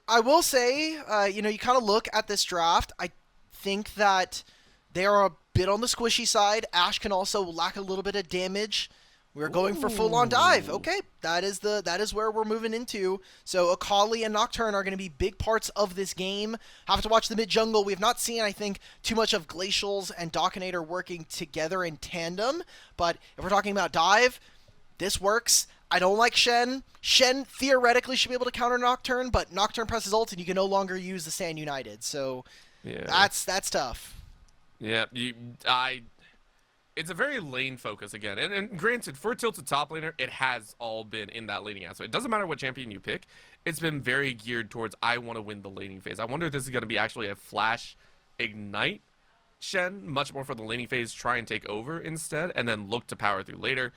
I will say, you kind of look at this draft. I think that they are a bit on the squishy side. Ashe can also lack a little bit of damage. We're going for full-on dive. Okay, that is where we're moving into. So Akali and Nocturne are going to be big parts of this game. Have to watch the mid-jungle. We have not seen, I think, too much of Glacials and Dockinator working together in tandem. But if we're talking about dive, this works. I don't like Shen. Shen theoretically should be able to counter Nocturne, but Nocturne presses ult and you can no longer use the Stand United. So yeah, that's tough. Yeah, it's a very lane focus again. And granted, for a tilted top laner, it has all been in that laning aspect. It doesn't matter what champion you pick. It's been very geared towards, I want to win the laning phase. I wonder if this is going to be actually a flash ignite Shen, much more for the laning phase, try and take over instead, and then look to power through later.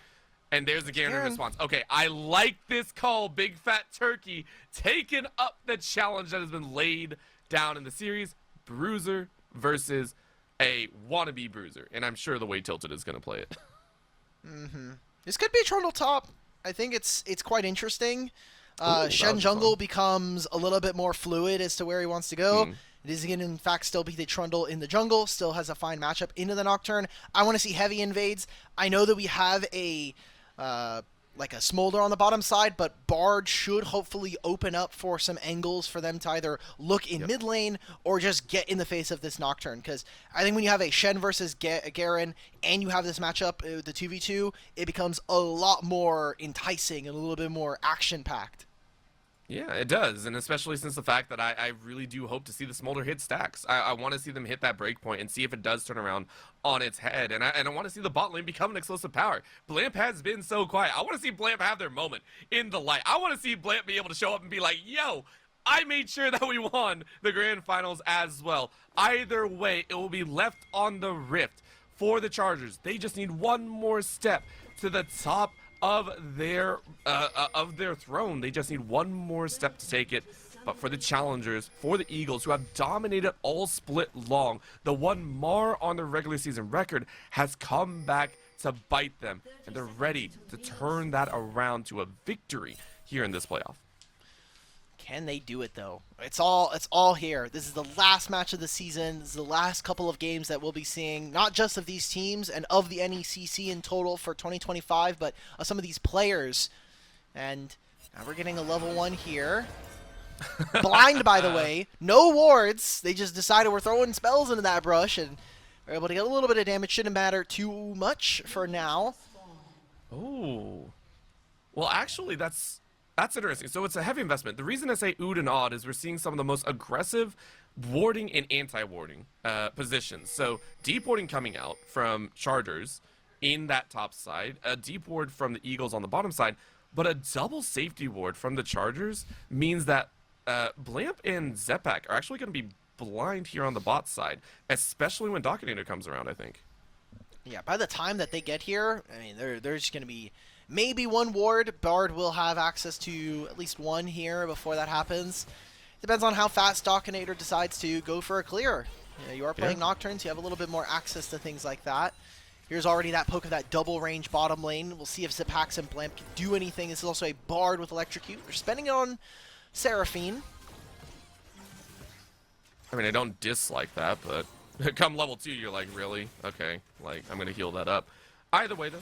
And there's the Garen response. Okay, I like this call, Big Fat Turkey, taking up the challenge that has been laid down in the series. Bruiser versus a wannabe Bruiser. And I'm sure the way Tilted is going to play it. This could be a Trundle top. I think it's quite interesting. Shen jungle becomes a little bit more fluid as to where he wants to go. It is going to, in fact, still be the Trundle in the jungle. Still has a fine matchup into the Nocturne. I want to see heavy invades. I know that we have a like a Smolder on the bottom side, but Bard should hopefully open up for some angles for them to either look in mid lane or just get in the face of this Nocturne. Because I think when you have a Shen versus Garen and you have this matchup, the 2v2, it becomes a lot more enticing and a little bit more action-packed. Yeah, it does, and especially since the fact that I really do hope to see the Smolder hit stacks. I want to see them hit that breakpoint and see if it does turn around on its head, and I want to see the bot lane become an explosive power. Blamp has been so quiet. I want to see Blamp have their moment in the light. I want to see Blamp be able to show up and be like, yo, I made sure that we won the grand finals as well. Either way, it will be left on the Rift for the Chargers. They just need one more step to the top of their throne. They just need one more step to take it. But for the challengers, for the Eagles, who have dominated all split long, the one mar on their regular season record has come back to bite them, and they're ready to turn that around to a victory here in this playoff. Can they do it though? It's all here. This is the last match of the season. This is the last couple of games that we'll be seeing, not just of these teams and of the NECC in total for 2025, but of some of these players. And now we're getting a level 1 here. Blind, by the way. No wards. They just decided we're throwing spells into that brush, and we're able to get a little bit of damage. Shouldn't matter too much for now. Oh. Well, actually, that's interesting. So it's a heavy investment. The reason I say ood and odd is we're seeing some of the most aggressive warding and anti-warding positions. So deep warding coming out from Chargers in that top side, a deep ward from the Eagles on the bottom side, but a double safety ward from the Chargers means that Blamp and Zepak are actually going to be blind here on the bot side, especially when Dominator comes around, I think. Yeah, by the time that they get here, I mean, there's going to be maybe one ward. Bard will have access to at least one here before that happens. Depends on how fast Dominator decides to go for a clear. You know, you are playing Nocturnes, you have a little bit more access to things like that. Here's already that poke of that double range bottom lane. We'll see if Zipax and Blamp can do anything. This is also a Bard with Electrocute. They're spending it on Seraphine. I mean, I don't dislike that, but come level 2, you're like, really? Okay, like, I'm going to heal that up. Either way, though,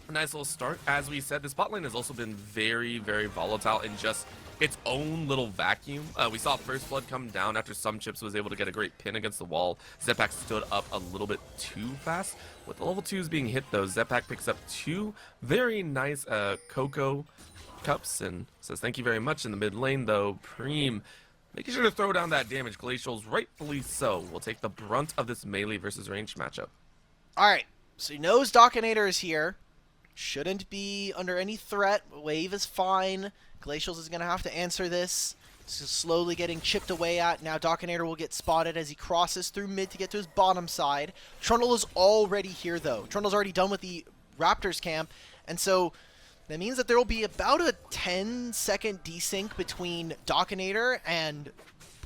a nice little start. As we said, this bot lane has also been very, very volatile in just its own little vacuum. We saw First Blood come down after some chips was able to get a great pin against the wall. Zepak stood up a little bit too fast. With the level 2s being hit, though, Zepak picks up 2 very nice Cocoa Cups and says thank you very much in the mid lane, though. Preem making sure to throw down that damage. Glacial's rightfully so will take the brunt of this melee versus ranged matchup. Alright, so he knows Dominator is here. Shouldn't be under any threat. Wave is fine. Glacials is going to have to answer this. This is slowly getting chipped away at. Now Dominator will get spotted as he crosses through mid to get to his bottom side. Trundle is already here, though. Trundle's already done with the Raptors camp, and so that means that there will be about a 10-second desync between Dominator and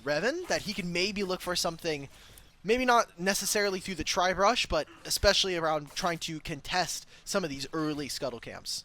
Revan, that he can maybe look for something, maybe not necessarily through the tri-brush, but especially around trying to contest some of these early scuttle camps.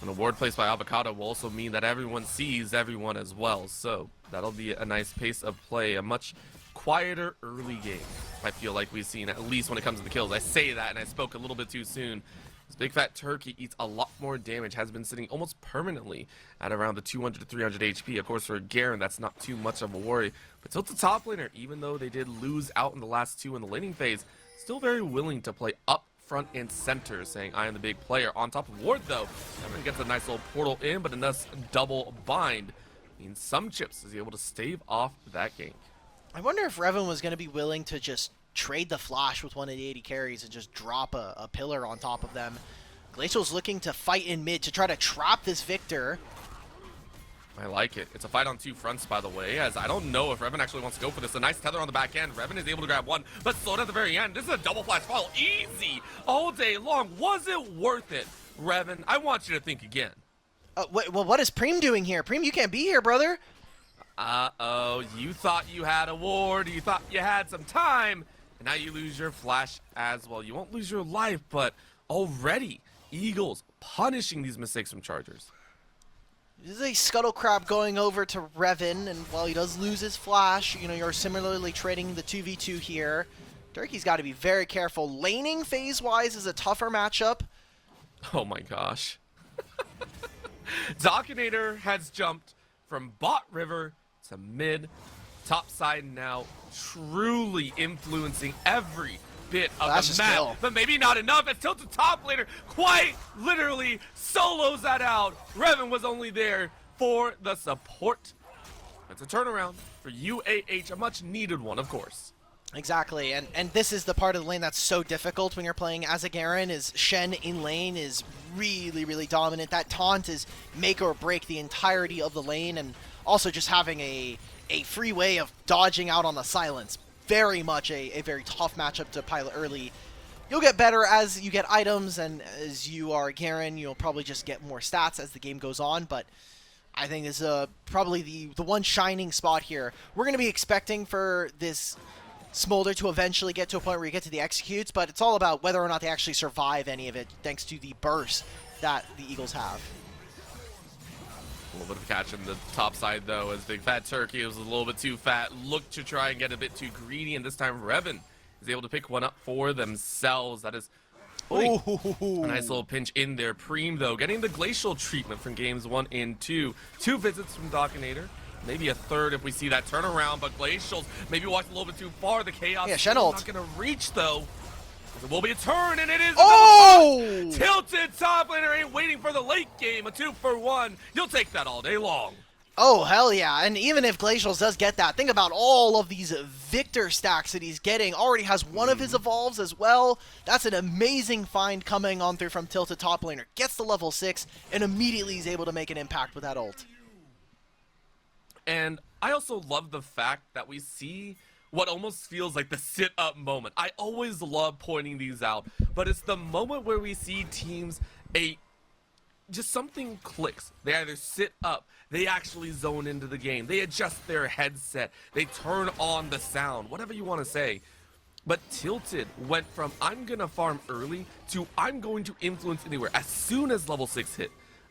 An award placed by Avocado will also mean that everyone sees everyone as well, so that'll be a nice pace of play, a much quieter early game. I feel like we've seen, at least when it comes to the kills. I say that and I spoke a little bit too soon. This big fat turkey eats a lot more damage, has been sitting almost permanently at around the 200 to 300 HP. Of course, for Garen, that's not too much of a worry. But Tilt's top laner, even though they did lose out in the last 2 in the laning phase, still very willing to play up front and center, saying I am the big player. On top of Ward, though, Evan gets a nice little portal in, but a nice double bind means some chips is able to stave off that gank. I wonder if Revan was going to be willing to just trade the flash with one of the 80 carries and just drop a pillar on top of them. Glacial's looking to fight in mid to try to trap this Victor. I like it. It's a fight on 2 fronts, by the way, as I don't know if Revan actually wants to go for this. A nice tether on the back end. Revan is able to grab one, but slowed at the very end. This is a double flash follow. Easy all day long. Was it worth it, Revan? I want you to think again. Well, what is Preem doing here? Preem, you can't be here, brother. Uh-oh. You thought you had a ward. You thought you had some time. And now you lose your flash as well. You won't lose your life, but already Eagles punishing these mistakes from Chargers. This is a Scuttle Crab going over to Revan, and while he does lose his flash, you know, you're similarly trading the 2v2 here. Turkey's got to be very careful. Laning phase-wise is a tougher matchup. Oh my gosh. Dominator has jumped from bot river to mid, top side now, truly influencing every bit of That's the just map, kill. but maybe not enough. As Tilted top laner quite literally solos that out. Revan was only there for the support. It's a turnaround for UAH, a much needed one, of course. Exactly, and this is the part of the lane that's so difficult when you're playing as a Garen, is Shen in lane is really, really dominant. That taunt is make or break the entirety of the lane, and also just having a free way of dodging out on the silence. Very much a very tough matchup to pilot early. You'll get better as you get items, and as you are Garen, you'll probably just get more stats as the game goes on, but I think this is probably the one shining spot here. We're going to be expecting for this Smolder to eventually get to a point where you get to the executes, but it's all about whether or not they actually survive any of it, thanks to the burst that the Eagles have. A little bit of catch on the top side, though, as Big Fat Turkey was a little bit too fat, looked to try and get a bit too greedy, and this time Revan is able to pick one up for themselves. That is a nice little pinch in there. Preem, though, getting the glacial treatment from games 1 and 2. 2 visits from Dockinator. Maybe a third if we see that turnaround, but Glacials maybe walked a little bit too far. The Chaos Yeah, is Shen ult. not going to reach, though. There will be a turn, and it is Oh! Tilted top laner ain't waiting for the late game. A 2-for-1. You'll take that all day long. Oh, hell yeah. And even if Glacials does get that, think about all of these Victor stacks that he's getting. Already has one of his evolves as well. That's an amazing find coming on through from Tilted top laner. Gets to level 6, and immediately he's able to make an impact with that ult. And I also love the fact that we see what almost feels like the sit-up moment. I always love pointing these out, but it's the moment where we see teams, just something clicks. They either sit up, they actually zone into the game, they adjust their headset, they turn on the sound, whatever you want to say. But Tilted went from I'm gonna farm early to I'm going to influence anywhere. As soon as level 6 hit,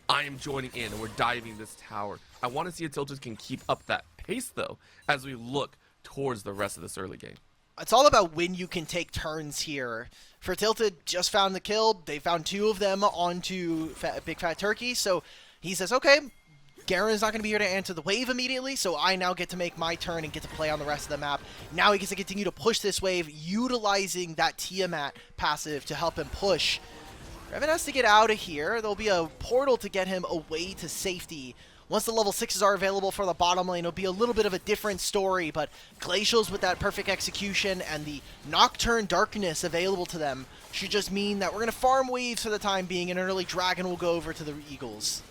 I am joining in and we're diving this tower. I want to see if Tilted can keep up that pace, though, as we look towards the rest of this early game. It's all about when you can take turns here. For Tilted, just found the kill. They found 2 of them onto Big Fat Turkey, so he says, okay, Garen's not going to be here to answer the wave immediately, so I now get to make my turn and get to play on the rest of the map. Now he gets to continue to push this wave, utilizing that Tiamat passive to help him push. Revan has to get out of here. There'll be a portal to get him away to safety. Once the level 6s are available for the bottom lane, it'll be a little bit of a different story, but Glacials with that perfect execution and the Nocturne Darkness available to them should just mean that we're going to farm waves for the time being, and an early Dragon will go over to the Eagles.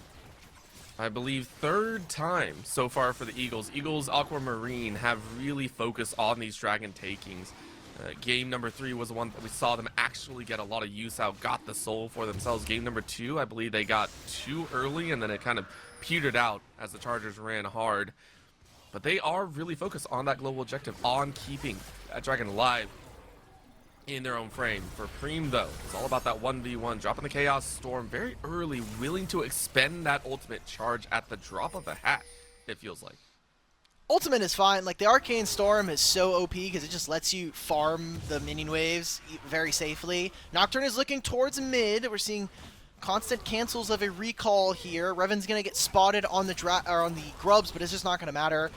I believe 3rd time so far for the Eagles. Eagles Aquamarine have really focused on these Dragon takings. Game number 3 was the one that we saw them actually get a lot of use out, got the soul for themselves. Game number 2, I believe they got too early, and then it kind of petered out as the Chargers ran hard. But they are really focused on that global objective, on keeping that Dragon alive in their own frame. For Preem, though, it's all about that 1v1, dropping the Chaos Storm very early, willing to expend that ultimate charge at the drop of a hat, it feels like. Ultimate is fine. Like, the Arcane Storm is so OP because it just lets you farm the minion waves very safely. Nocturne is looking towards mid. We're seeing constant cancels of a recall here. Revan's going to get spotted on the grubs, but it's just not going to matter.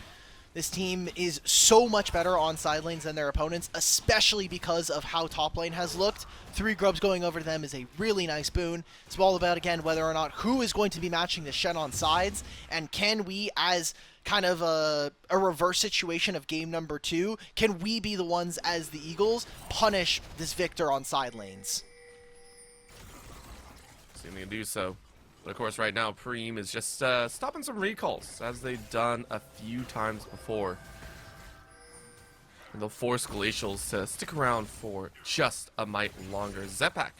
This team is so much better on side lanes than their opponents, especially because of how top lane has looked. 3 grubs going over to them is a really nice boon. It's all about, again, whether or not who is going to be matching the Shen on sides, and can we, as kind of a reverse situation of game number 2, can we be the ones as the Eagles punish this Victor on side lanes? Seeming to do so. But of course right now Preem is just stopping some recalls, as they've done a few times before. And they'll force Glacials to stick around for just a mite longer. Zepak,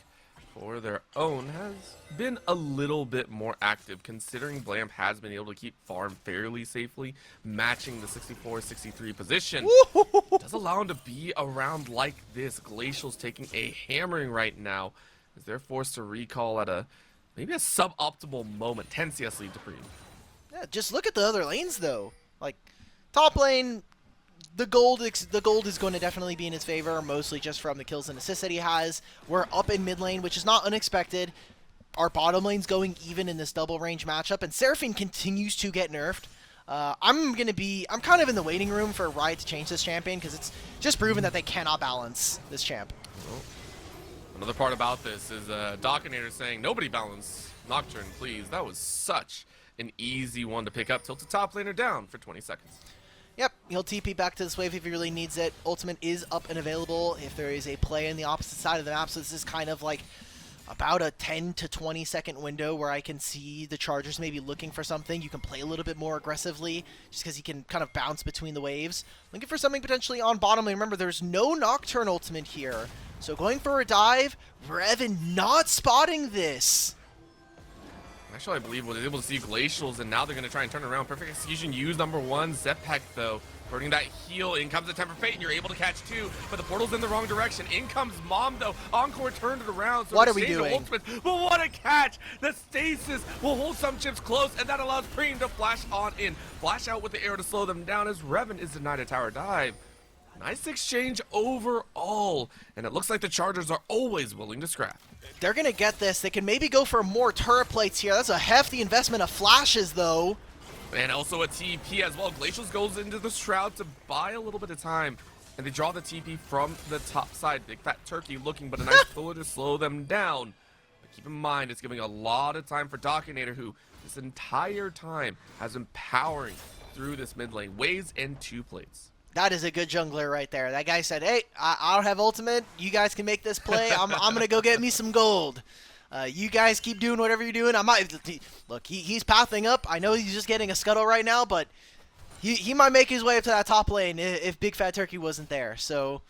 for their own, has been a little bit more active, considering Blamp has been able to keep farm fairly safely, matching the 64-63 position. It does allow him to be around like this. Glacial's taking a hammering right now, as they're forced to recall at maybe a suboptimal moment. 10 CS lead to Preem. Yeah, just look at the other lanes, though. Like, top lane, the gold is going to definitely be in his favor, mostly just from the kills and assists that he has. We're up in mid lane, which is not unexpected. Our bottom lane's going even in this double range matchup, and Seraphine continues to get nerfed. I'm kind of in the waiting room for Riot to change this champion, because it's just proven that they cannot balance this champ. Well, another part about this is Dockinator saying, nobody balance Nocturne, please. That was such an easy one to pick up. Tilted top laner down for 20 seconds. Yep, he'll TP back to this wave if he really needs it. Ultimate is up and available if there is a play in the opposite side of the map, so this is kind of like about a 10 to 20 second window where I can see the Chargers maybe looking for something. You can play a little bit more aggressively just because he can kind of bounce between the waves. Looking for something potentially on bottom. And remember, there's no Nocturne ultimate here. So going for a dive, Revan not spotting this. Actually, I believe was able to see Glacials, and now they're going to try and turn it around. Perfect execution used number one. Zeppek, though, burning that heal. In comes the Temper Fate, and you're able to catch two, but the portal's in the wrong direction. In comes Mom, though. Encore turned it around. So what are we doing? Ultimate, but what a catch! The stasis will hold some chips close, and that allows Preem to flash on in. Flash out with the arrow to slow them down as Revan is denied a tower dive. Nice exchange overall, and it looks like the Chargers are always willing to scrap. They're going to get this. They can maybe go for more turret plates here. That's a hefty investment of flashes, though. And also a TP as well. Glacials goes into the Shroud to buy a little bit of time. And they draw the TP from the top side. Big Fat Turkey looking, but a nice pillar to slow them down. But keep in mind, it's giving a lot of time for Dockinator, who this entire time has been powering through this mid lane. Waves and 2 plates. That is a good jungler right there. That guy said, hey, I don't have ultimate. You guys can make this play. I'm going to go get me some gold. You guys keep doing whatever you're doing. Look, he's pathing up. I know he's just getting a scuttle right now, but he might make his way up to that top lane if Big Fat Turkey wasn't there. So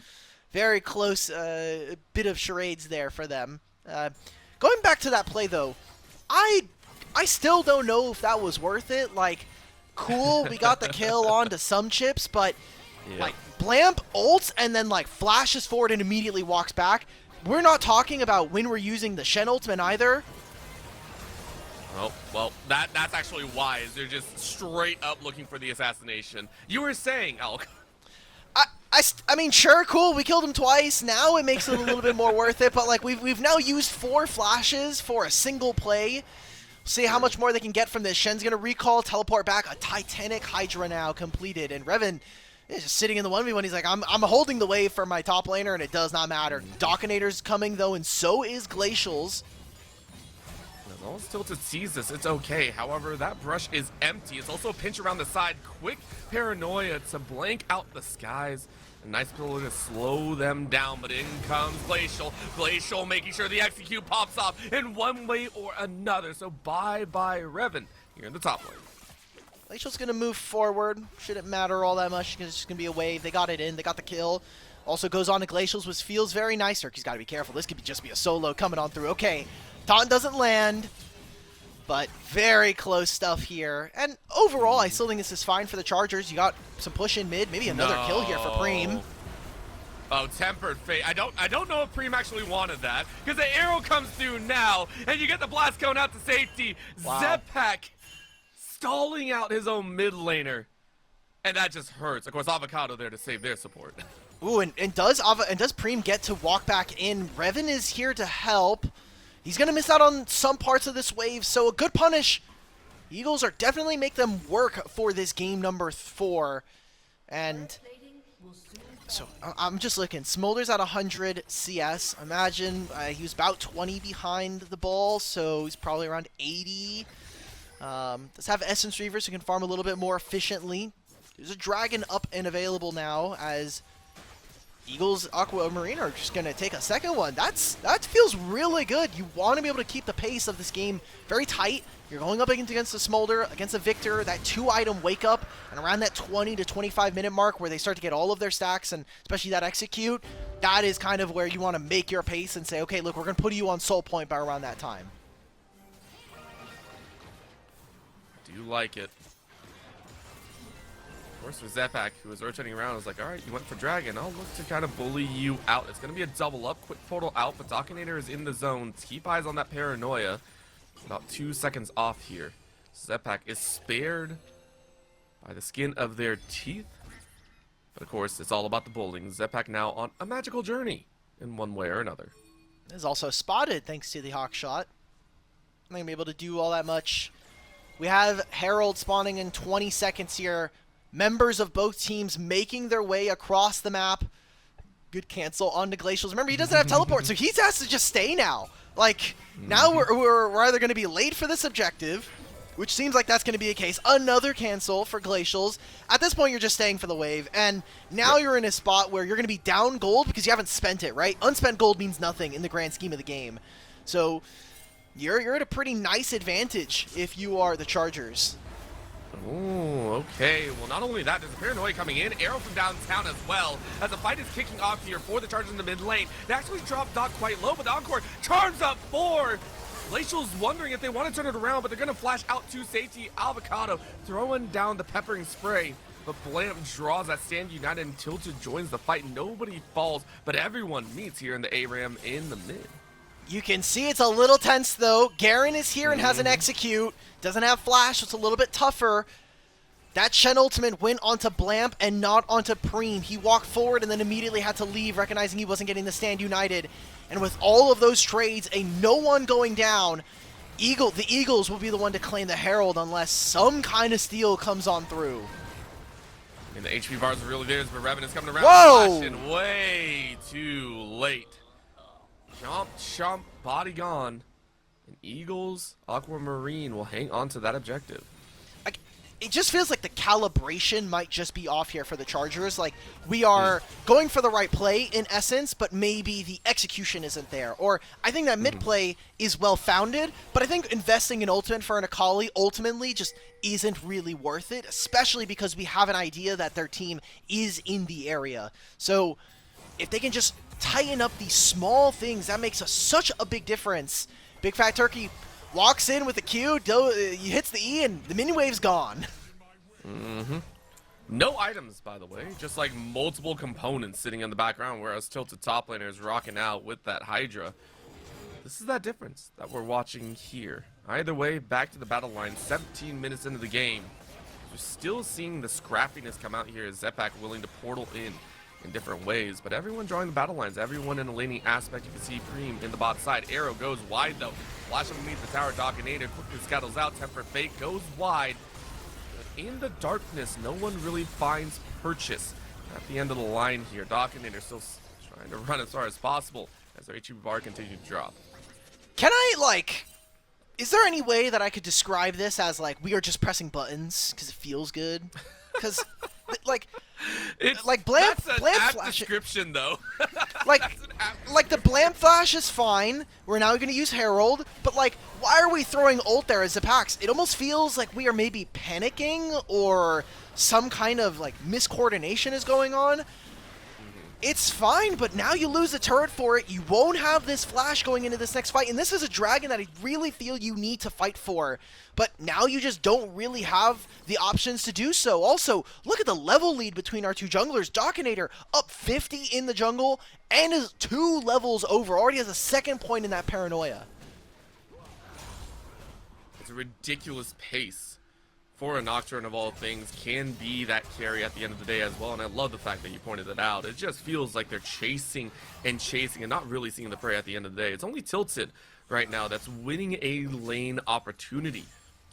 very close bit of charades there for them. Going back to that play, though, I still don't know if that was worth it. Like, cool, we got the kill onto some chips, but... Yep. Like, Blamp ults and then, like, flashes forward and immediately walks back. We're not talking about when we're using the Shen ultimate either. Oh, well, that's actually wise. They're just straight up looking for the assassination. You were saying, Alk. I mean, sure, cool, we killed him twice. Now it makes it a little bit more worth it, but, like, we've now used 4 flashes for a single play. See how much more they can get from this. Shen's going to recall, teleport back. A Titanic Hydra now completed, and Revan... He's just sitting in the 1v1. He's like, I'm holding the wave for my top laner, and it does not matter. Dockinator's coming, though, and so is Glacials. As long as Tilted sees this, it's okay. However, that brush is empty. It's also a pinch around the side. Quick paranoia to blank out the skies. A nice pillar to slow them down, but in comes Glacial. Glacial making sure the execute pops off in one way or another. So bye-bye Revan here in the top lane. Glacial's going to move forward. Shouldn't matter all that much because it's just going to be a wave. They got it in. They got the kill. Also goes on to Glacials, which feels very nice. He's got to be careful. This could just be a solo coming on through. Okay, taunt doesn't land, but very close stuff here. And overall, I still think this is fine for the Chargers. You got some push in mid. Maybe another kill here for Preem. Oh, Tempered Fate. I don't know if Preem actually wanted that, because the arrow comes through now, and you get the blast cone out to safety. Wow. Zeppek stalling out his own mid laner, and that just hurts. Of course, Avocado there to save their support. Ooh, and does Preem get to walk back in? Revan is here to help. He's going to miss out on some parts of this wave, so a good punish. Eagles are definitely make them work for this game number 4. And so I'm just looking. Smolder's at 100 CS. Imagine he was about 20 behind the ball, so he's probably around 80. Let's have Essence Reavers who can farm a little bit more efficiently. There's a Dragon up and available now as Eagles, Aquamarine are just going to take a second one. That feels really good. You want to be able to keep the pace of this game very tight. You're going up against the Smolder, against the Victor, that 2-item wake up, and around that 20 to 25 minute mark where they start to get all of their stacks, and especially that execute, that is kind of where you want to make your pace and say, okay, look, we're going to put you on soul point by around that time. Do like it. Of course, for Zeppek, who was rotating around, was like, all right, you went for Dragon. I'll look to kind of bully you out. It's going to be a double up, quick portal out, but Dockinator is in the zone. Keep eyes on that paranoia. About 2 seconds off here. Zeppek is spared by the skin of their teeth. But of course, it's all about the bullying. Zeppek now on a magical journey in one way or another. Is also spotted thanks to the Hawk shot. Not going to be able to do all that much. We have Herald spawning in 20 seconds here. Members of both teams making their way across the map. good cancel on the Glacials. Remember, he doesn't have teleport, so he has to just stay now. Like, now we're either going to be late for this objective, which seems like that's going to be the case. Another cancel for Glacials. At this point, you're just staying for the wave, and now you're in a spot where you're going to be down gold because you haven't spent it, right? Unspent gold means nothing in the grand scheme of the game. So you're at a pretty nice advantage if you are the Chargers. Ooh, okay. Well, not only that, there's a Paranoia coming in. Arrow from downtown as well. As the fight is kicking off here for the Chargers in the mid lane. They actually dropped Doc quite low, but the Encore charms up 4. Glacial's wondering if they want to turn it around, but they're going to flash out to safety. Avocado throwing down the peppering spray. But Blamp draws that Stand United and Tilted joins the fight. Nobody falls, but everyone meets here in the ARAM in the mid. You can see it's a little tense, though. Garen is here and has an execute. Doesn't have flash, so it's a little bit tougher. That Shen ultimate went onto Blamp and not onto Preem. He walked forward and then immediately had to leave, recognizing he wasn't getting the Stand United. And with all of those trades, no one going down, the Eagles will be the one to claim the Herald unless some kind of steal comes on through. And the HP bars are really there, but Revenant's coming around. Whoa! Flashing way too late. Chomp, chomp, body gone. And Eagles, Aquamarine will hang on to that objective. It just feels like the calibration might just be off here for the Chargers. Like, we are going for the right play in essence, but maybe the execution isn't there. Or I think that mid play is well-founded, but I think investing in ultimate for an Akali ultimately just isn't really worth it, especially because we have an idea that their team is in the area. So if they can just tighten up these small things, that makes such a big difference. Big Fat Turkey walks in with the Q, he hits the E, and the minion wave's gone. No items, by the way, just like multiple components sitting in the background, whereas Tilted top laner is rocking out with that Hydra. This is that difference that we're watching here. Either way, back to the battle line, 17 minutes into the game. We're still seeing the scrappiness come out here as Zepak willing to portal in different ways, but everyone drawing the battle lines, everyone in a laning aspect. You can see Preem in the bot side. Arrow goes wide though. Flash underneath the tower. Dominator quickly scuttles out. Temper Fate goes wide. But in the darkness, no one really finds purchase at the end of the line here. Dominator still trying to run as far as possible as their HP bar continues to drop. Can I, is there any way that I could describe this as, we are just pressing buttons because it feels good? Because, Blamp flash description though. The Blamp flash is fine. We're now going to use Herald, but why are we throwing ult there as Zepax? It almost feels like we are maybe panicking or some kind of miscoordination is going on. It's fine, but now you lose the turret for it. You won't have this flash going into this next fight, and this is a dragon that I really feel you need to fight for. But now you just don't really have the options to do so. Also, look at the level lead between our two junglers. Dominator up 50 in the jungle and is 2 levels over. Already has a 2nd point in that Paranoia. It's a ridiculous pace for a Nocturne of all things, can be that carry at the end of the day as well, and I love the fact that you pointed that out. It just feels like they're chasing and not really seeing the prey at the end of the day. It's only Tilted right now that's winning a lane opportunity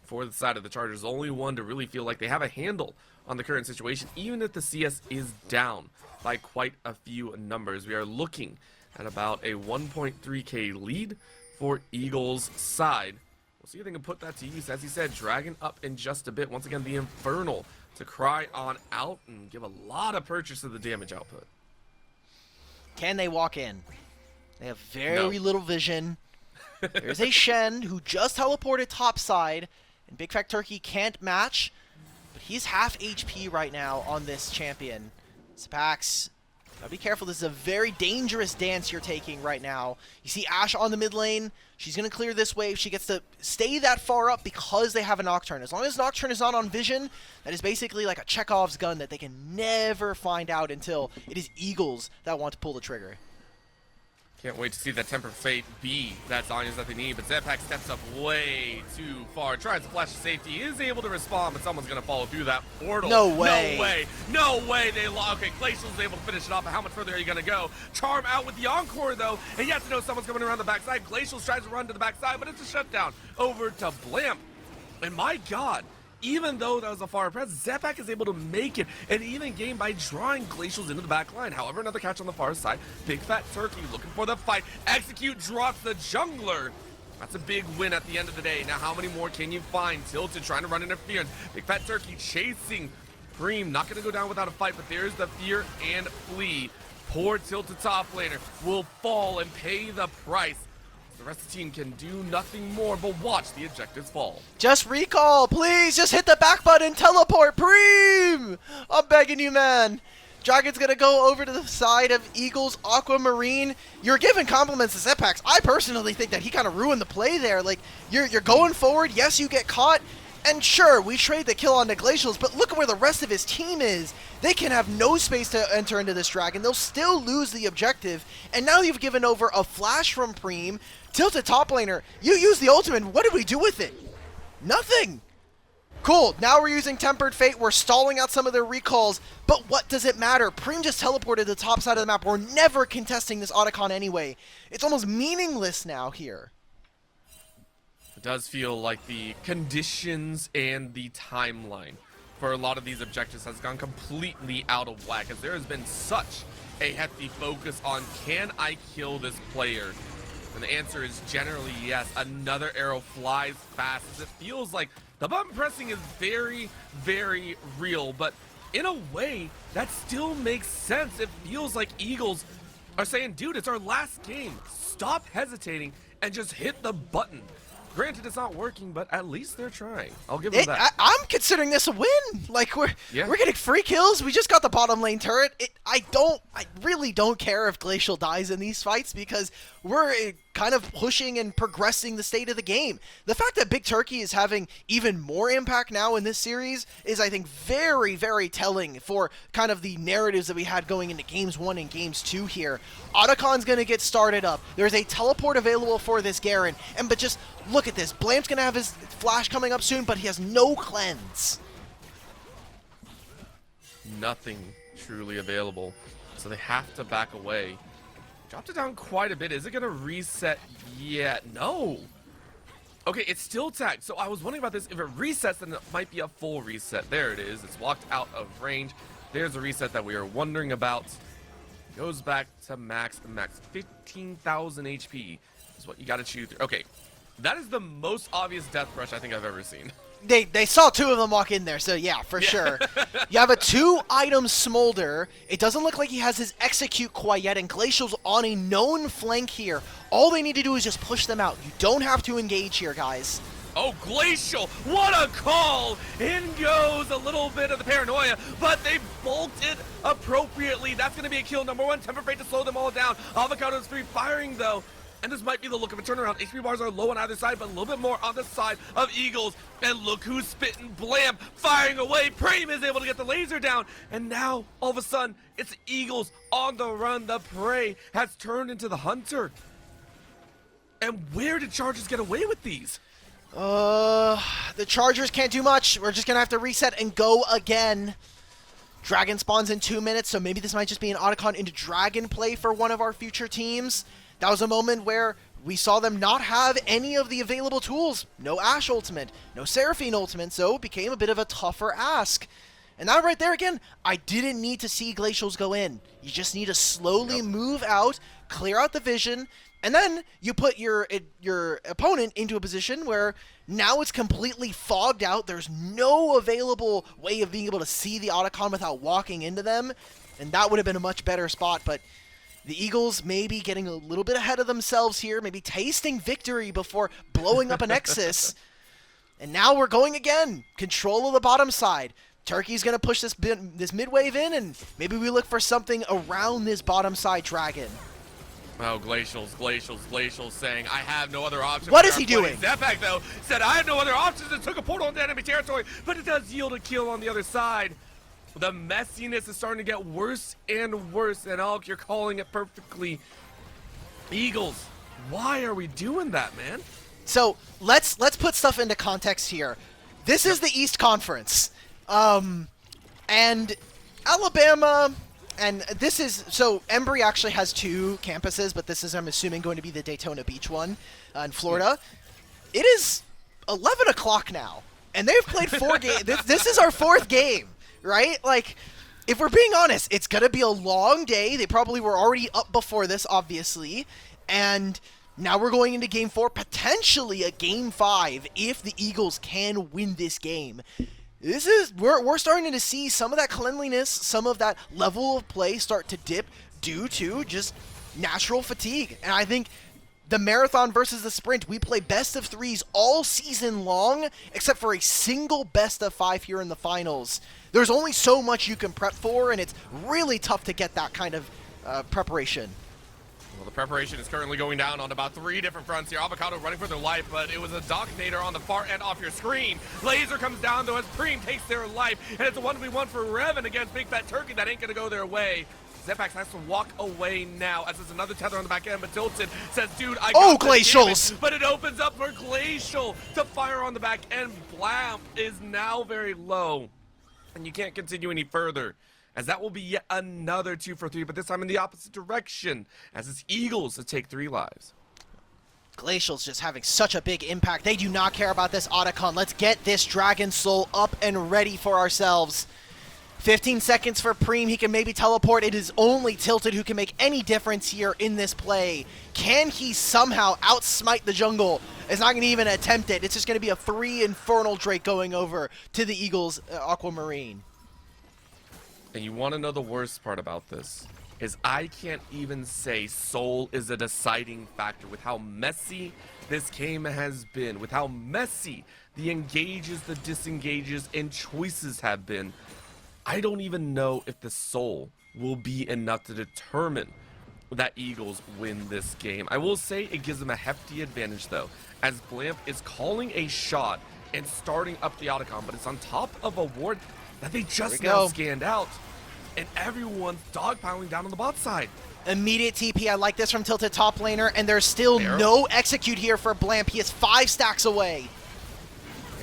for the side of the Chargers. The only one to really feel like they have a handle on the current situation, even if the CS is down by quite a few numbers. We are looking at about a 1.3k lead for Eagles' side. We'll see if they can put that to use. As he said, Dragon up in just a bit. Once again, the Infernal to cry on out and give a lot of purchase to the damage output. Can they walk in? They have very little vision. There's a Shen who just teleported topside, and Big Fat Turkey can't match, but he's half HP right now on this champion. Spax, gotta be careful. This is a very dangerous dance you're taking right now. You see Ashe on the mid lane. She's going to clear this wave. She gets to stay that far up because they have a Nocturne. As long as Nocturne is not on vision, that is basically like a Chekhov's gun that they can never find out until it is Eagles that want to pull the trigger. Can't wait to see that Temper Fate be that Zhonya's that they need, but Zepak steps up way too far. Tries to flash to safety, is able to respond, but someone's going to follow through that portal. No way. No way. No way. Okay, Glacial's able to finish it off, but how much further are you going to go? Charm out with the Encore, though, and you have to know someone's coming around the backside. Glacial tries to run to the backside, but it's a shutdown over to Blamp. And my God, even though that was a far press, Zepak is able to make it an even game by drawing Glacials into the back line. However, another catch on the far side. Big Fat Turkey looking for the fight. Execute drops the jungler. That's a big win at the end of the day. Now, how many more can you find? Tilted trying to run interference. Big Fat Turkey chasing Preem. Not going to go down without a fight, but there's the fear and flee. Poor Tilted top laner will fall and pay the price. The rest of the team can do nothing more but watch the objectives fall. Just recall, please. Just hit the back button. Teleport, Preem. I'm begging you, man. Dragon's gonna go over to the side of Eagles Aquamarine. You're giving compliments to Zepax. I personally think that he kind of ruined the play there. Like, you're going forward. Yes, you get caught. And sure, we trade the kill on the Glacials, but look at where the rest of his team is. They can have no space to enter into this Dragon. They'll still lose the objective. And now you've given over a flash from Preem. Tilted top laner. You use the ultimate. What did we do with it? Nothing. Cool, now we're using Tempered Fate, we're stalling out some of their recalls, but what does it matter? Preem just teleported to the top side of the map. We're never contesting this Otacon anyway. It's almost meaningless now here. It does feel like the conditions and the timeline for a lot of these objectives has gone completely out of whack, as there has been such a hefty focus on, can I kill this player? And the answer is generally yes. Another arrow flies fast, as it feels like the button pressing is very, very real, but in a way, that still makes sense. It feels like Eagles are saying, dude, it's our last game. Stop hesitating and just hit the button. Granted, it's not working, but at least they're trying. I'll give them that. I'm considering this a win. Like, we're getting free kills. We just got the bottom lane turret. I really don't care if Glacial dies in these fights, because we're kind of pushing and progressing the state of the game. The fact that Big Turkey is having even more impact now in this series is, I think, very, very telling for kind of the narratives that we had going into Games 1 and Games 2 here. Otacon's going to get started up. There's a teleport available for this Garen, but just look at this. Blam's going to have his flash coming up soon, but he has no cleanse. Nothing truly available, so they have to back away. Dropped it down quite a bit. Is it going to reset yet? No. Okay, it's still tagged. So I was wondering about this. If it resets, then it might be a full reset. There it is. It's walked out of range. There's a reset that we are wondering about. Goes back to max. The max 15,000 HP is what you got to chew through. Okay, that is the most obvious death rush I think I've ever seen. They saw two of them walk in there, so yeah, for sure. You have a 2-item Smolder. It doesn't look like he has his Execute quite yet, and Glacial's on a known flank here. All they need to do is just push them out. You don't have to engage here, guys. Oh, Glacial, what a call! In goes a little bit of the paranoia, but they bulked it appropriately. That's going to be a kill. Number one, Temper Fate to slow them all down. Avocado's free firing, though. And this might be the look of a turnaround. HP bars are low on either side, but a little bit more on the side of Eagles. And look who's spitting. Blam, firing away. Preem is able to get the laser down. And now, all of a sudden, it's Eagles on the run. The prey has turned into the hunter. And where did Chargers get away with these? The Chargers can't do much. We're just going to have to reset and go again. Dragon spawns in 2 minutes, so maybe this might just be an Otacon into Dragon play for one of our future teams. That was a moment where we saw them not have any of the available tools. No Ashe ultimate, no Seraphine ultimate, so it became a bit of a tougher ask. And that right there again, I didn't need to see Glacials go in. You just need to slowly move out, clear out the vision, and then you put your opponent into a position where now it's completely fogged out. There's no available way of being able to see the Otacon without walking into them, and that would have been a much better spot, but the Eagles maybe getting a little bit ahead of themselves here, maybe tasting victory before blowing up a Nexus. And now we're going again. Control of the bottom side. Turkey's going to push this mid-wave in, and maybe we look for something around this bottom side Dragon. Oh, Glacials saying, I have no other option. What is he doing? Zepak, though, said, I have no other options, and took a portal into enemy territory, but it does yield a kill on the other side. The messiness is starting to get worse and worse, and Alk, you're calling it perfectly. Eagles, why are we doing that, man? So let's put stuff into context here. This is the East Conference, and Alabama, and this is, so Embry actually has 2 campuses, but this is, I'm assuming, going to be the Daytona Beach one in Florida. It is 11 o'clock now. and they've played 4 games. This is our 4th game, right? Like, if we're being honest, it's going to be a long day. They probably were already up before this, obviously, and now we're going into Game 4, potentially a Game 5, if the Eagles can win this game. We're starting to see some of that cleanliness, some of that level of play start to dip due to just natural fatigue. And I think the marathon versus the sprint, we play best of 3s all season long, except for a single best of 5 here in the finals. There's only so much you can prep for, and it's really tough to get that kind of preparation. Well, the preparation is currently going down on about 3 different fronts here. Avocado running for their life, but it was a Dominator on the far end off your screen. Laser comes down, though, as Preem takes their life, and it's a 1v1 for Revan against Big Fat Turkey. That ain't gonna go their way. Zepax has to walk away now, as there's another tether on the back end, but Tilted says, dude, I got this, Glacials! but it opens up for Glacial to fire on the back end. Blamp is now very low, and you can't continue any further, as that will be yet another 2 for 3, but this time in the opposite direction, as it's Eagles to take 3 lives. Glacial's just having such a big impact. They do not care about this Otacon. Let's get this Dragon Soul up and ready for ourselves. 15 seconds for Preem. He can maybe teleport. It is only Tilted who can make any difference here in this play. Can he somehow outsmite the jungle? It's not going to even attempt it. It's just going to be a 3 Infernal Drake going over to the Eagles Aquamarine. And you want to know the worst part about this? Is I can't even say Soul is a deciding factor with how messy this game has been, with how messy the engages, the disengages, and choices have been. I don't even know if the Soul will be enough to determine that Eagles win this game. I will say it gives them a hefty advantage, though, as Blamp is calling a shot and starting up the Otacon, but it's on top of a ward that they just now scanned out, and everyone's dogpiling down on the bot side. Immediate TP. I like this from Tilted top laner, and there's still no execute here for Blamp. He is 5 stacks away.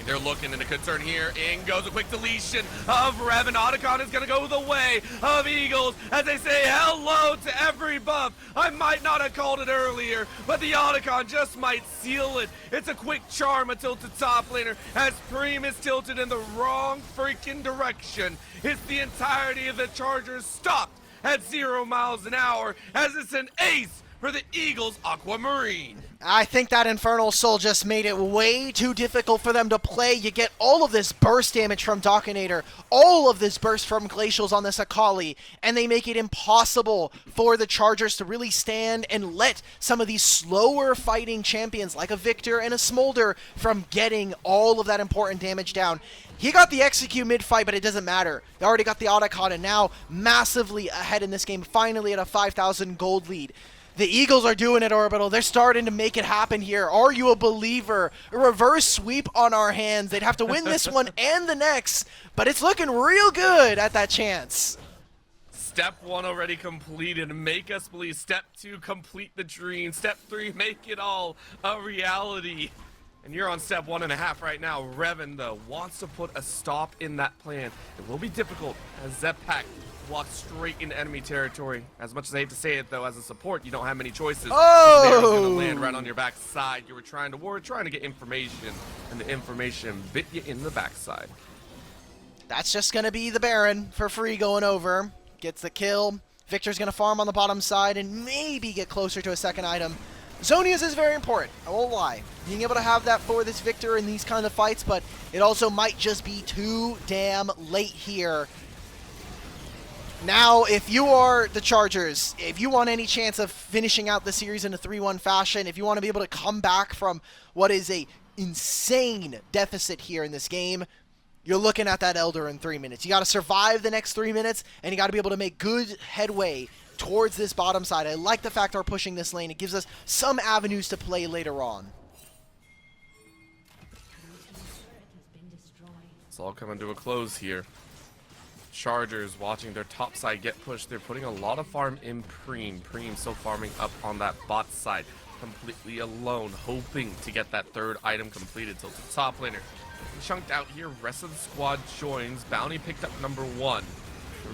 They're looking, and a concern here. In goes a quick deletion of Revan. Otacon is going to go the way of Eagles as they say hello to every buff. I might not have called it earlier, but the Otacon just might seal it. It's a quick charm, a tilted top laner as Preem is tilted in the wrong freaking direction. It's the entirety of the Chargers stopped at 0 miles an hour as it's an ace for the Eagles Aquamarine. I think that Infernal Soul just made it way too difficult for them to play. You get all of this burst damage from Dominator, all of this burst from Glacials on this Akali, and they make it impossible for the Chargers to really stand and let some of these slower fighting champions like a Victor and a Smolder from getting all of that important damage down. He got the execute mid-fight, but it doesn't matter. They already got the Otacon, and now massively ahead in this game, finally at a 5,000 gold lead. The Eagles are doing it, Orbital. They're starting to make it happen here. Are you a believer? A reverse sweep on our hands. They'd have to win this one and the next, but it's looking real good at that chance. Step 1 already completed. Make us believe. Step 2, complete the dream. Step 3, make it all a reality. And you're on step 1.5 right now. Revan, though, wants to put a stop in that plan. It will be difficult as Zepak walks straight into enemy territory. As much as I hate to say it, though, as a support, you don't have many choices. Oh! They're going to land right on your backside. You were trying to ward, trying to get information, and the information bit you in the backside. That's just going to be the Baron for free going over. Gets the kill. Victor's going to farm on the bottom side and maybe get closer to a second item. Zonia's is very important, I won't lie. Being able to have that for this Victor in these kind of fights, but it also might just be too damn late here. Now, if you are the Chargers, if you want any chance of finishing out the series in a 3-1 fashion, if you want to be able to come back from what is a insane deficit here in this game, you're looking at that Elder in 3 minutes. You got to survive the next 3 minutes, and you got to be able to make good headway towards this bottom side. I like the fact they're pushing this lane. It gives us some avenues to play later on. It's all coming to a close here. Chargers watching their top side get pushed. They're putting a lot of farm in Preem. Preem still farming up on that bot side, completely alone, hoping to get that 3rd item completed. Till the top laner chunked out here. Rest of the squad joins. Bounty picked up number 1.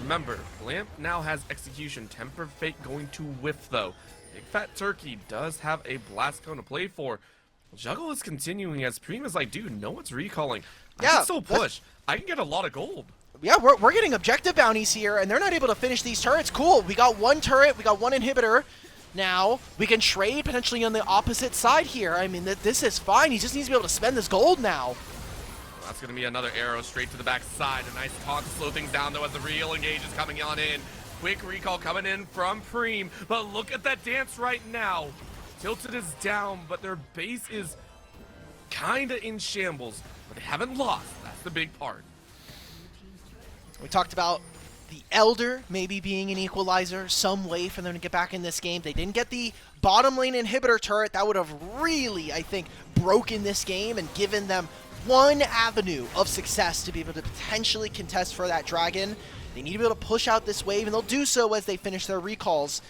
Remember, Blamp now has execution. Tempered Fate going to whiff, though. Big Fat Turkey does have a blast cone to play for. Juggle is continuing as Preem is like, dude, no one's recalling. I Yeah, can still that's- push. I can get a lot of gold. Yeah, we're getting objective bounties here, and they're not able to finish these turrets. Cool. We got one turret. We got one inhibitor. Now, we can trade potentially on the opposite side here. I mean, this is fine. He just needs to be able to spend this gold now. That's going to be another arrow straight to the back side. A nice taunt to slow things down, though, as the real engage is coming on in. Quick recall coming in from Preem. But look at that dance right now. Tilted is down, but their base is kind of in shambles. But they haven't lost. That's the big part. We talked about the Elder maybe being an equalizer, some way for them to get back in this game. They didn't get the bottom lane inhibitor turret. That would have really, I think, broken this game and given them one avenue of success to be able to potentially contest for that dragon. They need to be able to push out this wave, and they'll do so as they finish their recalls.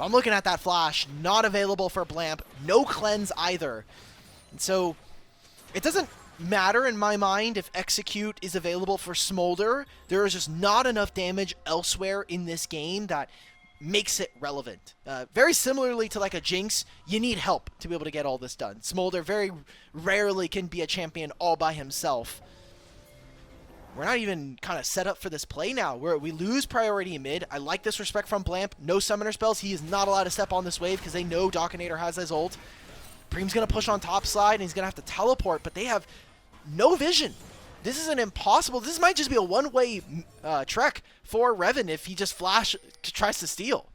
I'm looking at that flash, not available for Blamp, no cleanse either. And so it doesn't matter in my mind if Execute is available for Smolder. There is just not enough damage elsewhere in this game that makes it relevant. Very similarly to like a Jinx, you need help to be able to get all this done. Smolder very rarely can be a champion all by himself. We're not even kind of set up for this play now. We lose priority in mid. I like this respect from Blamp. No summoner spells. He is not allowed to step on this wave because they know Dockinator has his ult. Preem's going to push on top side, and he's going to have to teleport, but they have no vision. This is an impossible. This might just be a one-way trek for Revan if he just tries to steal.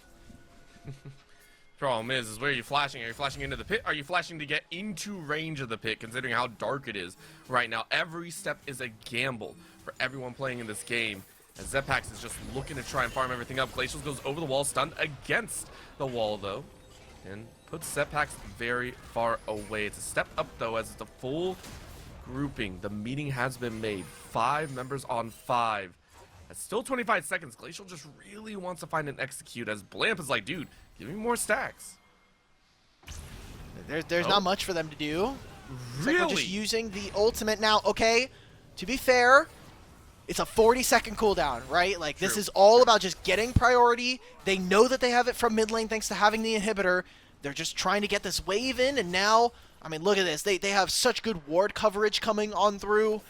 Problem is where are you flashing? Are you flashing into the pit? Are you flashing to get into range of the pit, considering how dark it is right now? Every step is a gamble for everyone playing in this game. As Zepax is just looking to try and farm everything up. Glacials goes over the wall, stunned against the wall, though, and puts Zepax very far away. It's a step up, though, as it's a full grouping. The meeting has been made. 5 members on 5. It's still 25 seconds. Glacial just really wants to find an execute, as Blamp is like, dude, give me more stacks. There's not much for them to do. It's Really? like we're just using the ultimate now. Okay, to be fair, it's a 40-second cooldown, right? Like, this True. is all about just getting priority. They know that they have it from mid lane thanks to having the inhibitor. They're just trying to get this wave in, and now, I mean, look at this. They have such good ward coverage coming on through.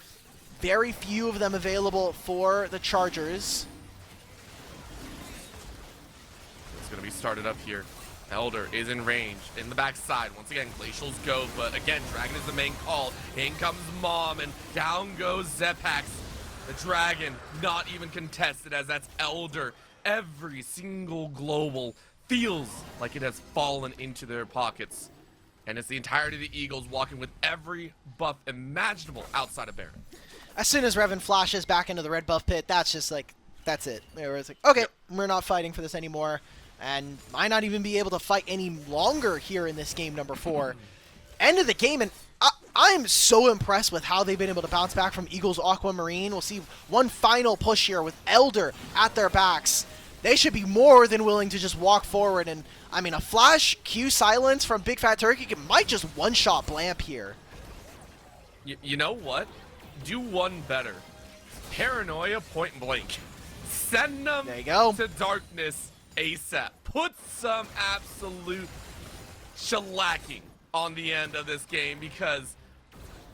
Very few of them available for the Chargers. It's going to be started up here. Elder is in range, in the backside. Once again, Glacials go, but again, Dragon is the main call. In comes Mom, and down goes Zepax. The Dragon not even contested, as that's Elder. Every single global feels like it has fallen into their pockets. And it's the entirety of the Eagles walking with every buff imaginable outside of Baron. As soon as Revan flashes back into the red buff pit, that's just like, that's it. It's like, okay, we're not fighting for this anymore. And might not even be able to fight any longer here in this game number 4. End of the game, and I'm so impressed with how they've been able to bounce back from Eagles Aquamarine. We'll see one final push here with Elder at their backs. They should be more than willing to just walk forward. And, I mean, a flash Q silence from Big Fat Turkey might just one-shot Blamp here. You know what? Do one better. Paranoia point blank. Send them There you go. to darkness ASAP. Put some absolute shellacking on the end of this game, because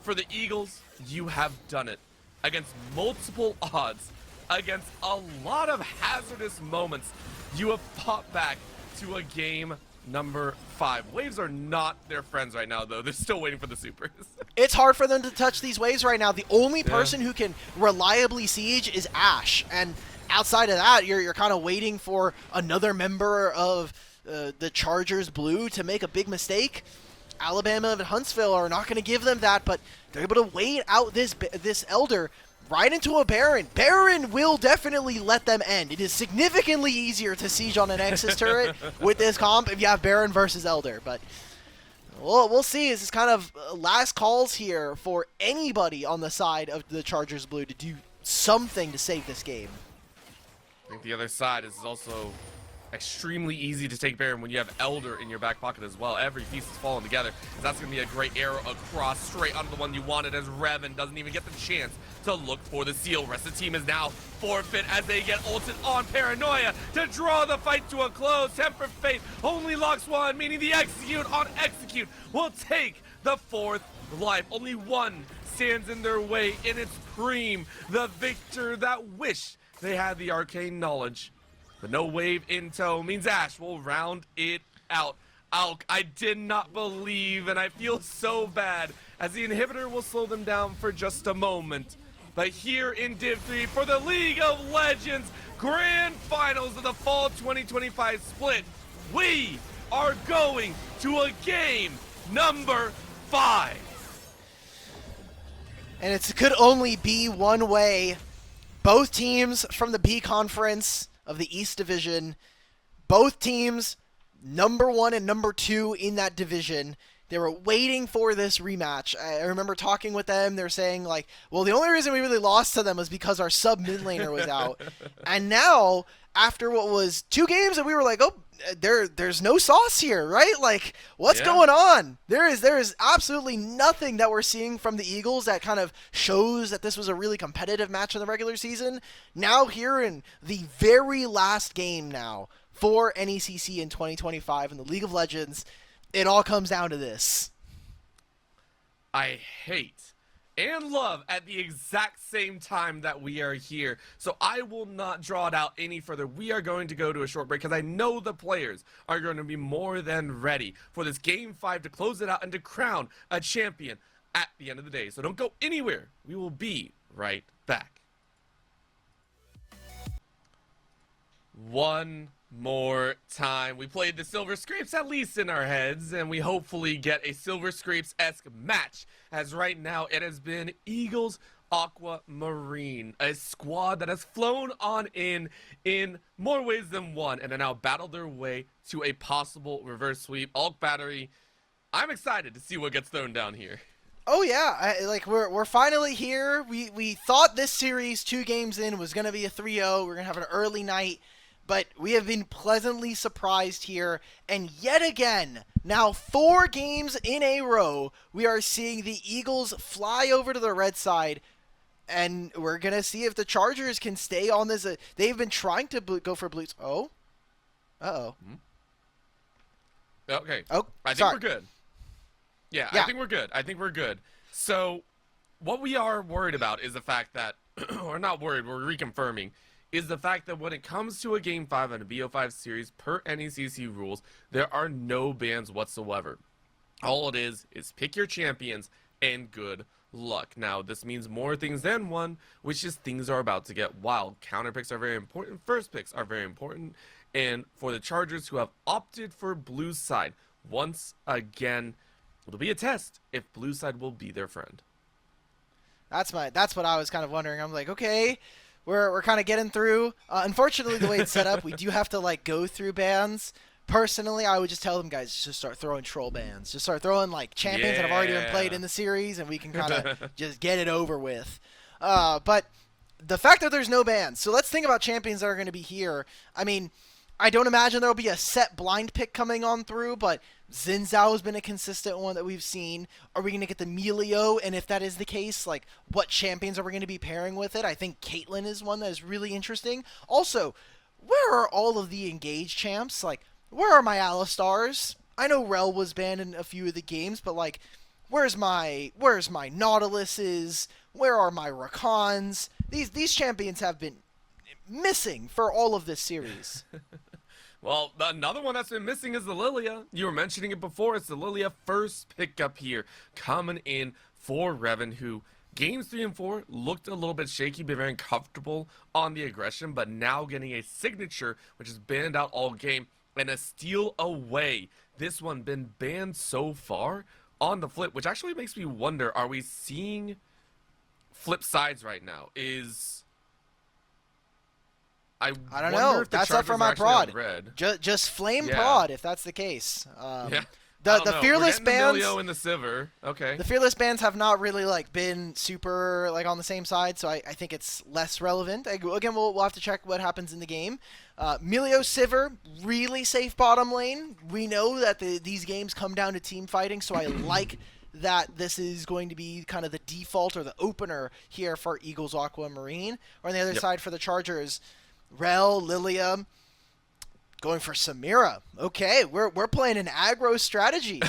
for the Eagles, you have done it against multiple odds, against a lot of hazardous moments. You have fought back to a game number 5. Waves are not their friends right now, though. They're still waiting for the supers. It's hard for them to touch these waves right now. The only person who can reliably siege is Ashe, and outside of that, you're kind of waiting for another member of the Chargers Blue to make a big mistake. Alabama and Huntsville are not going to give them that, but they're able to wait out this Elder right into a Baron. Baron will definitely let them end. It is significantly easier to siege on an Nexus turret with this comp if you have Baron versus Elder, but we'll see. This is kind of last calls here for anybody on the side of the Chargers Blue to do something to save this game. I think the other side is also extremely easy to take Baron when you have Elder in your back pocket as well. Every piece is falling together. That's going to be a great arrow across straight onto the one you wanted, as Revan doesn't even get the chance to look for the seal. Rest of the team is now forfeit as they get ulted on Paranoia to draw the fight to a close. Temper Fate only locks one, meaning the execute on execute will take the 4th life. Only one stands in their way, and it's Preem, the victor that wished they had the arcane knowledge. But no wave in tow means Ash will round it out. Alk, I did not believe, and I feel so bad, as the inhibitor will slow them down for just a moment. But here in Div 3 for the League of Legends Grand Finals of the Fall 2025 split, we are going to a game number 5. And it could only be one way. Both teams from the B conference of the East Division, both teams number 1 and number 2 in that division. They were waiting for this rematch. I remember talking with them. They're saying, like, well, the only reason we really lost to them was because our sub mid laner was out. And now, after what was 2 games, and we were like, oh, there's no sauce here, right? Like, what's going on? There is absolutely nothing that we're seeing from the Eagles that kind of shows that this was a really competitive match in the regular season. Now, here in the very last game now for NECC in 2025 in the League of Legends, it all comes down to this. I hate and love at the exact same time that we are here. So I will not draw it out any further. We are going to go to a short break because I know the players are going to be more than ready for this Game 5 to close it out and to crown a champion at the end of the day. So don't go anywhere. We will be right back. One more time. We played the Silver Scrapes at least in our heads, and we hopefully get a Silver Scrapes-esque match, as right now it has been Eagles Aquamarine, a squad that has flown on in more ways than one, and have now battled their way to a possible reverse sweep. AlkBattery, I'm excited to see what gets thrown down here. Oh yeah, we're finally here. We thought this series 2 games in was going to be a 3-0. We're going to have an early night. But we have been pleasantly surprised here, and yet again, now 4 games in a row, we are seeing the Eagles fly over to the red side, and we're going to see if the Chargers can stay on this. They've been trying to go for Blues. Oh? Uh-oh. Okay. Oh, I think sorry. we're good. Yeah, Yeah. I think we're good. So, what we are worried about is the fact that, or not worried, we're reconfirming, is the fact that when it comes to a Game 5 and a BO5 series, per NECC rules, there are no bans whatsoever. All it is pick your champions and good luck. Now, this means more things than one, which is things are about to get wild. Counter picks are very important, first picks are very important, and for the Chargers who have opted for blue side, once again, it'll be a test if blue side will be their friend. That's what I was kind of wondering. I'm like, okay, we're kind of getting through. Unfortunately, the way it's set up, we do have to like go through bans. Personally, I would just tell them, guys, just start throwing troll bans. Just start throwing like champions that have already been played in the series, and we can kind of just get it over with. But the fact that there's no bans, so let's think about champions that are going to be here. I mean, I don't imagine there'll be a set blind pick coming on through, but Xin Zhao has been a consistent one that we've seen. Are we going to get the Melio? And if that is the case, like, what champions are we going to be pairing with it? I think Caitlyn is one that is really interesting. Also, where are all of the engaged champs? Like, where are my Alistars? I know Rel was banned in a few of the games, but, like, where's my Nautiluses? Where are my Rakans? These champions have been missing for all of this series. Well, another one that's been missing is the Lilia. You were mentioning it before. It's the Lilia first pickup here, coming in for Revan, who games 3 and 4 looked a little bit shaky, but very comfortable on the aggression, but now getting a signature, which is banned out all game, and a steal away. This one been banned so far on the flip, which actually makes me wonder, are we seeing flip sides right now? I don't know. That's up for my prod. Just flame prod if that's the case. The fearless bands. The Melio and the Sivir. Okay. The fearless bands have not really like been super like on the same side, so I think it's less relevant. Again, we'll have to check what happens in the game. Melio Sivir, really safe bottom lane. We know that these games come down to team fighting, so I like that this is going to be kind of the default or the opener here for Eagles Aquamarine. Or on the other side for the Chargers, Rel, Lilia, going for Samira. Okay, we're playing an aggro strategy.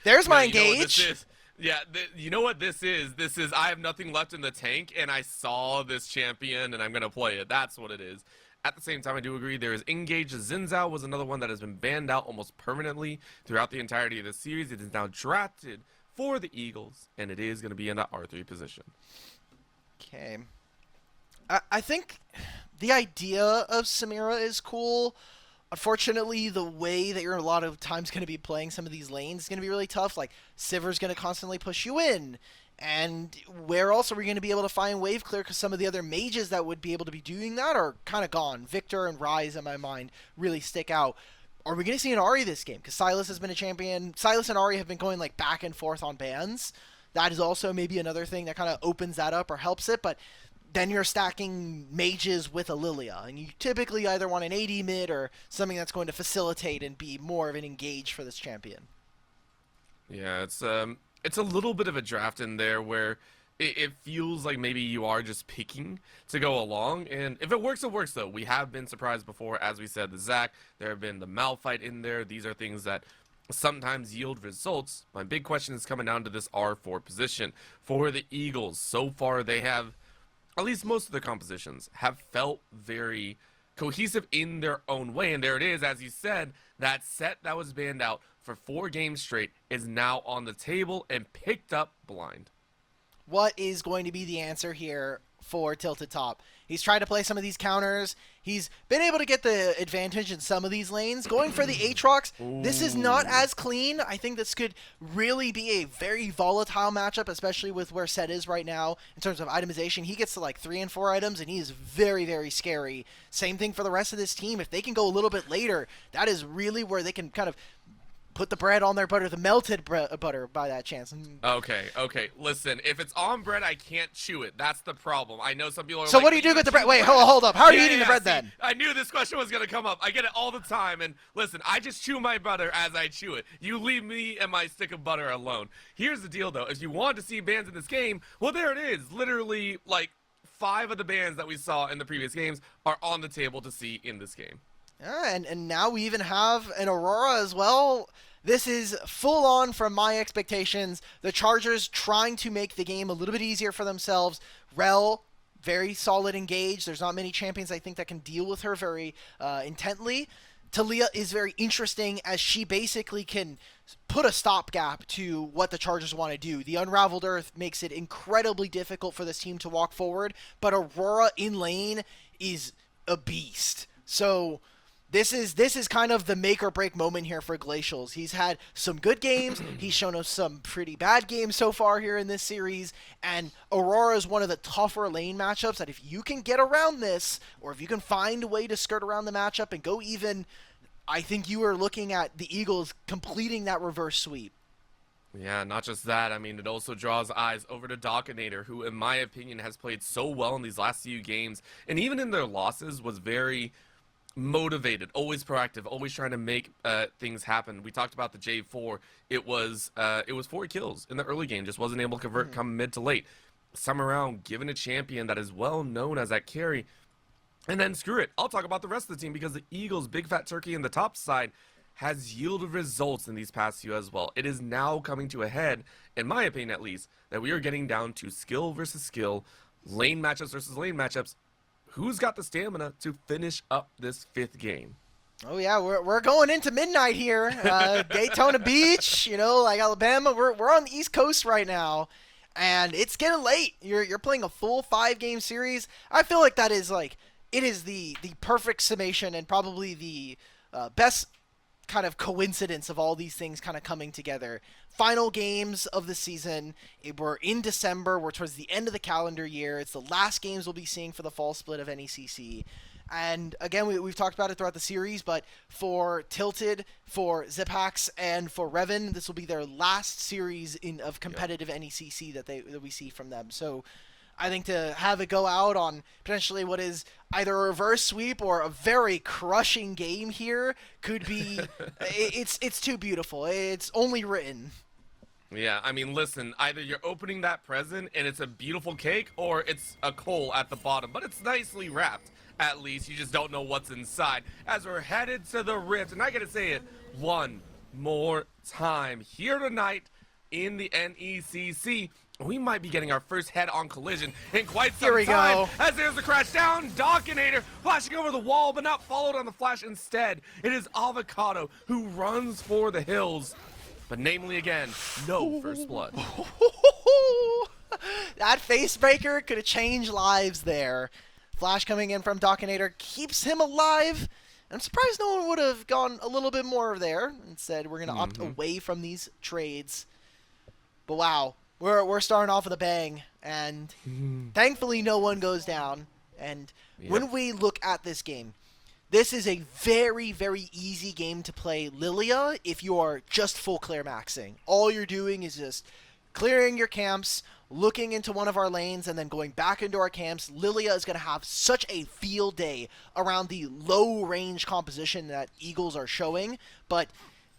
There's my engage. Yeah, you know what this is? This is I have nothing left in the tank, and I saw this champion, and I'm gonna play it. That's what it is. At the same time, I do agree there is Engage. Zinzao was another one that has been banned out almost permanently throughout the entirety of the series. It is now drafted for the Eagles, and it is going to be in the R3 position. Okay. I think the idea of Samira is cool. Unfortunately, the way that you're a lot of times going to be playing some of these lanes is going to be really tough. Like, Sivir's going to constantly push you in. And where else are we going to be able to find wave clear? Because some of the other mages that would be able to be doing that are kind of gone. Victor and Ryze, in my mind, really stick out. Are we going to see an Ahri this game? Because Sylas has been a champion. Sylas and Ahri have been going like back and forth on bans. That is also maybe another thing that kind of opens that up or helps it. But then you're stacking mages with a Lilia. And you typically either want an AD mid or something that's going to facilitate and be more of an engage for this champion. Yeah, it's a little bit of a draft in there where it feels like maybe you are just picking to go along, and if it works, it works, though. We have been surprised before, as we said, the Zac, there have been the Malphite in there. These are things that sometimes yield results. My big question is coming down to this R4 position. For the Eagles, so far they have, at least most of their compositions, have felt very cohesive in their own way, and there it is, as you said, that set that was banned out for 4 games straight is now on the table and picked up blind. What is going to be the answer here for Tilted Top? He's tried to play some of these counters. He's been able to get the advantage in some of these lanes. Going for the Aatrox, this is not as clean. I think this could really be a very volatile matchup, especially with where Set is right now in terms of itemization. He gets to like 3 and 4 items, and he is very, very scary. Same thing for the rest of this team. If they can go a little bit later, that is really where they can kind of put the bread on their butter, the melted butter by that chance. Okay. Listen, if it's on bread, I can't chew it. That's the problem. I know some people are so like, what do you do with the bread? Wait, hold up. How are you eating the bread see, then? I knew this question was going to come up. I get it all the time. And listen, I just chew my butter as I chew it. You leave me and my stick of butter alone. Here's the deal, though. If you want to see bans in this game, well, there it is. Literally, like, 5 of the bans that we saw in the previous games are on the table to see in this game. Yeah, and now we even have an Aurora as well. This is full on from my expectations. The Chargers trying to make the game a little bit easier for themselves. Rel, very solid engage. There's not many champions, I think, that can deal with her very intently. Talia is very interesting as she basically can put a stopgap to what the Chargers want to do. The Unraveled Earth makes it incredibly difficult for this team to walk forward, but Aurora in lane is a beast. So This is kind of the make or break moment here for Glacials. He's had some good games. He's shown us some pretty bad games so far here in this series. And Aurora is one of the tougher lane matchups that if you can get around this, or if you can find a way to skirt around the matchup and go even, I think you are looking at the Eagles completing that reverse sweep. Yeah, not just that. I mean, it also draws eyes over to Dockinator, who, in my opinion, has played so well in these last few games. And even in their losses was very motivated, always proactive, always trying to make things happen. We talked about the J4. It was 4 kills in the early game, just wasn't able to convert come mid to late. Some around, given a champion that is well known as that carry, and then screw it, I'll talk about the rest of the team because the Eagles, Big Fat Turkey in the top side, has yielded results in these past few as well. It is now coming to a head, in my opinion at least, that we are getting down to skill versus skill, lane matchups versus lane matchups. Who's got the stamina to finish up this 5th game? Oh yeah, we're going into midnight here. Daytona Beach, like Alabama. We're on the East Coast right now, and it's getting late. You're playing a full 5-game series. I feel like that is it is the perfect summation and probably the best kind of coincidence of all these things kind of coming together. Final games of the season. We're in December. We're towards the end of the calendar year. It's the last games we'll be seeing for the fall split of NECC. And again, we've talked about it throughout the series, but for Tilted, for Zipax, and for Revan, this will be their last series of competitive NECC that we see from them. So I think to have it go out on potentially what is either a reverse sweep or a very crushing game here could be it's too beautiful. It's only written. Yeah, I mean, listen, either you're opening that present and it's a beautiful cake, or it's a coal at the bottom, but it's nicely wrapped. At least you just don't know what's inside. As we're headed to the Rift, and I gotta say it one more time, here tonight in the NECC. We might be getting our first head-on collision in quite some Here we time. go. As there's the crash down, Dockinator flashing over the wall, but not followed on the flash. Instead, it is Avocado who runs for the hills. But namely again, no first blood. That face breaker could have changed lives there. Flash coming in from Dockinator keeps him alive. I'm surprised no one would have gone a little bit more there and said we're going to opt away from these trades. But wow, we're starting off with a bang, and thankfully no one goes down. And when we look at this game, this is a very, very easy game to play Lilia if you are just full clear maxing. All you're doing is just clearing your camps, looking into one of our lanes, and then going back into our camps. Lilia is going to have such a field day around the low-range composition that Eagles are showing. But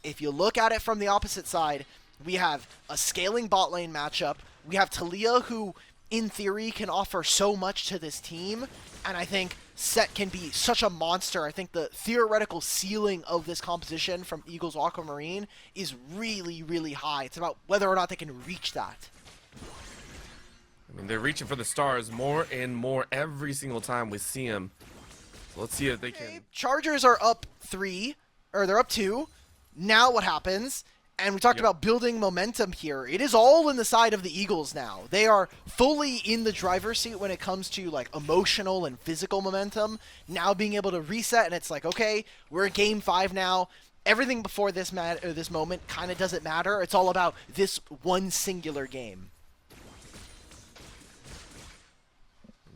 if you look at it from the opposite side, we have a scaling bot lane matchup. We have Talia, who, in theory, can offer so much to this team. And I think Set can be such a monster. I think the theoretical ceiling of this composition from Eagles Aquamarine is really, really high. It's about whether or not they can reach that. I mean, they're reaching for the stars more and more every single time we see them. So let's see if they can. Chargers are up 3, or they're up 2. Now what happens? And we talked about building momentum here. It is all in the side of the Eagles now. They are fully in the driver's seat when it comes to like emotional and physical momentum. Now being able to reset, and it's like, okay, we're in game 5 now. Everything before this this moment kind of doesn't matter. It's all about this one singular game.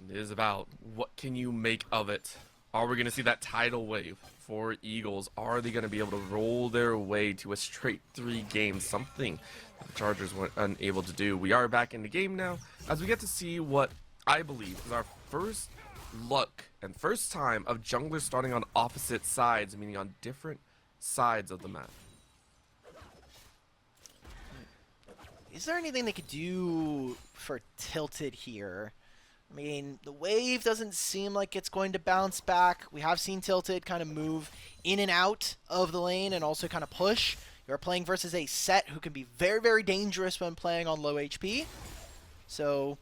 It is about what can you make of it. Are we going to see that tidal wave for Eagles? Are they going to be able to roll their way to a straight 3 games? Something that the Chargers weren't unable to do. We are back in the game now as we get to see what I believe is our first look and first time of junglers starting on opposite sides, meaning on different sides of the map. Is there anything they could do for Tilted here? I mean, the wave doesn't seem like it's going to bounce back. We have seen Tilted kind of move in and out of the lane and also kind of push. You're playing versus a Set who can be very, very dangerous when playing on low HP. So,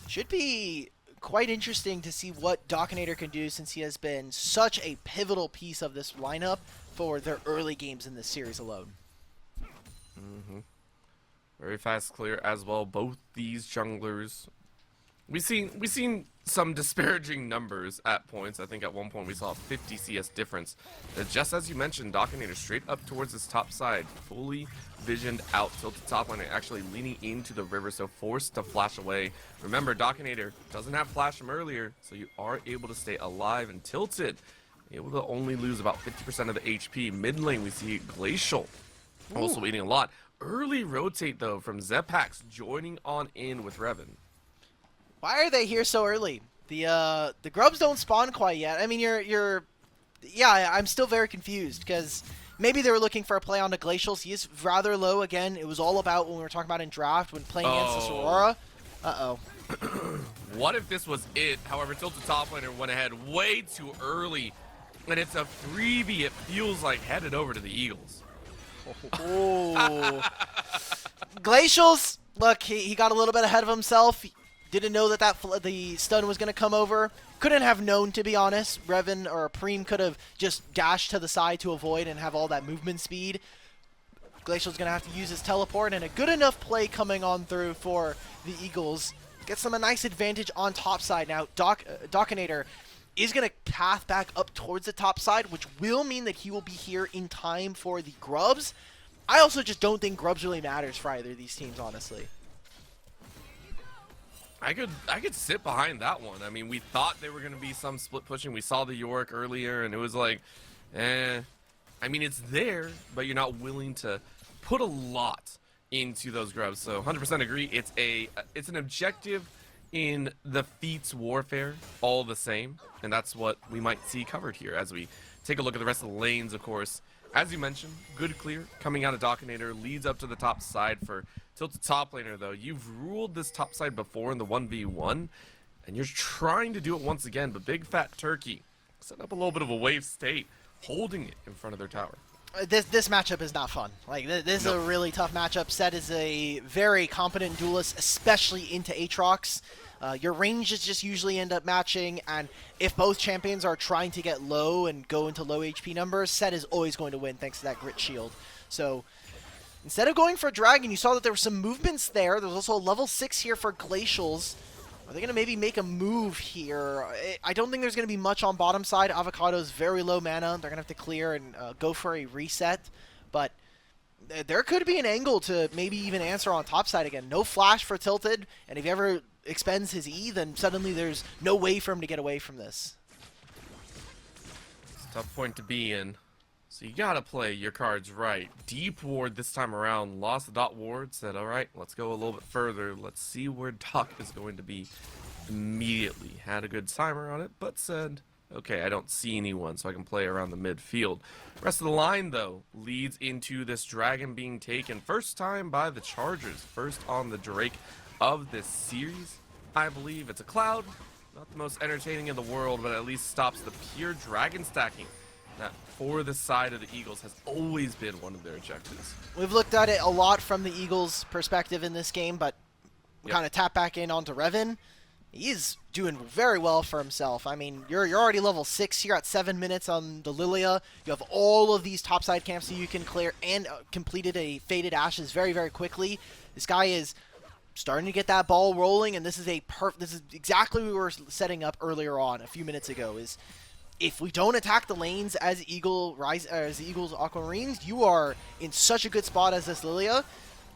should be quite interesting to see what Dockinator can do since he has been such a pivotal piece of this lineup for their early games in this series alone. Very fast clear as well. Both these junglers. We've seen some disparaging numbers at points. I think at one point we saw a 50 CS difference. Just as you mentioned, Dockinator straight up towards this top side, fully visioned out, tilted top lane, actually leaning into the river, so forced to flash away. Remember, Dockinator doesn't have flash from earlier, so you are able to stay alive and tilted. Able to only lose about 50% of the HP. Mid lane we see Glacial also eating a lot. Early rotate though from Zepax joining on in with Revan. Why are they here so early? The grubs don't spawn quite yet. I mean, yeah, I'm still very confused because maybe they were looking for a play on the Glacials. He is rather low again. It was all about when we were talking about in draft when playing against this Aurora. Uh-oh. What if this was it? However, Tilted top laner went ahead way too early, and it's a freebie. It feels like headed over to the Eagles. Oh. Glacials, look, he got a little bit ahead of himself. Didn't know that the stun was going to come over. Couldn't have known, to be honest. Revan or Preem could have just dashed to the side to avoid and have all that movement speed. Glacial's going to have to use his teleport, and a good enough play coming on through for the Eagles. Gets them a nice advantage on top side. Now, Dockinator is going to path back up towards the top side, which will mean that he will be here in time for the Grubs. I also just don't think Grubs really matters for either of these teams, honestly. I could sit behind that one. I mean, we thought there were going to be some split pushing. We saw the York earlier, and it was like, I mean, it's there, but you're not willing to put a lot into those Grubs. So 100% agree. It's an objective in the Feats warfare all the same, and that's what we might see covered here as we take a look at the rest of the lanes, of course. As you mentioned, good clear coming out of Dockinator, leads up to the top side for Tilted top laner, though. You've ruled this top side before in the 1v1, and you're trying to do it once again, but Big Fat Turkey set up a little bit of a wave state, holding it in front of their tower. This matchup is not fun. Like, this is a really tough matchup. Set is a very competent duelist, especially into Aatrox. Your ranges just usually end up matching, and if both champions are trying to get low and go into low HP numbers, Set is always going to win thanks to that Grit Shield. So, instead of going for a Dragon, you saw that there were some movements there. There's also a level 6 here for Glacials. Are they going to maybe make a move here? I don't think there's going to be much on bottom side. Avocado's very low mana. They're going to have to clear and go for a reset. But there could be an angle to maybe even answer on top side again. No flash for Tilted, and if he ever expends his E, then suddenly there's no way for him to get away from this. It's a tough point to be in. So you gotta play your cards right. Deep ward this time around. Lost the dot ward. Said, alright, let's go a little bit further. Let's see where Duck is going to be immediately. Had a good timer on it, but said, okay, I don't see anyone, so I can play around the midfield. Rest of the line, though, leads into this Dragon being taken. First time by the Chargers. First on the Drake of this series. I believe it's a Cloud. Not the most entertaining in the world, but at least stops the pure Dragon stacking. That for the side of the Eagles has always been one of their objectives. We've looked at it a lot from the Eagles' perspective in this game, but we kind of tap back in onto Revan. He's doing very well for himself. I mean, you're already level 6 here at 7 minutes on the Lilia. You have all of these topside camps that you can clear, and completed a Faded Ashes very, very quickly. This guy is starting to get that ball rolling, and this is exactly what we were setting up earlier on a few minutes ago. Is if we don't attack the lanes as the Eagles Aquamarines, you are in such a good spot as this Lilia.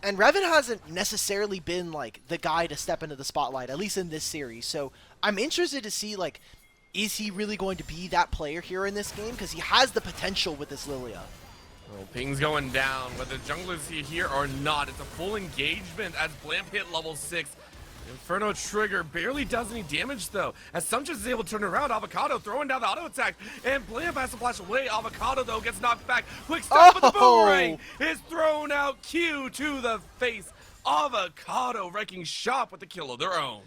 And Revan hasn't necessarily been, like, the guy to step into the spotlight, at least in this series. So I'm interested to see, like, is he really going to be that player here in this game? Because he has the potential with this Lilia. Well, ping's going down, whether junglers here or not. It's a full engagement as Blamp hit level 6. Inferno Trigger barely does any damage, though, as Sumptuous is able to turn around. Avocado throwing down the auto attack, and Blamp has to flash away. Avocado, though, gets knocked back. Quick stop with the boomerang is thrown out. Q to the face. Avocado wrecking shop with the kill of their own.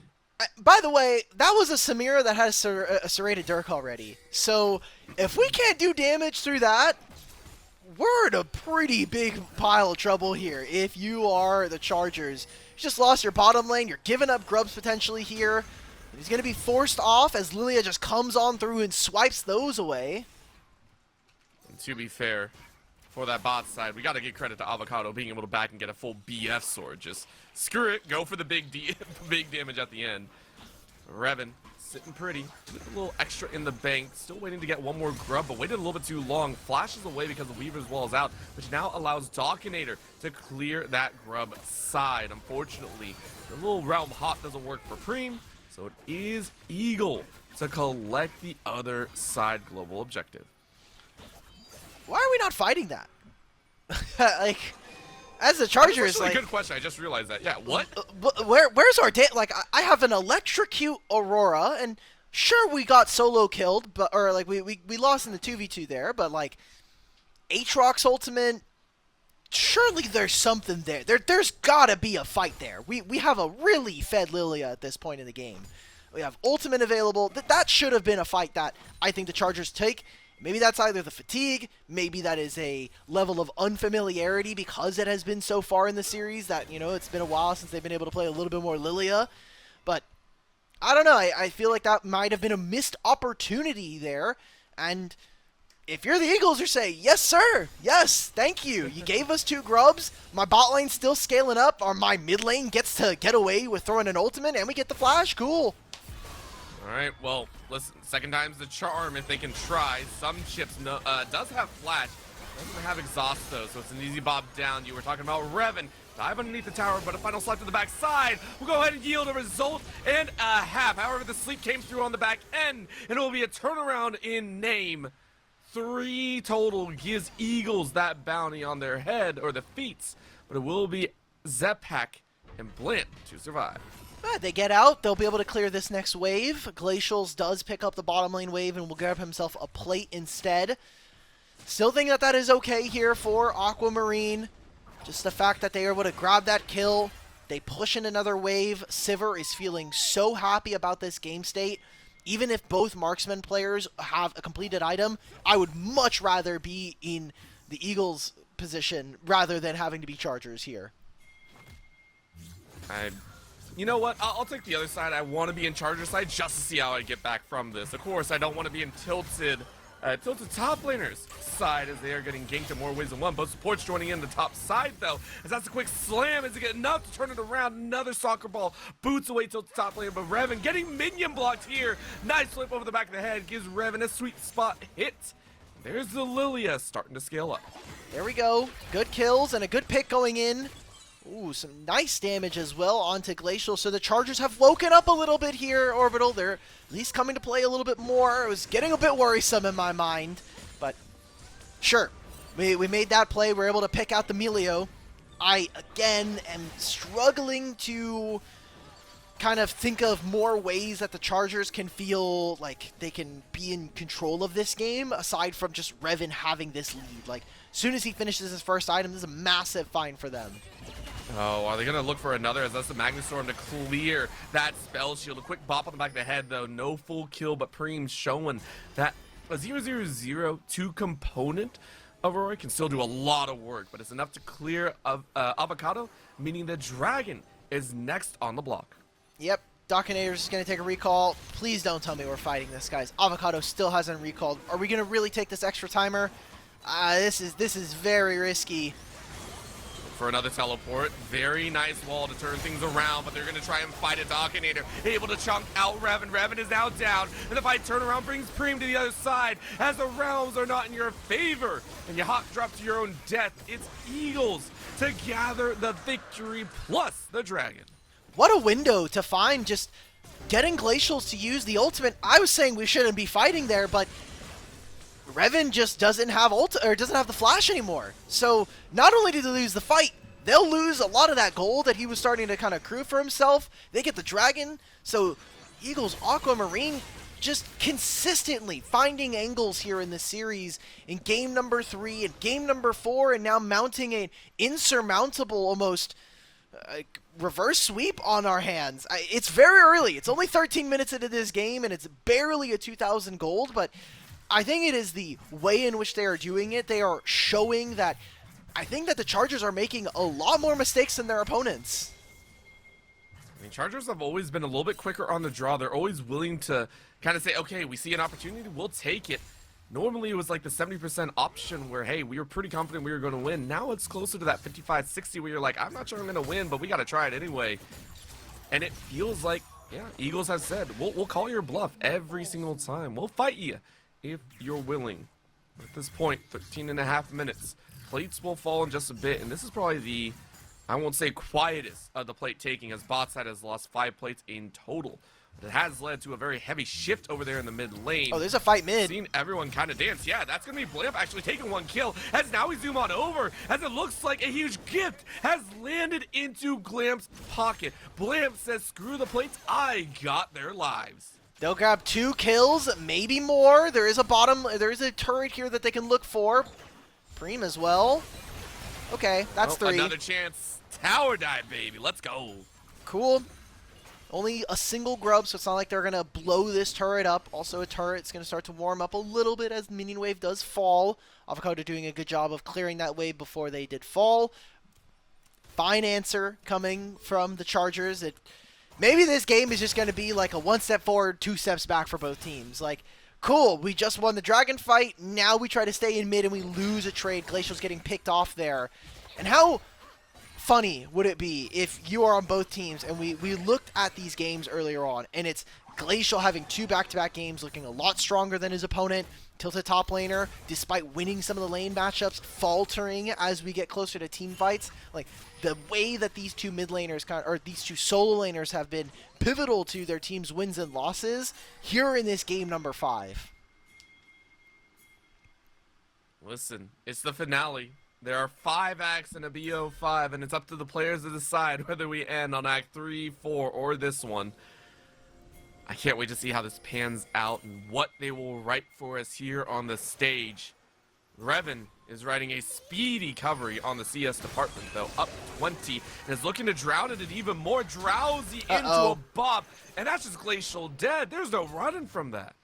By the way, that was a Samira that has a serrated Dirk already. So if we can't do damage through that, we're in a pretty big pile of trouble here. If you are the Chargers, you just lost your bottom lane. You're giving up grubs potentially here. He's going to be forced off as Lilia just comes on through and swipes those away. And to be fair, for that bot side, we got to give credit to Avocado being able to back and get a full BF sword. Just screw it, go for the big damage at the end. Revan sitting pretty, with a little extra in the bank, still waiting to get one more grub, but waited a little bit too long. Flashes away because the Weaver's Wall is out, which now allows Dockinator to clear that grub side. Unfortunately, the little Realm Hot doesn't work for Preem, so it is Eagle to collect the other side global objective. Why are we not fighting that? Like, as the Chargers, like, good question. I just realized that. Yeah, what? Where's our like? I have an Electrocute Aurora, and sure we got solo killed, but we lost in the 2v2 there, but like Aatrox ultimate. Surely there's something there. There's gotta be a fight there. We have a really fed Lilia at this point in the game. We have ultimate available. That should have been a fight that I think the Chargers take. Maybe that's either the fatigue, maybe that is a level of unfamiliarity because it has been so far in the series that, you know, it's been a while since they've been able to play a little bit more Lilia. But I don't know. I feel like that might have been a missed opportunity there. And if you're the Eagles, you say, yes, sir. Yes, thank you. You gave us 2 grubs. My bot lane's still scaling up, or my mid lane gets to get away with throwing an ultimate, and we get the flash. Cool. All right, well, listen, second time's the charm if they can try. Some chips does have flash, doesn't have exhaust though, so it's an easy bob down. You were talking about Revan, dive underneath the tower, but a final slap to the back side. We'll go ahead and yield a result and a half. However, the sleep came through on the back end, and it will be a turnaround in name. 3 total gives Eagles that bounty on their head, or the feats, but it will be Zepak and Blimp to survive. They get out. They'll be able to clear this next wave. Glacials does pick up the bottom lane wave and will grab himself a plate instead. Still think that is okay here for Aquamarine. Just the fact that they are able to grab that kill. They push in another wave. Sivir is feeling so happy about this game state. Even if both marksman players have a completed item, I would much rather be in the Eagles position rather than having to be Chargers here. You know what? I'll take the other side. I want to be in Charger side just to see how I get back from this. Of course, I don't want to be in tilted top laners side as they are getting ganked in more ways than one. Both supports joining in the top side though, as that's a quick slam as it get enough to turn it around. Another soccer ball boots away tilted top lane, but Revan getting minion blocked here. Nice flip over the back of the head gives Revan a sweet spot hit. There's the Lilia starting to scale up. There we go. Good kills and a good pick going in. Ooh, some nice damage as well onto Glacial. So the Chargers have woken up a little bit here, Orbital. They're at least coming to play a little bit more. It was getting a bit worrisome in my mind, but sure. We made that play. We're able to pick out the Melio. I, again, am struggling to kind of think of more ways that the Chargers can feel like they can be in control of this game, aside from just Revan having this lead. Like, as soon as he finishes his first item, this is a massive find for them. Oh, are they going to look for another as that's the Magnustorm to clear that spell shield? A quick bop on the back of the head, though. No full kill, but Preem showing that a 0-0-0 component of Aurora can still do a lot of work, but it's enough to clear Avocado, meaning the Dragon is next on the block. Yep, Dockinator's is going to take a recall. Please don't tell me we're fighting this, guys. Avocado still hasn't recalled. Are we going to really take this extra timer? This is very risky. For another teleport. Very nice wall to turn things around, but they're going to try and fight a Dockinator. Able to chunk out Revan. Revan is now down, and the fight turnaround brings Preem to the other side as the realms are not in your favor. And you hot drop to your own death. It's Eagles to gather the victory plus the Dragon. What a window to find just getting Glacials to use the ultimate. I was saying we shouldn't be fighting there, but Revan just doesn't have doesn't have the flash anymore. So not only do they lose the fight, they'll lose a lot of that gold that he was starting to kind of accrue for himself. They get the Dragon. So Eagles Aquamarine just consistently finding angles here in this series in game number 3 and game number 4, and now mounting an insurmountable almost reverse sweep on our hands. It's very early. It's only 13 minutes into this game, and it's barely a 2,000 gold, but I think it is the way in which they are doing it. They are showing that I think that the Chargers are making a lot more mistakes than their opponents. I mean, Chargers have always been a little bit quicker on the draw. They're always willing to kind of say, okay, we see an opportunity, we'll take it. Normally it was like the 70% option where, hey, we were pretty confident we were going to win. Now it's closer to that 55-60 where you're like, I'm not sure I'm going to win, but we got to try it anyway. And it feels like, yeah, Eagles have said, we'll call your bluff every single time. We'll fight you if you're willing. At this point, 13.5 minutes. Plates will fall in just a bit, and this is probably the, I won't say quietest of the plate taking, as Botside has lost 5 plates in total. But it has led to a very heavy shift over there in the mid lane. Oh, there's a fight mid. Seen everyone kind of dance. Yeah, that's going to be Blimp actually taking 1 kill, as now we zoom on over, as it looks like a huge gift has landed into Glamp's pocket. Blimp says, screw the plates, I got their lives. They'll grab 2 kills, maybe more. There is a turret here that they can look for. Preem as well. Okay, that's 3. Another chance. Tower dive, baby. Let's go. Cool. Only a single grub, so it's not like they're going to blow this turret up. Also, a turret's going to start to warm up a little bit as the minion wave does fall. Avocado doing a good job of clearing that wave before they did fall. Fine answer coming from the Chargers. Maybe this game is just going to be like a 1 step forward, 2 steps back for both teams. Like, cool, we just won the Dragon fight. Now we try to stay in mid and we lose a trade. Glacial's getting picked off there. And how funny would it be if you are on both teams and we looked at these games earlier on, and it's Glacial having 2 back-to-back games, looking a lot stronger than his opponent. Tilted top laner, despite winning some of the lane matchups, faltering as we get closer to team fights. Like, the way that these 2 mid laners, or these 2 solo laners have been pivotal to their team's wins and losses here in this game number 5. Listen, it's the finale. There are 5 acts in a BO5, and it's up to the players to decide whether we end on Act 3, 4, or this one. I can't wait to see how this pans out and what they will write for us here on the stage. Revan is writing a speedy recovery on the CS department, though, up 20, and is looking to drown it even more. Drowsy into a bop, and that's just Glacial dead. There's no running from that.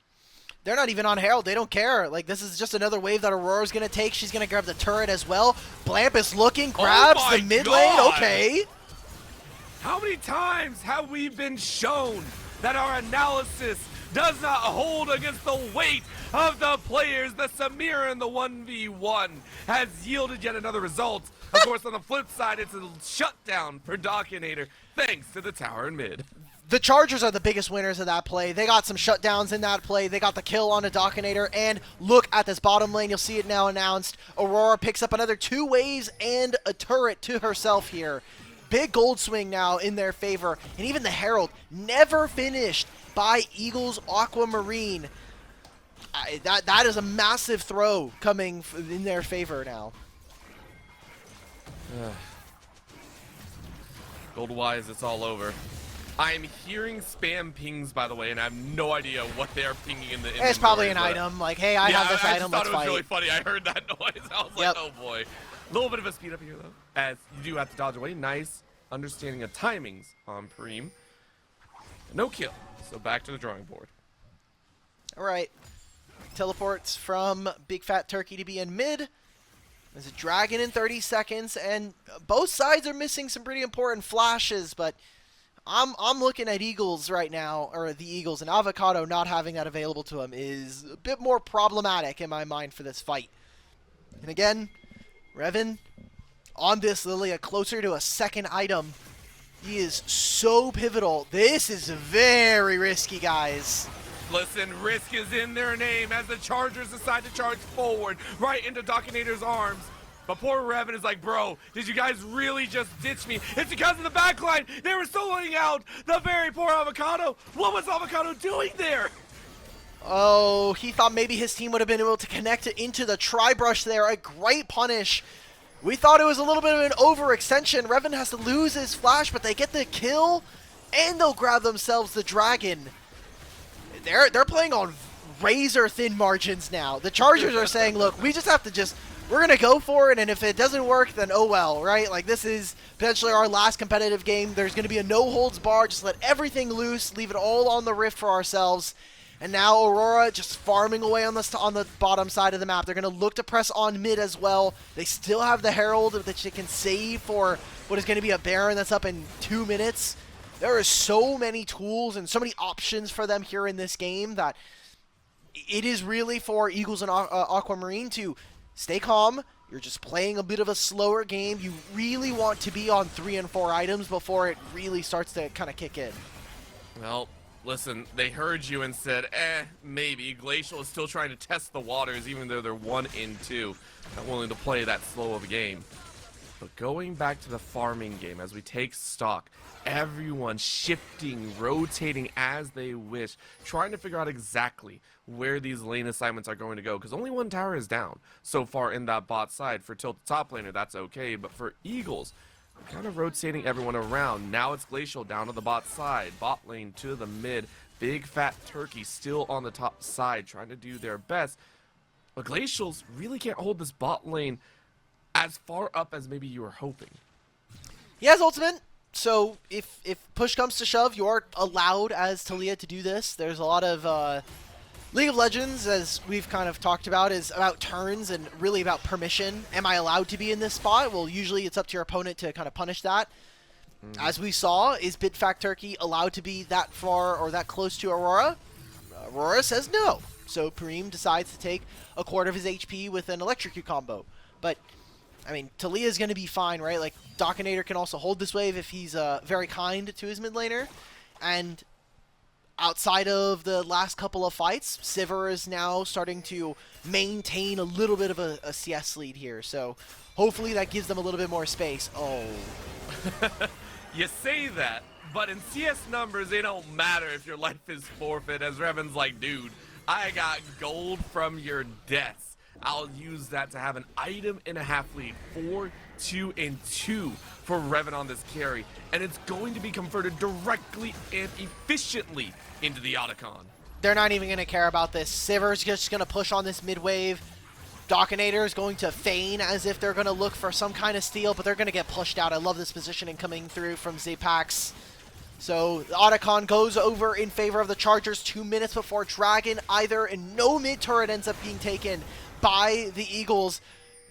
They're not even on Herald. They don't care. Like, this is just another wave that Aurora's going to take. She's going to grab the turret as well. Blamp is looking, grabs the mid lane. Okay. How many times have we been shown that our analysis does not hold against the weight of the players? The Samira in the 1v1 has yielded yet another result. Of course, on the flip side, it's a shutdown for Dockinator, thanks to the tower in mid. The Chargers are the biggest winners of that play. They got some shutdowns in that play. They got the kill on a Dockinator. And look at this bottom lane. You'll see it now announced. Aurora picks up another 2 waves and a turret to herself here. Big gold swing now in their favor. And even the Herald never finished by Eagles Aquamarine. That is a massive throw coming in their favor now. Gold-wise, it's all over. I'm hearing spam pings, by the way, and I have no idea what they're pinging in the inventory. It's probably an item, like, hey, I have this item, let's fight. I thought it was really funny. I heard that noise. I was like, oh boy. A little bit of a speed up here, though, as you do have to dodge away. Nice understanding of timings on Preem. No kill, so back to the drawing board. All right. Teleports from Big Fat Turkey to be in mid. There's a dragon in 30 seconds, and both sides are missing some pretty important flashes, but I'm looking at Eagles right now, or the Eagles, and Avocado not having that available to him is a bit more problematic in my mind for this fight. And again, Revan on this Lilia closer to a second item. He is so pivotal. This is very risky, guys. Listen, risk is in their name as the Chargers decide to charge forward right into Dockinator's arms. But poor Revan is like, bro, did you guys really just ditch me? It's because of the backline. They were soloing out the very poor Avocado. What was Avocado doing there? Oh, he thought maybe his team would have been able to connect it into the tri-brush there. A great punish. We thought it was a little bit of an overextension. Revan has to lose his flash, but they get the kill, and they'll grab themselves the dragon. They're playing on razor-thin margins now. The Chargers are saying, look, we just have to we're going to go for it, and if it doesn't work, then oh well, right? Like, this is potentially our last competitive game. There's going to be a no-holds-bar. Just let everything loose, leave it all on the rift for ourselves. And now Aurora just farming away on the bottom side of the map. They're going to look to press on mid as well. They still have the Herald that they can save for what is going to be a Baron that's up in 2 minutes. There are so many tools and so many options for them here in this game that it is really for Eagles and Aquamarine to stay calm. You're just playing a bit of a slower game. You really want to be on 3 and 4 items before it really starts to kind of kick in. Well, listen, they heard you and said, maybe. Glacial is still trying to test the waters, even though they're 1 and 2. Not willing to play that slow of a game. But going back to the farming game, as we take stock, everyone shifting, rotating as they wish, trying to figure out exactly where these lane assignments are going to go, because only 1 tower is down so far in that bot side. For Tilt the top laner, that's okay, but for Eagles, kind of rotating everyone around. Now it's Glacial down to the bot side, bot lane to the mid, Big Fat Turkey still on the top side, trying to do their best. But Glacials really can't hold this bot lane as far up as maybe you were hoping. He has ultimate, so if push comes to shove, you are allowed as Talia to do this. There's a lot of League of Legends, as we've kind of talked about, is about turns and really about permission. Am I allowed to be in this spot? Well, usually it's up to your opponent to kind of punish that. As we saw, is Big Fat Turkey allowed to be that far or that close to Aurora? Aurora says no. So Preem decides to take a quarter of his HP with an electrocute combo. But I mean, Talia's going to be fine, right? Like, Dockinator can also hold this wave if he's very kind to his mid laner. And outside of the last couple of fights, Sivir is now starting to maintain a little bit of a CS lead here. So hopefully that gives them a little bit more space. Oh. You say that, but in CS numbers, they don't matter if your life is forfeit, as Revan's like, dude, I got gold from your deaths. I'll use that to have an item and a half lead, 4-2 and 2 for Revan on this carry, and it's going to be converted directly and efficiently into the Otacon. They're not even going to care about this. Sivir's just going to push on this mid wave. Dockinator is going to feign as if they're going to look for some kind of steal, but they're going to get pushed out. I love this positioning coming through from Zapax. So Otacon goes over in favor of the Chargers 2 minutes before Dragon either, and no mid turret ends up being taken by the Eagles.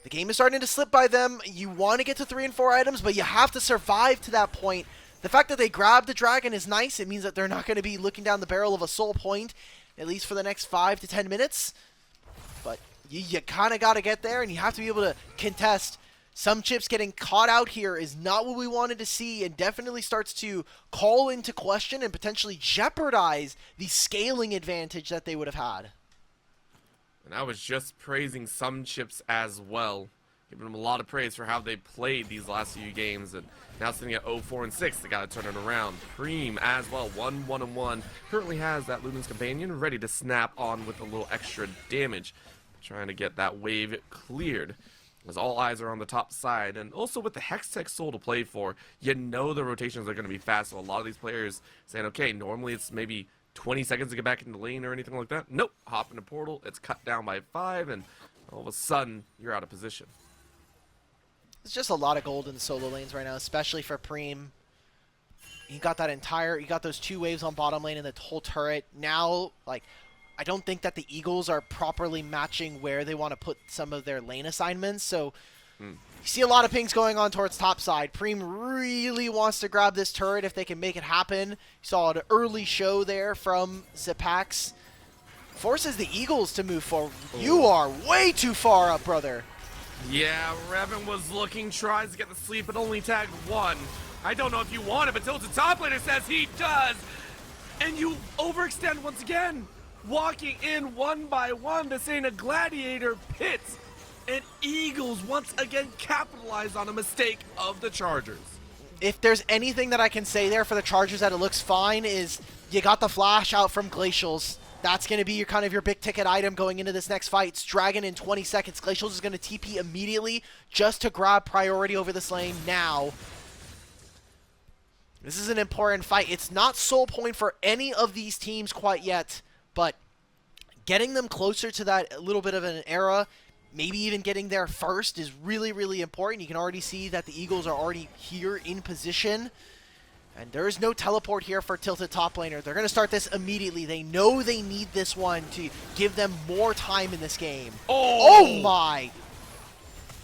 The game is starting to slip by them. You want to get to 3 and 4 items, but you have to survive to that point. The fact that they grabbed the Dragon is nice. It means that they're not going to be looking down the barrel of a soul point, at least for the next 5 to 10 minutes. But you kind of got to get there, and you have to be able to contest. Some chips getting caught out here is not what we wanted to see, and definitely starts to call into question and potentially jeopardize the scaling advantage that they would have had. And I was just praising some chips as well, giving them a lot of praise for how they played these last few games, and now sitting at 0-4-6, they got to turn it around. Preem as well, 1-1-1, currently has that Luminous Companion ready to snap on with a little extra damage, trying to get that wave cleared, as all eyes are on the top side. And also with the Hextech Soul to play for, you know the rotations are going to be fast, so a lot of these players saying, okay, normally it's maybe 20 seconds to get back into the lane or anything like that. Nope, hop in the portal, it's cut down by 5, and all of a sudden, you're out of position. There's just a lot of gold in the solo lanes right now, especially for Preem. You got those 2 waves on bottom lane and the whole turret. Now, like, I don't think that the Eagles are properly matching where they want to put some of their lane assignments, so you see a lot of pings going on towards top side. Preem really wants to grab this turret if they can make it happen. You saw an early show there from Zipax. Forces the Eagles to move forward. You are way too far up, brother. Yeah, Revan was looking, tries to get the sleep, but only tagged 1. I don't know if you want it, but Tilted Top Laner says he does. And you overextend once again. Walking in 1 by 1, this ain't a gladiator pit. And Eagles once again capitalize on a mistake of the Chargers. If there's anything that I can say there for the Chargers that it looks fine is you got the flash out from Glacials. That's going to be your big ticket item going into this next fight. It's Dragon in 20 seconds. Glacials is going to TP immediately just to grab priority over this lane now. This is an important fight. It's not soul point for any of these teams quite yet, but getting them closer to that little bit of an era, maybe even getting there first, is really, really important. You can already see that the Eagles are already here in position. And there is no teleport here for Tilted Top Laner. They're going to start this immediately. They know they need this one to give them more time in this game. Oh my!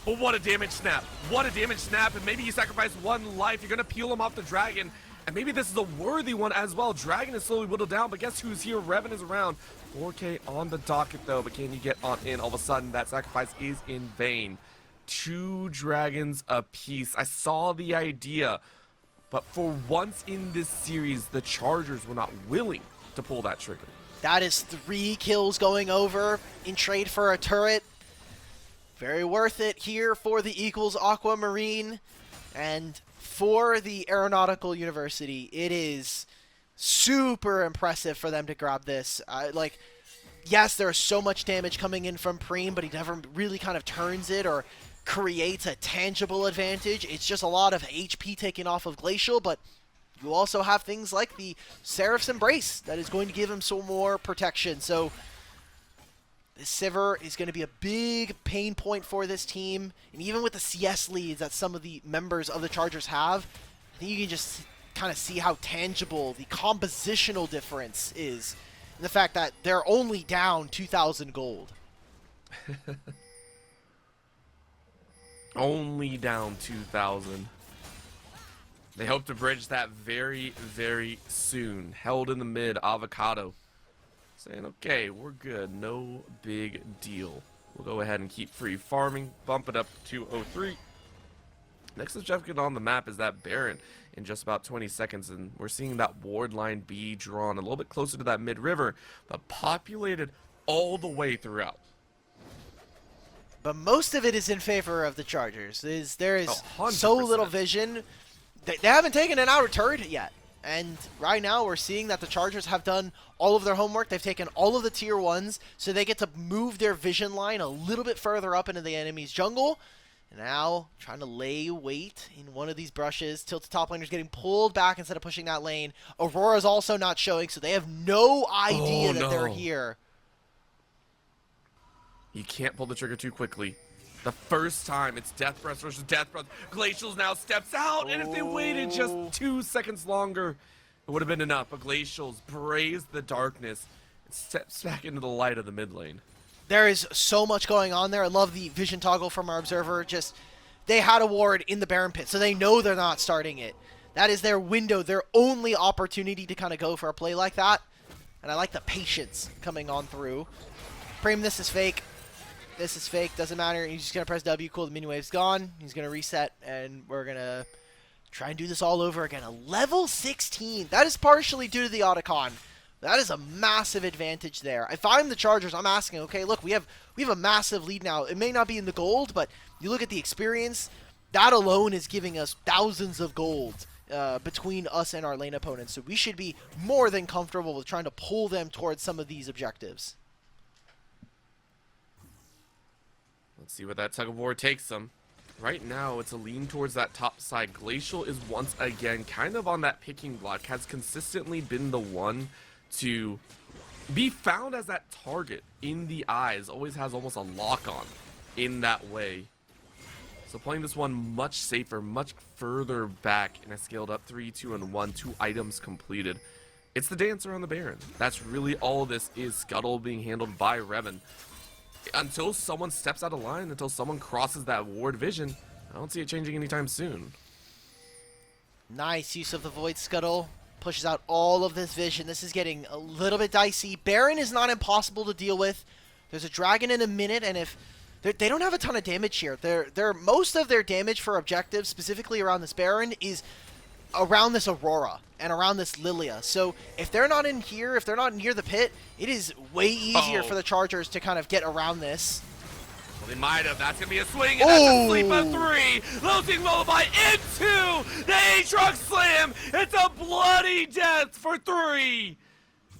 But what a damage snap. What a damage snap. And maybe you sacrifice 1 life. You're going to peel him off the Dragon. And maybe this is a worthy one as well. Dragon is slowly whittled down, but guess who's here? Revan is around. 4K on the docket though, but can you get on in? All of a sudden, that sacrifice is in vain. 2 dragons apiece. I saw the idea. But for once in this series, the Chargers were not willing to pull that trigger. That is 3 kills going over in trade for a turret. Very worth it here for the Eagles Aquamarine. And for the Aeronautical University, it is super impressive for them to grab this. Yes, there's so much damage coming in from Preem, but he never really kind of turns it or creates a tangible advantage. It's just a lot of HP taken off of Glacial, but you also have things like the Seraph's Embrace that is going to give him some more protection. So this Sivir is going to be a big pain point for this team, and even with the CS leads that some of the members of the Chargers have, I think you can just kind of see how tangible the compositional difference is in the fact that they're only down 2,000 gold. Only down 2,000. They hope to bridge that very, very soon. Held in the mid, Avocado. Saying, okay, we're good. No big deal. We'll go ahead and keep free farming. Bump it up to 203. Next objective on the map is that Baron in just about 20 seconds. And we're seeing that ward line be drawn a little bit closer to that mid-river, but populated all the way throughout. But most of it is in favor of the Chargers. There is 100%. so little vision. They haven't taken an outer turret yet. And right now we're seeing that the Chargers have done all of their homework. They've taken all of the tier 1s, so they get to move their vision line a little bit further up into the enemy's jungle. And now trying to lay weight in one of these brushes. Tilted Top Laner's getting pulled back instead of pushing that lane. Aurora's also not showing, so they have no idea that they're here. You can't pull the trigger too quickly. The first time, it's Death Breath versus Death Breath. Glacials now steps out, and if they waited just 2 seconds longer, It would have been enough, but Glacials braves the darkness and steps back into the light of the mid lane. There is so much going on there. I love the vision toggle from our observer. Just, they had a ward in the Baron pit, so they know they're not starting it. That is their window, their only opportunity to kind of go for a play like that. And I like the patience coming on through. Frame, this is fake. This is fake, doesn't matter. He's just going to press W, cool, the mini wave's gone. He's going to reset, and we're going to try and do this all over again. A level 16. That is partially due to the Otacon. That is a massive advantage there. If I'm the Chargers, I'm asking, okay, look, we have a massive lead now. It may not be in the gold, but you look at the experience, that alone is giving us thousands of gold between us and our lane opponents. So we should be more than comfortable with trying to pull them towards some of these objectives. Let's see what that tug of war takes them. Right now, it's a lean towards that top side. Glacial is once again kind of on that picking block, has consistently been the one to be found as that target in the eyes, always has almost a lock on in that way. So playing this one much safer, much further back in a scaled up 3, 2, and 1, 2 items completed. It's the dancer on the Baron. That's really all this is. Scuttle being handled by Revan. Until someone steps out of line, until someone crosses that ward vision, I don't see it changing anytime soon. Nice use of the Void Scuttle. Pushes out all of this vision. This is getting a little bit dicey. Baron is not impossible to deal with. There's a dragon in a minute, and if they don't have a ton of damage here. Most of their damage for objectives, specifically around this Baron, is around this Aurora and around this Lilia. So if they're not in here, if they're not near the pit, it is way easier for the Chargers to kind of get around this. Well, they might have. That's going to be a swing, and that's a sleep of 3. Losing Lullaby into the Aatrox Slam. It's a bloody death for 3.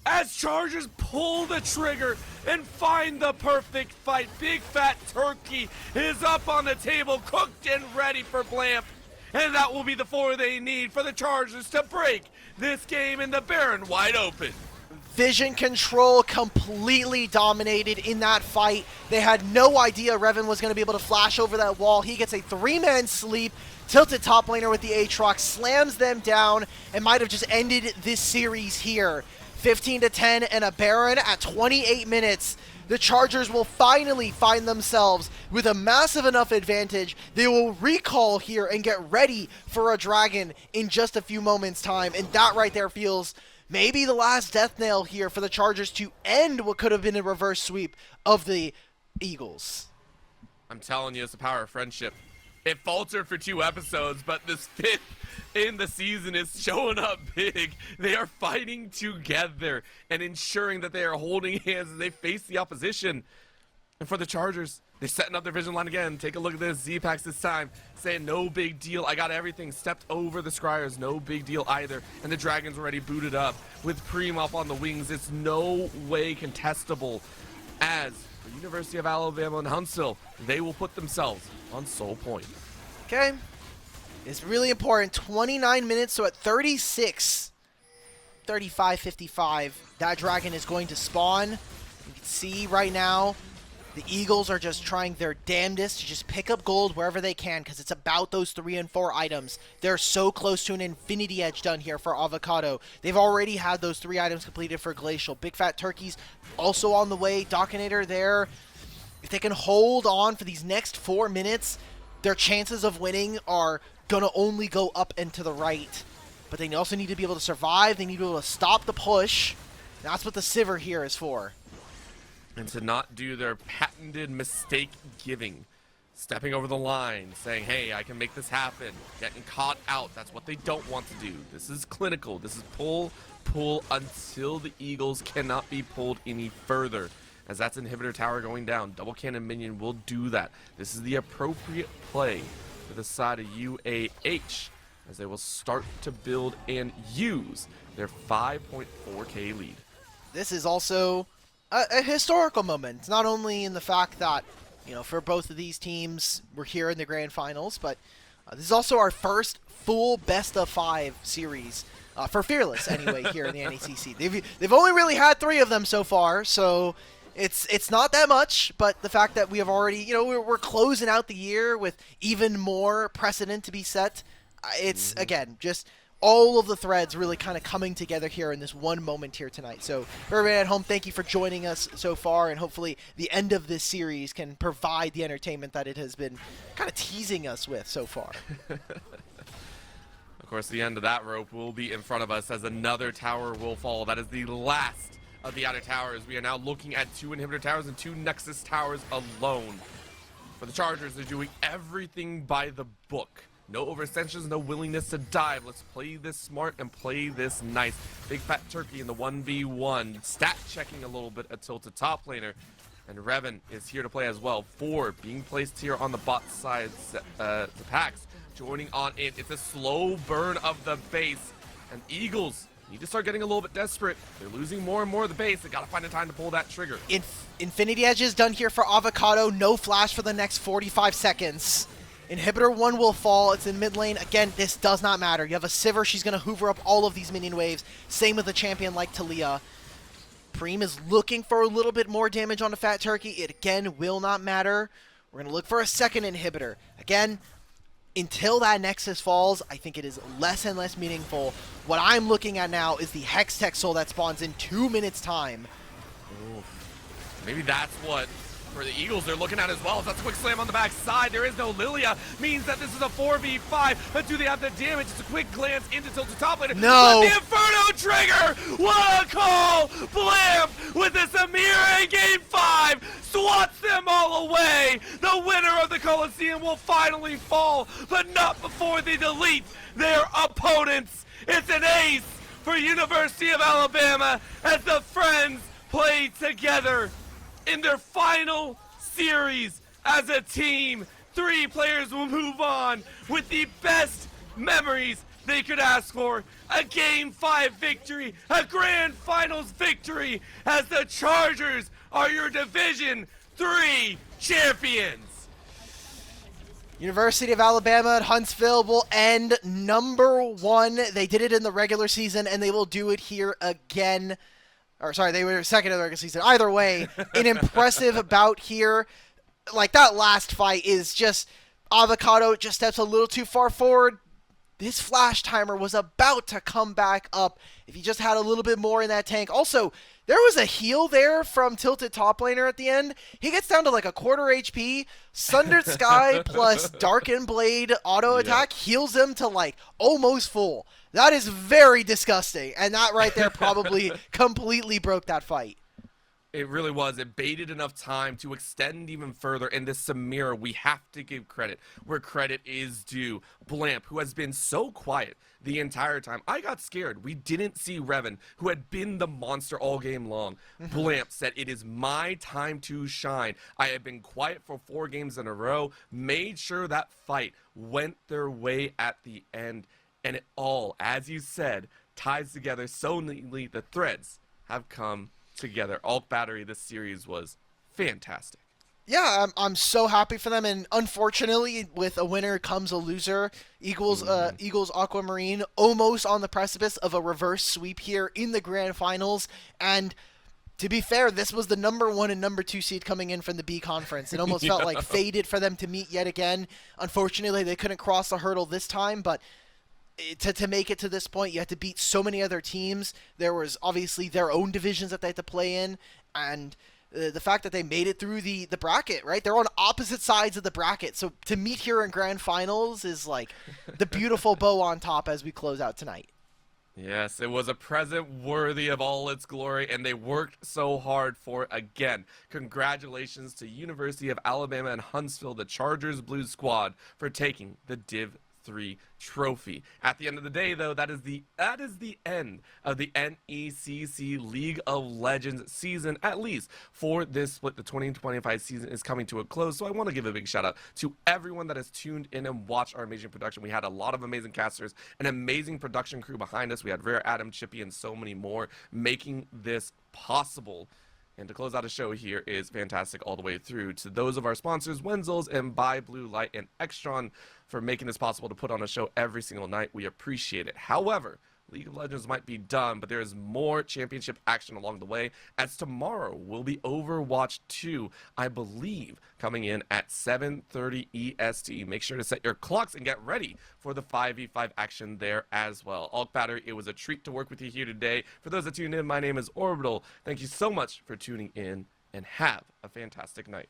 As Chargers pull the trigger and find the perfect fight. Big Fat Turkey is up on the table, cooked and ready for Blamp. And that will be the 4 they need for the Chargers to break this game in the Baron wide open. Vision control completely dominated in that fight. They had no idea Revan was going to be able to flash over that wall. He gets a 3-man sleep. Tilted top laner with the Aatrox, slams them down, and might have just ended this series here. 15-10 and a Baron at 28 minutes. The Chargers will finally find themselves with a massive enough advantage. They will recall here and get ready for a dragon in just a few moments' time. And that right there feels maybe the last death nail here for the Chargers to end what could have been a reverse sweep of the Eagles. I'm telling you, it's the power of friendship. It faltered for 2 episodes, but this 5th in the season is showing up big. They are fighting together and ensuring that they are holding hands as they face the opposition. And for the Chargers, they're setting up their vision line again. Take a look at this. Z-Packs this time saying no big deal. I got everything. Stepped over the Scryers. No big deal either. And the Dragons already booted up with Preem up on the wings. It's no way contestable as the University of Alabama and Huntsville, they will put themselves on Soul Point. Okay. It's really important. 29 minutes, so at 35, 55, that dragon is going to spawn. You can see right now, the Eagles are just trying their damnedest to just pick up gold wherever they can, because it's about those 3 and 4 items. They're so close to an Infinity Edge done here for Avocado. They've already had those 3 items completed for Glacial. Big Fat Turkeys also on the way. Dockinator there. If they can hold on for these next 4 minutes, their chances of winning are going to only go up and to the right. But they also need to be able to survive. They need to be able to stop the push. That's what the Sivir here is for. And to not do their patented mistake giving. Stepping over the line, saying, hey, I can make this happen. Getting caught out. That's what they don't want to do. This is clinical. This is pull until the Eagles cannot be pulled any further. As that's inhibitor tower going down. Double cannon minion will do that. This is the appropriate play for the side of UAH. As they will start to build and use their 5.4k lead. This is also a historical moment, not only in the fact that, you know, for both of these teams, we're here in the grand finals, but this is also our first full best of 5 series for Fearless, anyway, here in the NECC. They've only really had 3 of them so far, so it's not that much, but the fact that we have already, you know, we're closing out the year with even more precedent to be set, it's, again, just all of the threads really kind of coming together here in this one moment here tonight. So for everybody at home, thank you for joining us so far, and hopefully the end of this series can provide the entertainment that it has been kind of teasing us with so far. Of course, the end of that rope will be in front of us as another tower will fall. That is the last of the outer towers. We are now looking at 2 inhibitor towers and 2 Nexus towers alone. For the Chargers, they're doing everything by the book. No overextensions, no willingness to dive. Let's play this smart and play this nice. Big Fat Turkey in the 1v1. Stat checking a little bit, a tilted top laner. And Revan is here to play as well. 4 being placed here on the bot side. The Pax joining on in. It's a slow burn of the base. And Eagles need to start getting a little bit desperate. They're losing more and more of the base. They gotta find a time to pull that trigger. Infinity Edge is done here for Avocado. No flash for the next 45 seconds. Inhibitor 1 will fall. It's in mid lane. Again, this does not matter. You have a Sivir. She's going to hoover up all of these minion waves. Same with a champion like Talia. Preem is looking for a little bit more damage on the Fat Turkey. It, again, will not matter. We're going to look for a second inhibitor. Again, until that Nexus falls, I think it is less and less meaningful. What I'm looking at now is the Hextech Soul that spawns in 2 minutes' time. Ooh. Maybe that's what... for the Eagles, they're looking at as well. That's a quick slam on the back side. There is no Lilia. Means that this is a 4v5. But do they have the damage? It's a quick glance into tilted top laner. No. But the Inferno trigger. What a call. Blam with this Amira in game 5. Swats them all away. The winner of the Coliseum will finally fall. But not before they delete their opponents. It's an ace for University of Alabama as the Friends play together in their final series as a team. 3 players will move on with the best memories they could ask for. A Game 5 victory, a Grand Finals victory, as the Chargers are your Division 3 champions. University of Alabama at Huntsville will end number 1. They did it in the regular season, and they will do it here again. Or sorry, they were second in the regular season. Either way, an impressive bout here. Like, that last fight is just... Avocado just steps a little too far forward. This flash timer was about to come back up if he just had a little bit more in that tank. Also, there was a heal there from Tilted Top Laner at the end. He gets down to like a quarter HP. Sundered Sky plus Darkened Blade auto attack heals him to like almost full. That is very disgusting. And that right there probably completely broke that fight. It really was. It baited enough time to extend even further. And this Samira, we have to give credit where credit is due. Blamp, who has been so quiet the entire time. I got scared. We didn't see Revan, who had been the monster all game long. Blamp said, "It is my time to shine. I have been quiet for 4 games in a row." Made sure that fight went their way at the end. And it all, as you said, ties together so neatly. The threads have come together. AlkBattery, this series was fantastic. Yeah, I'm so happy for them, and unfortunately, with a winner comes a loser. Eagles Aquamarine almost on the precipice of a reverse sweep here in the grand finals, and to be fair, this was the number 1 and number 2 seed coming in from the B conference. It almost felt like fated for them to meet yet again. Unfortunately, they couldn't cross the hurdle this time, but to make it to this point, you had to beat so many other teams. There was obviously their own divisions that they had to play in, and the fact that they made it through the bracket, right? They're on opposite sides of the bracket, so to meet here in grand finals is like the beautiful bow on top as we close out tonight. Yes, it was a present worthy of all its glory, and they worked so hard for it again. Congratulations to University of Alabama and Huntsville, the Chargers Blue Squad, for taking the Div 3 trophy. At the end of the day, though, that is the end of the NECC League of Legends season, at least for this split. The 2025 season is coming to a close, so I want to give a big shout out to everyone that has tuned in and watched our amazing production. We had a lot of amazing casters, an amazing production crew behind us. We had Rare, Adam, Chippy, and so many more making this possible. And to close out a show here is fantastic all the way through to those of our sponsors, Wenzel's and Buy Blue Light and Extron, for making this possible to put on a show every single night. We appreciate it. However, League of Legends might be done, but there is more championship action along the way, as tomorrow will be Overwatch 2, I believe, coming in at 7:30 EST. Make sure to set your clocks and get ready for the 5v5 action there as well. AlkBattery, it was a treat to work with you here today. For those that tuned in, my name is Orbital. Thank you so much for tuning in, and have a fantastic night.